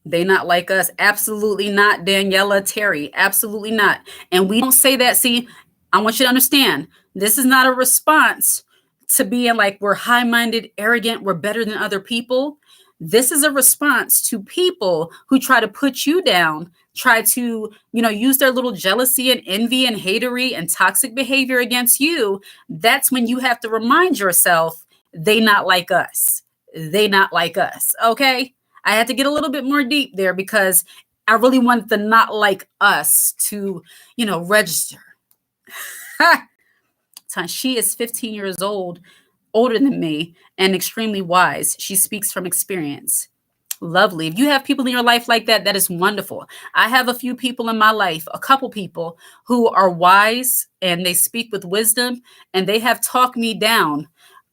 They not like us. Absolutely not, Daniela Terry. Absolutely not. And we don't say that. See, I want you to understand, this is not a response to being like we're high-minded, arrogant, we're better than other people. This is a response to people who try to put you down, try to, use their little jealousy and envy and hatery and toxic behavior against you. That's when you have to remind yourself, they not like us. They not like us. Okay. I had to get a little bit more deep there because I really want the not like us to, register. She is 15 years old, older than me, and extremely wise. She speaks from experience. Lovely. If you have people in your life like that, that is wonderful. I have a few people in my life, a couple people who are wise and they speak with wisdom, and they have talked me down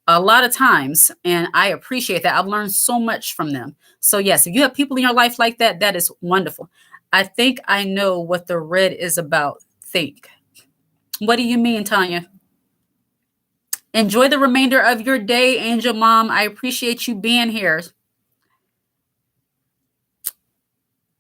a lot of times, and I appreciate that. I've learned so much from them. So yes, if you have people in your life like that, that is wonderful. I think I know what the red is about. Think. What do you mean, Tanya? Enjoy the remainder of your day, Angel Mom. I appreciate you being here.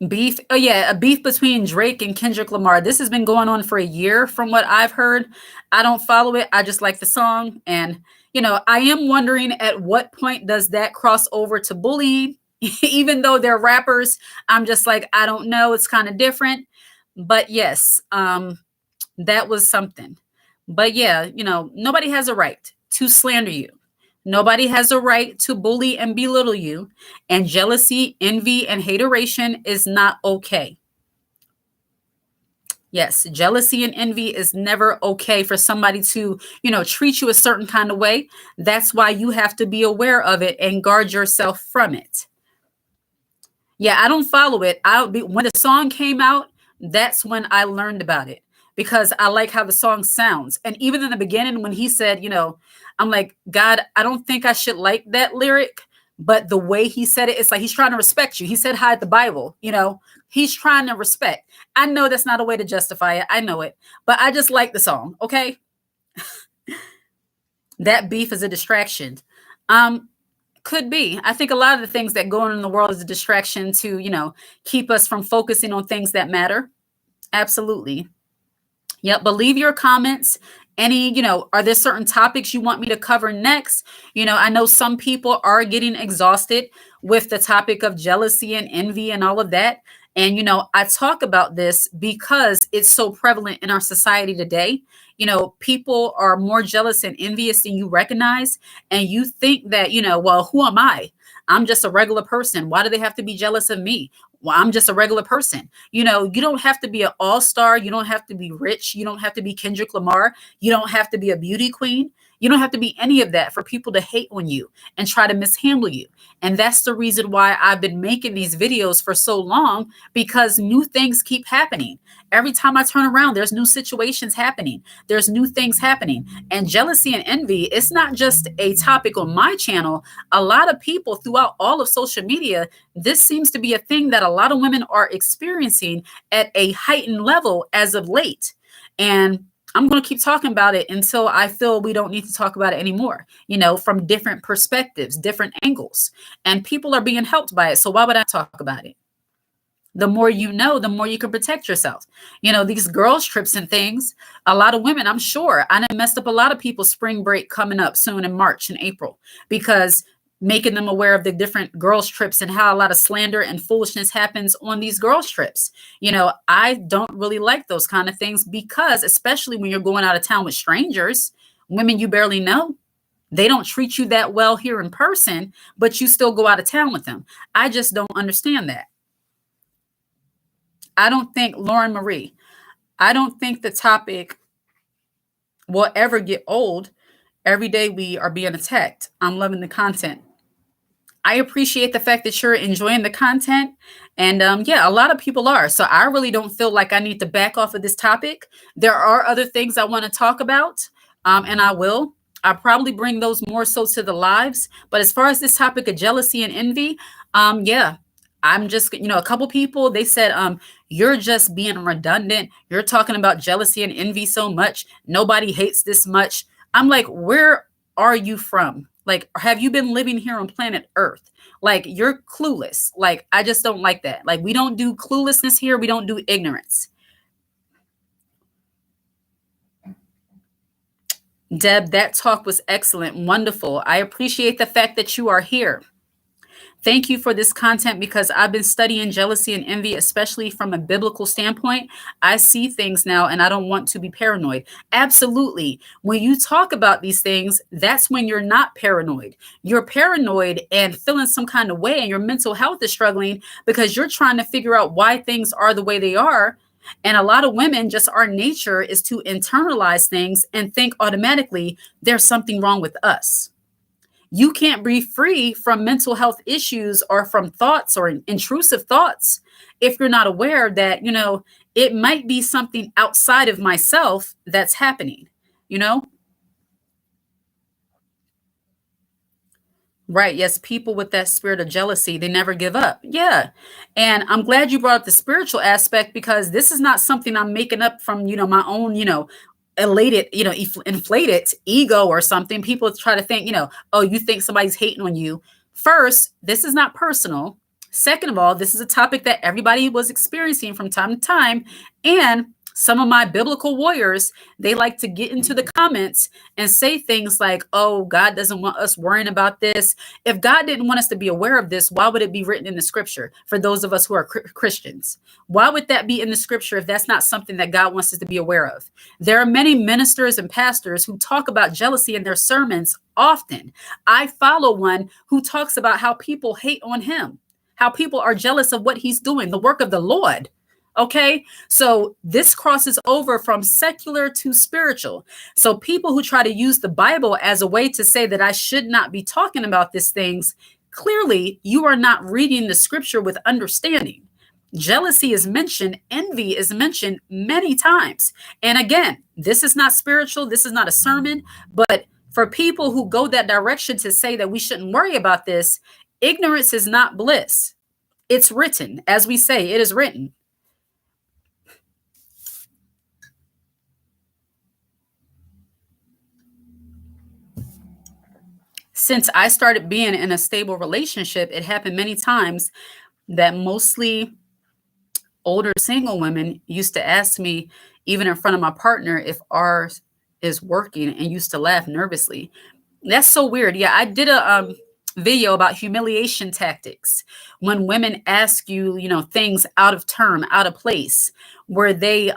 Beef. Oh yeah, a beef between Drake and Kendrick Lamar. This has been going on for a year from what I've heard. I don't follow it. I just like the song, and I am wondering at what point does that cross over to bullying? Even though they're rappers, I'm just like, I don't know. It's kind of different. But yes, that was something. But yeah, nobody has a right to slander you. Nobody has a right to bully and belittle you. And jealousy, envy, and hateration is not okay. Yes, jealousy and envy is never okay for somebody to, treat you a certain kind of way. That's why you have to be aware of it and guard yourself from it. Yeah, I don't follow it. When the song came out, that's when I learned about it because I like how the song sounds. And even in the beginning, when he said, I'm like, God, I don't think I should like that lyric, but the way he said it, it's like he's trying to respect you. He said, hide the Bible, he's trying to respect. I know that's not a way to justify it. I know it, but I just like the song. Okay. That beef is a distraction. Could be. I think a lot of the things that go on in the world is a distraction to, keep us from focusing on things that matter. Absolutely. Yep. But leave your comments. Are there certain topics you want me to cover next? I know some people are getting exhausted with the topic of jealousy and envy and all of that. And, I talk about this because it's so prevalent in our society today. People are more jealous and envious than you recognize. And you think that, well, who am I? I'm just a regular person. Why do they have to be jealous of me? Well, I'm just a regular person. You don't have to be an all-star. You don't have to be rich. You don't have to be Kendrick Lamar. You don't have to be a beauty queen. You don't have to be any of that for people to hate on you and try to mishandle you. And that's the reason why I've been making these videos for so long, because new things keep happening. Every time I turn around, there's new situations happening. There's new things happening. And jealousy and envy, it's not just a topic on my channel. A lot of people throughout all of social media, this seems to be a thing that a lot of women are experiencing at a heightened level as of late. And I'm going to keep talking about it until I feel we don't need to talk about it anymore, from different perspectives, different angles. And people are being helped by it. So why would I talk about it? The more you know, the more you can protect yourself. These girls' trips and things, a lot of women, I'm sure, I done messed up a lot of people's spring break coming up soon in March and April, because making them aware of the different girls' trips and how a lot of slander and foolishness happens on these girls' trips. I don't really like those kind of things, because especially when you're going out of town with strangers, women you barely know, they don't treat you that well here in person, but you still go out of town with them. I just don't understand that. I don't think, Lauren Marie, I don't think the topic will ever get old. Every day we are being attacked. I'm loving the content. I appreciate the fact that you're enjoying the content. And yeah, a lot of people are. So I really don't feel like I need to back off of this topic. There are other things I want to talk about, and I will. I'll probably bring those more so to the lives. But as far as this topic of jealousy and envy, yeah, I'm just, a couple people, they said, you're just being redundant. You're talking about jealousy and envy so much. Nobody hates this much. I'm like, where are you from? Like, have you been living here on planet Earth? Like, you're clueless. Like, I just don't like that. Like, we don't do cluelessness here. We don't do ignorance. Deb, that talk was excellent. Wonderful. I appreciate the fact that you are here. Thank you for this content, because I've been studying jealousy and envy, especially from a biblical standpoint. I see things now and I don't want to be paranoid. Absolutely. When you talk about these things, that's when you're not paranoid. You're paranoid and feeling some kind of way, and your mental health is struggling because you're trying to figure out why things are the way they are. And a lot of women, just our nature is to internalize things and think automatically there's something wrong with us. You can't be free from mental health issues or from thoughts or intrusive thoughts if you're not aware that, it might be something outside of myself that's happening, you know? Right. Yes. People with that spirit of jealousy, they never give up. Yeah. And I'm glad you brought up the spiritual aspect because this is not something I'm making up from, my own, elated, inflated ego or something. People try to think, oh, you think somebody's hating on you. First, this is not personal. Second of all, this is a topic that everybody was experiencing from time to time. And some of my biblical warriors, they like to get into the comments and say things like, oh, God doesn't want us worrying about this. If God didn't want us to be aware of this, why would it be written in the scripture for those of us who are Christians? Why would that be in the scripture if that's not something that God wants us to be aware of? There are many ministers and pastors who talk about jealousy in their sermons often. I follow one who talks about how people hate on him, how people are jealous of what he's doing, the work of the Lord. Okay, so this crosses over from secular to spiritual. So people who try to use the Bible as a way to say that I should not be talking about these things, clearly you are not reading the scripture with understanding. Jealousy is mentioned, envy is mentioned many times. And again, this is not spiritual, this is not a sermon, but for people who go that direction to say that we shouldn't worry about this, ignorance is not bliss. It's written, as we say, it is written. Since I started being in a stable relationship, it happened many times that mostly older single women used to ask me, even in front of my partner, if ours is working and used to laugh nervously. That's so weird. Yeah, I did a video about humiliation tactics when women ask you, things out of term, out of place, where they,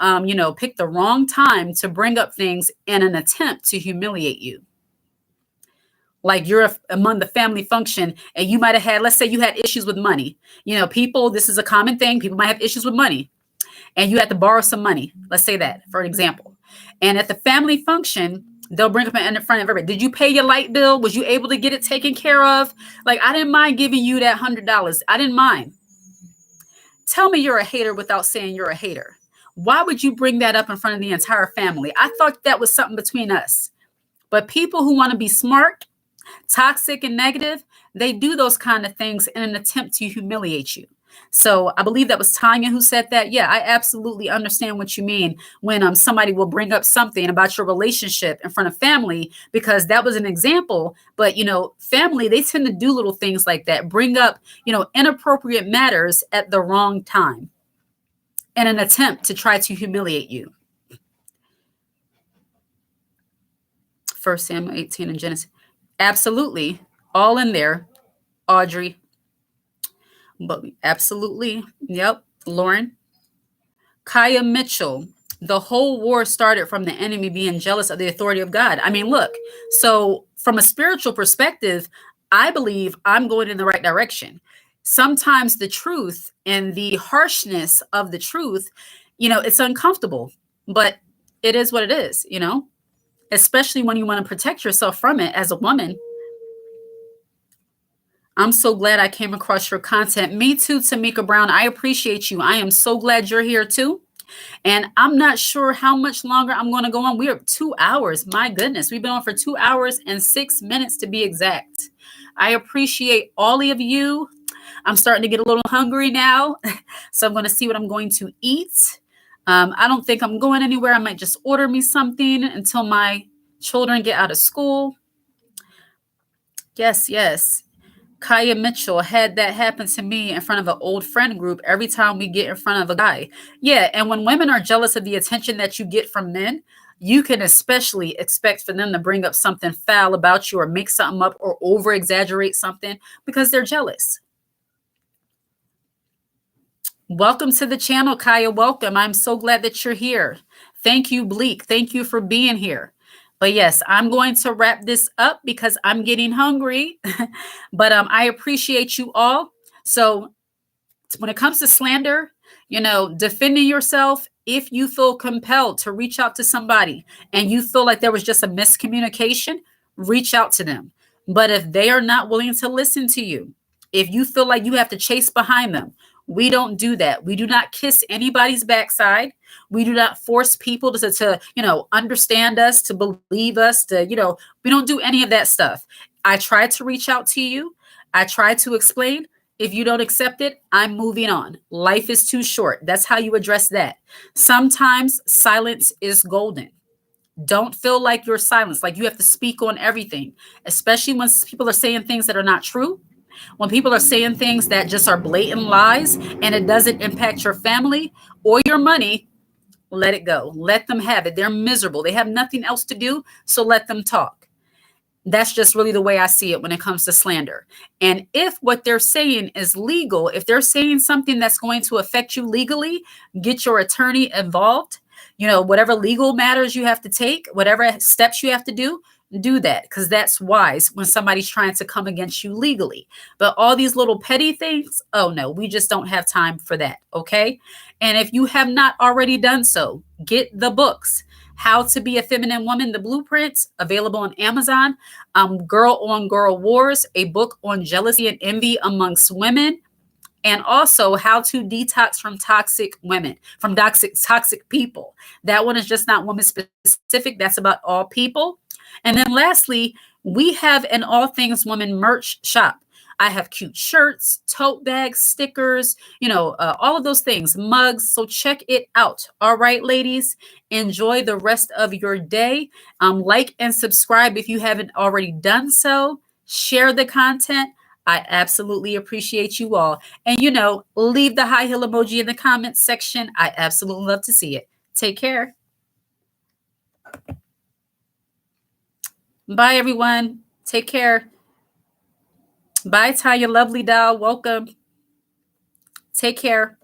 pick the wrong time to bring up things in an attempt to humiliate you. Like you're among the family function and you might have had, let's say you had issues with money. People, this is a common thing. People might have issues with money and you had to borrow some money. Let's say that for an example. And at the family function, they'll bring up in front of everybody. Did you pay your light bill? Was you able to get it taken care of? Like, I didn't mind giving you that $100. I didn't mind. Tell me you're a hater without saying you're a hater. Why would you bring that up in front of the entire family? I thought that was something between us. But people who want to be smart, toxic and negative, they do those kind of things in an attempt to humiliate you. So I believe that was Tanya who said that. Yeah, I absolutely understand what you mean when somebody will bring up something about your relationship in front of family, because that was an example. But, family, they tend to do little things like that, bring up, inappropriate matters at the wrong time in an attempt to try to humiliate you. 1 Samuel 18 and Genesis. Absolutely. All in there, Audrey. But absolutely. Yep. Lauren. Kaya Mitchell. The whole war started from the enemy being jealous of the authority of God. I mean, look, so from a spiritual perspective, I believe I'm going in the right direction. Sometimes the truth and the harshness of the truth, it's uncomfortable, but it is what it is, especially when you want to protect yourself from it as a woman. I'm so glad I came across your content. Me too, Tamika Brown. I appreciate you. I am so glad you're here too. And I'm not sure how much longer I'm going to go on. We are 2 hours. My goodness. We've been on for 2 hours and 6 minutes to be exact. I appreciate all of you. I'm starting to get a little hungry now. So I'm going to see what I'm going to eat. I don't think I'm going anywhere. I might just order me something until my children get out of school. Yes, yes. Kaya Mitchell had that happen to me in front of an old friend group every time we get in front of a guy. Yeah, and when women are jealous of the attention that you get from men, you can especially expect for them to bring up something foul about you or make something up or over exaggerate something because they're jealous. Welcome to the channel, Kaya. Welcome. I'm so glad that you're here. Thank you, Bleak. Thank you for being here. But yes, I'm going to wrap this up because I'm getting hungry. But I appreciate you all. So when it comes to slander, defending yourself, if you feel compelled to reach out to somebody and you feel like there was just a miscommunication, reach out to them. But if they are not willing to listen to you, if you feel like you have to chase behind them, we don't do that. We do not kiss anybody's backside. We do not force people to understand us, to believe us, we don't do any of that stuff. I tried to reach out to you. I tried to explain. If you don't accept it, I'm moving on. Life is too short. That's how you address that. Sometimes silence is golden. Don't feel like you're silenced, like you have to speak on everything, especially when people are saying things that are not true. When people are saying things that just are blatant lies and it doesn't impact your family or your money, let it go. Let them have it. They're miserable. They have nothing else to do, so let them talk. That's just really the way I see it when it comes to slander. And if what they're saying is legal, if they're saying something that's going to affect you legally, get your attorney involved. Whatever legal matters you have to take, whatever steps you have to do that, because that's wise when somebody's trying to come against you legally. But all these little petty things, oh no, we just don't have time for that. Okay. And if you have not already done so, get the books. How to Be a Feminine Woman, the blueprints, available on Amazon. Girl on Girl Wars, a book on jealousy and envy amongst women. And also How to Detox from Toxic Women, from toxic people. That one is just not woman specific. That's about all people. And then lastly, we have an All Things Woman merch shop. I have cute shirts, tote bags, stickers, all of those things, mugs. So check it out. All right, ladies, enjoy the rest of your day. Like and subscribe if you haven't already done so. Share the content. I absolutely appreciate you all. And, leave the high heel emoji in the comments section. I absolutely love to see it. Take care. Bye, everyone. Take care. Bye, Tanya, lovely doll. Welcome. Take care.